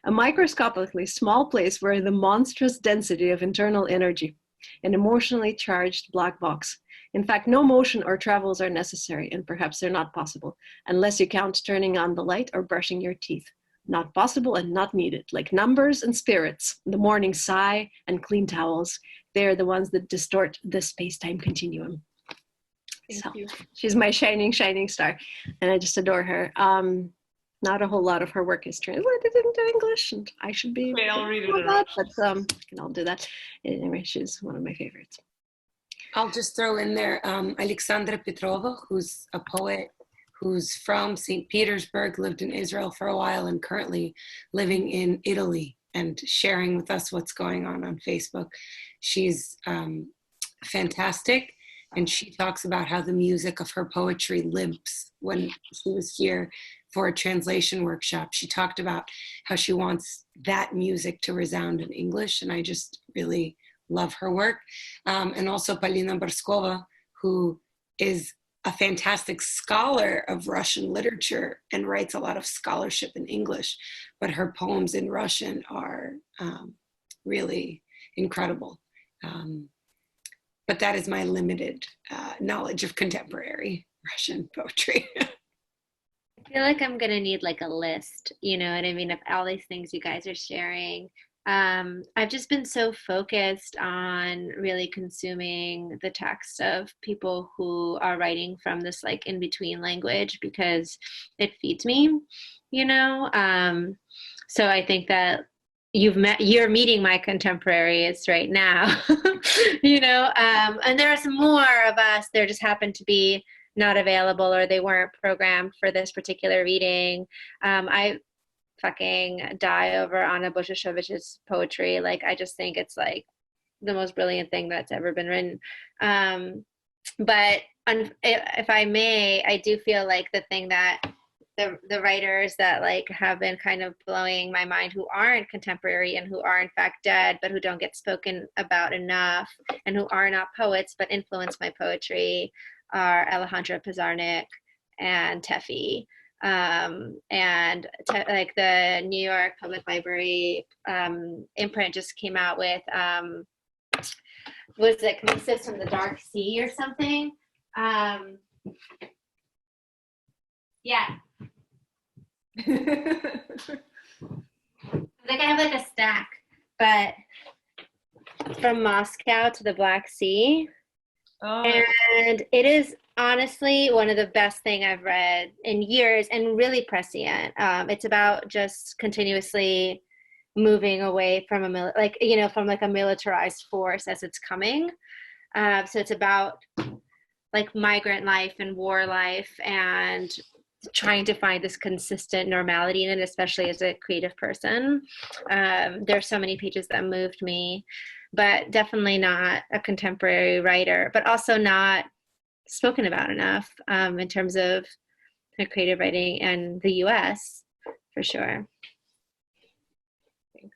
A microscopically small place where the monstrous density of internal energy, an emotionally charged black box. In fact, no motion or travels are necessary, and perhaps they're not possible, unless you count turning on the light or brushing your teeth. Not possible and not needed, like numbers and spirits, the morning sigh and clean towels. They're the ones that distort the space-time continuum. So you. she's my shining star, and I just adore her. Not a whole lot of her work is translated into English, and I should be Okay, I'll read it more in about, but I'll do that. Anyway, she's one of my favorites. I'll just throw in there Alexandra Petrova, who's a poet who's from St. Petersburg, lived in Israel for a while, and currently living in Italy and sharing with us what's going on Facebook. She's fantastic, and she talks about how the music of her poetry limps. When she was here for a translation workshop, she talked about how she wants that music to resound in English, and I just really love her work. And also Alina Pleskova, who is a fantastic scholar of Russian literature and writes a lot of scholarship in English, but her poems in Russian are really incredible. But that is my limited knowledge of contemporary Russian poetry. I feel like I'm gonna need like a list, you know what I mean, of all these things you guys are sharing. I've just been so focused on really consuming the text of people who are writing from this like in-between language because it feeds me, you know? So I think that you're meeting my contemporaries right now, you know? And there are some more of us, there just happen to be not available or they weren't programmed for this particular reading. I fucking die over Anna Bosheshovich's poetry. Like, I just think it's like the most brilliant thing that's ever been written. But if I may, I do feel like the thing that the writers that like have been kind of blowing my mind, who aren't contemporary and who are in fact dead, but who don't get spoken about enough and who are not poets but influence my poetry, are Alejandra Pizarnik and Teffy. Like the New York Public Library imprint just came out with was it Missives from the Dark Sea or something? Yeah. Like I have like a stack, but from Moscow to the Black Sea. Oh. And it is honestly one of the best thing I've read in years and really prescient. It's about just continuously moving away from from like a militarized force as it's coming. So it's about like migrant life and war life and trying to find this consistent normality in it, especially as a creative person. There's so many pages that moved me, but definitely not a contemporary writer, but also not spoken about enough in terms of creative writing in the US, for sure. Thanks.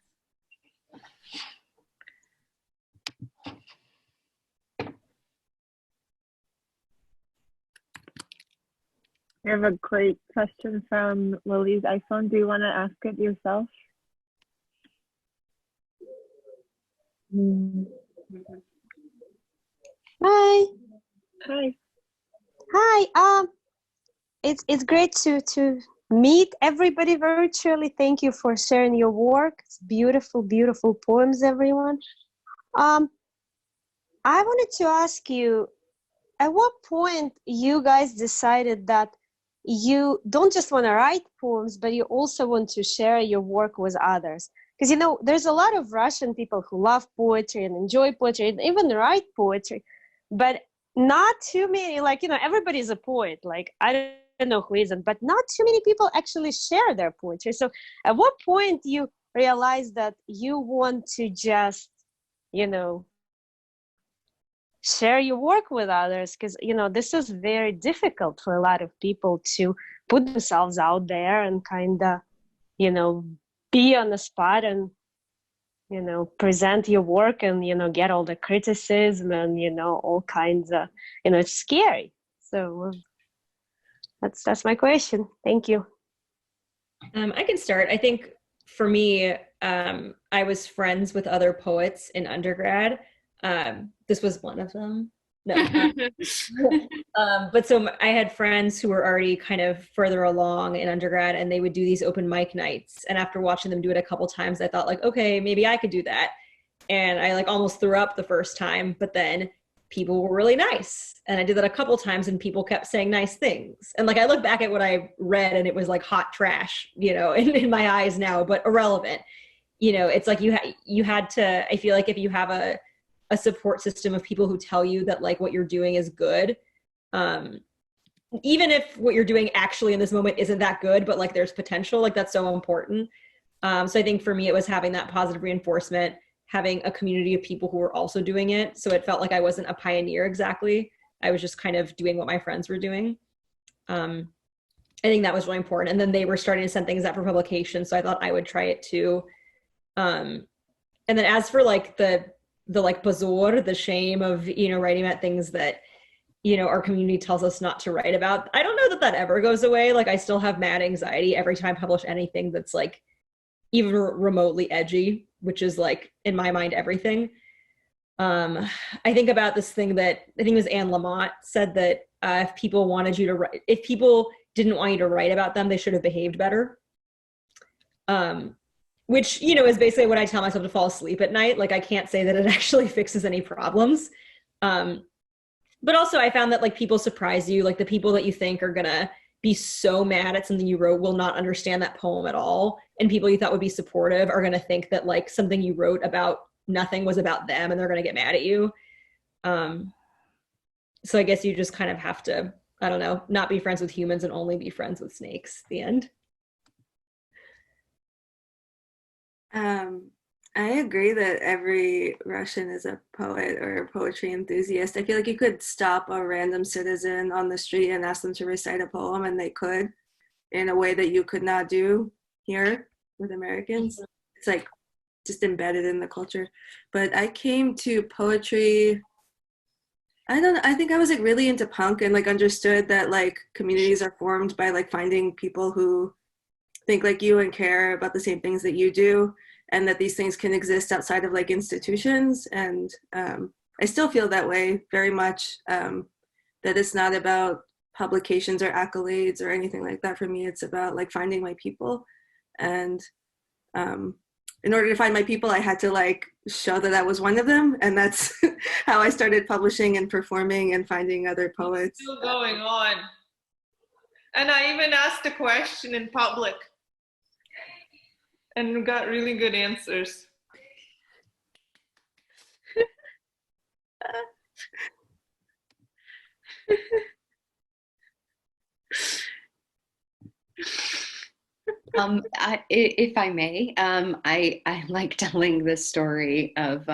I have a great question from Lily's iPhone. Do you want to ask it yourself? Hi. Hi. Hi. It's great to meet everybody virtually. Thank you for sharing your work. It's beautiful, beautiful poems, everyone. I wanted to ask you, at what point you guys decided that you don't just want to write poems, but you also want to share your work with others? Because, you know, there's a lot of Russian people who love poetry and enjoy poetry and even write poetry, but not too many, like, you know, everybody's a poet. Like, I don't know who isn't, but not too many people actually share their poetry. So at what point you realize that you want to just, you know, share your work with others? Because, you know, this is very difficult for a lot of people to put themselves out there and kind of, you know, be on the spot and, you know, present your work and, you know, get all the criticism and, you know, all kinds of, you know, it's scary. So that's my question. Thank you. I can start. I think for me, I was friends with other poets in undergrad. This was one of them. No. But so I had friends who were already kind of further along in undergrad, and they would do these open mic nights. And after watching them do it a couple times, I thought like, okay, maybe I could do that. And I like almost threw up the first time, but then people were really nice. And I did that a couple times and people kept saying nice things. And like, I look back at what I read and it was like hot trash, you know, in my eyes now, but irrelevant. You know, it's like you had to, I feel like if you have a support system of people who tell you that like what you're doing is good, even if what you're doing actually in this moment isn't that good, but like there's potential, like that's so important. So I think for me, it was having that positive reinforcement, having a community of people who were also doing it. So it felt like I wasn't a pioneer exactly. I was just kind of doing what my friends were doing. I think that was really important. And then they were starting to send things out for publication. So I thought I would try it too. And then as for like the like pozor, the shame of, you know, writing about things that, you know, our community tells us not to write about. I don't know that that ever goes away. Like I still have mad anxiety every time I publish anything that's like even remotely edgy, which is like in my mind, everything. I think about this thing that I think it was Anne Lamott said that if people wanted you to write, if people didn't want you to write about them, they should have behaved better. Which, you know, is basically what I tell myself to fall asleep at night. Like I can't say that it actually fixes any problems. But also I found that like people surprise you, like the people that you think are gonna be so mad at something you wrote will not understand that poem at all. And people you thought would be supportive are gonna think that like something you wrote about nothing was about them and they're gonna get mad at you. So I guess you just kind of have to, I don't know, not be friends with humans and only be friends with snakes at the end. I agree that every Russian is a poet or a poetry enthusiast. I feel like you could stop a random citizen on the street and ask them to recite a poem and they could, in a way that you could not do here with Americans. It's like just embedded in the culture. But I came to poetry, I don't know, I think I was like really into punk and like understood that like communities are formed by like finding people who think like you and care about the same things that you do, and that these things can exist outside of like institutions. And I still feel that way very much, that it's not about publications or accolades or anything like that. For me, it's about like finding my people. And in order to find my people, I had to like show that I was one of them. And that's how I started publishing and performing and finding other poets. Still going on. And I even asked a question in public and got really good answers. If I may, I like telling the story of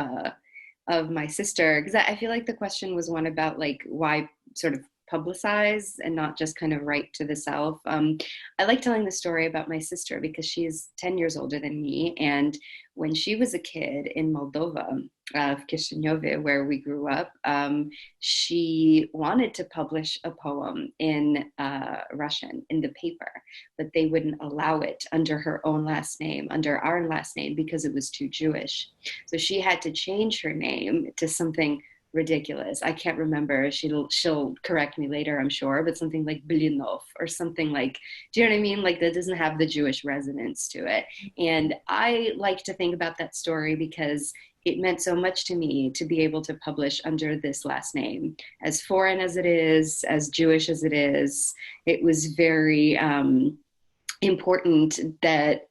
my sister, because I feel like the question was one about like why sort of publicize and not just kind of write to the self. I like telling the story about my sister because she's 10 years older than me. And when she was a kid in Moldova, Chisinau, where we grew up, she wanted to publish a poem in Russian in the paper, but they wouldn't allow it under her own last name, under our last name, because it was too Jewish. So she had to change her name to something ridiculous. I can't remember. She'll correct me later, I'm sure, but something like Blinov or something like, do you know what I mean? Like that doesn't have the Jewish resonance to it. And I like to think about that story because it meant so much to me to be able to publish under this last name. As foreign as it is, as Jewish as it is, it was very important that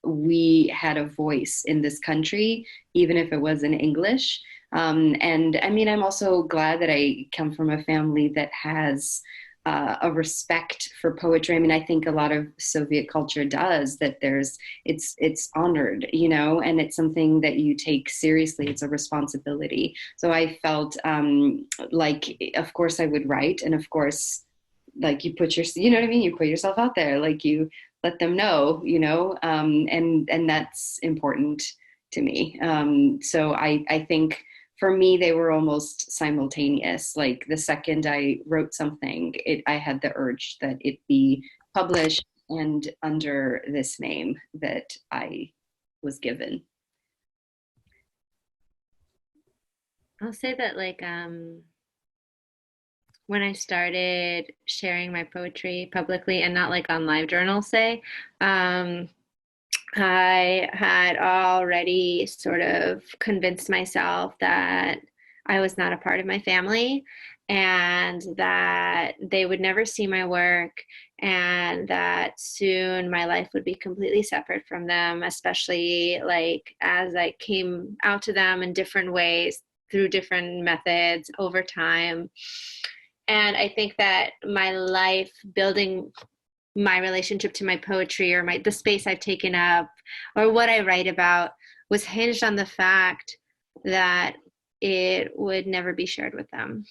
we had a voice in this country, even if it was in English. And I mean, I'm also glad that I come from a family that has a respect for poetry. I mean, I think a lot of Soviet culture does, that it's honored, you know, and it's something that you take seriously. It's a responsibility. So I felt like, of course I would write, and of course, like you put you know what I mean? You put yourself out there, like you let them know, you know, and that's important to me. So I think for me, they were almost simultaneous. Like the second I wrote something, I had the urge that it be published and under this name that I was given. I'll say that like when I started sharing my poetry publicly and not like on LiveJournal, say, I had already sort of convinced myself that I was not a part of my family, and that they would never see my work, and that soon my life would be completely separate from them, especially like as I came out to them in different ways through different methods over time. And I think that my life building my relationship to my poetry, or the space I've taken up, or what I write about, was hinged on the fact that it would never be shared with them.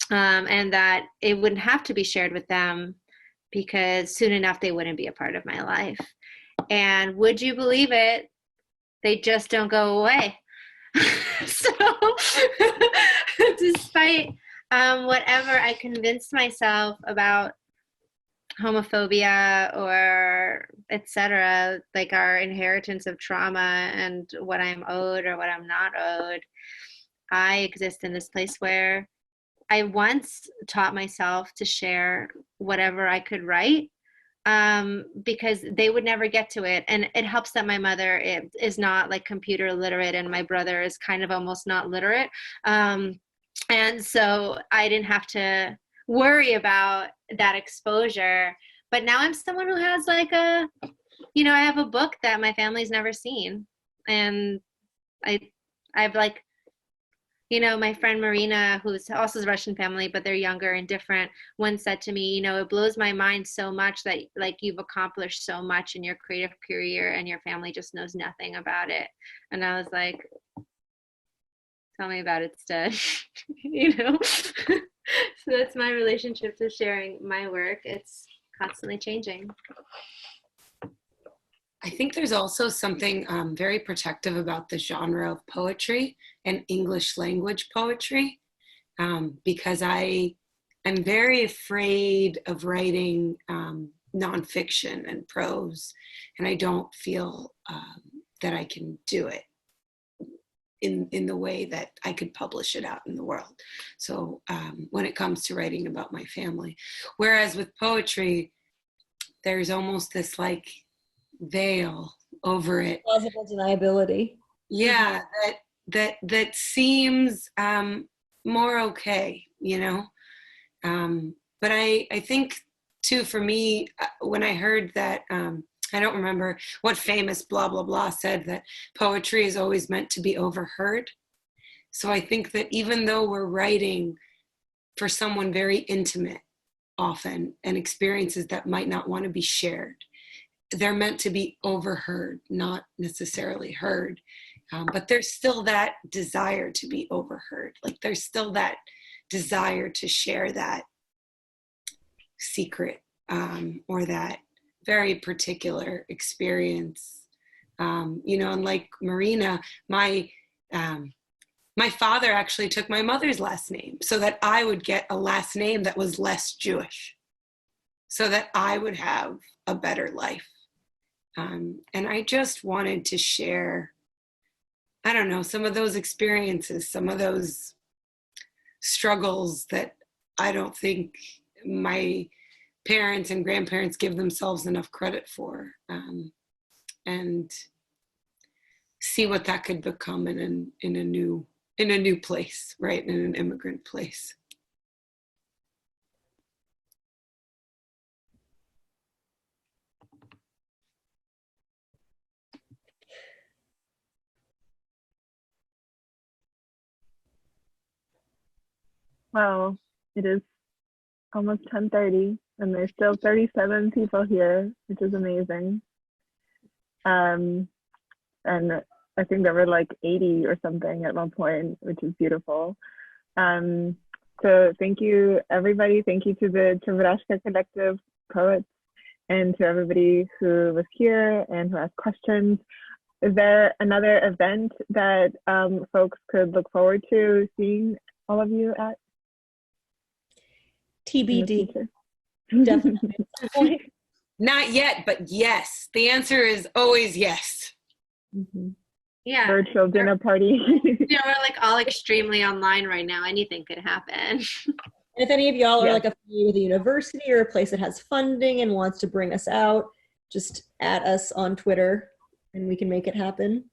And that it wouldn't have to be shared with them because soon enough they wouldn't be a part of my life. And would you believe it? They just don't go away. So despite whatever I convinced myself about homophobia or etc., like our inheritance of trauma and what I'm owed or what I'm not owed, I exist in this place where I once taught myself to share whatever I could write, because they would never get to it. And it helps that my mother is not like computer literate, and my brother is kind of almost not literate. And so I didn't have to worry about that exposure. But now I'm someone who has like I have a book that my family's never seen. And I've like, my friend Marina, who's also a Russian family, but they're younger and different, once said to me, it blows my mind so much that like you've accomplished so much in your creative career and your family just knows nothing about it. And I was like, tell me about it instead. So that's my relationship to sharing my work. It's constantly changing. I think there's also something very protective about the genre of poetry and English language poetry, because I'm very afraid of writing nonfiction and prose, and I don't feel that I can do it in the way that I could publish it out in the world. So when it comes to writing about my family, whereas with poetry, there's almost this like veil over it. Plausible deniability. Yeah, that seems more okay, But I think too, for me, when I heard that, I don't remember what famous blah, blah, blah said that poetry is always meant to be overheard. So I think that even though we're writing for someone very intimate often, and experiences that might not want to be shared, they're meant to be overheard, not necessarily heard. But there's still that desire to be overheard. Like there's still that desire to share that secret or that very particular experience. And like Marina, my father actually took my mother's last name so that I would get a last name that was less Jewish, so that I would have a better life. And I just wanted to share, I don't know, some of those experiences, some of those struggles that I don't think my parents and grandparents give themselves enough credit for, and see what that could become in a new place, right? In an immigrant place. Wow, it is almost 10:30 and there's still 37 people here, which is amazing. And I think there were like 80 or something at one point, which is beautiful. So thank you, everybody. Thank you to the Cheburashka Collective poets and to everybody who was here and who asked questions. Is there another event that folks could look forward to seeing all of you at? TBD. Definitely. Not yet, but yes. The answer is always yes. Mm-hmm. Yeah. Virtual dinner party. We're like all extremely online right now. Anything could happen. If any of y'all are like affiliated with a university or a place that has funding and wants to bring us out, just add us on Twitter and we can make it happen.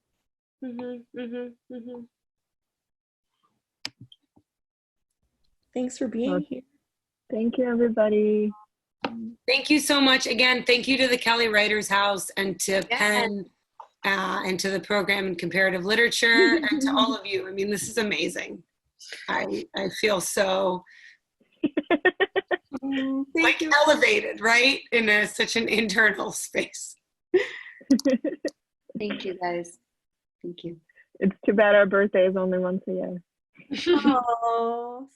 Thanks for being here. Thank you, everybody. Thank you so much. Again, thank you to the Kelly Writers House and to Penn and to the program in comparative literature and to all of you. I mean, this is amazing. I feel so like elevated, right? In such an internal space. Thank you, guys. Thank you. It's too bad our birthday is only once a year. Oh.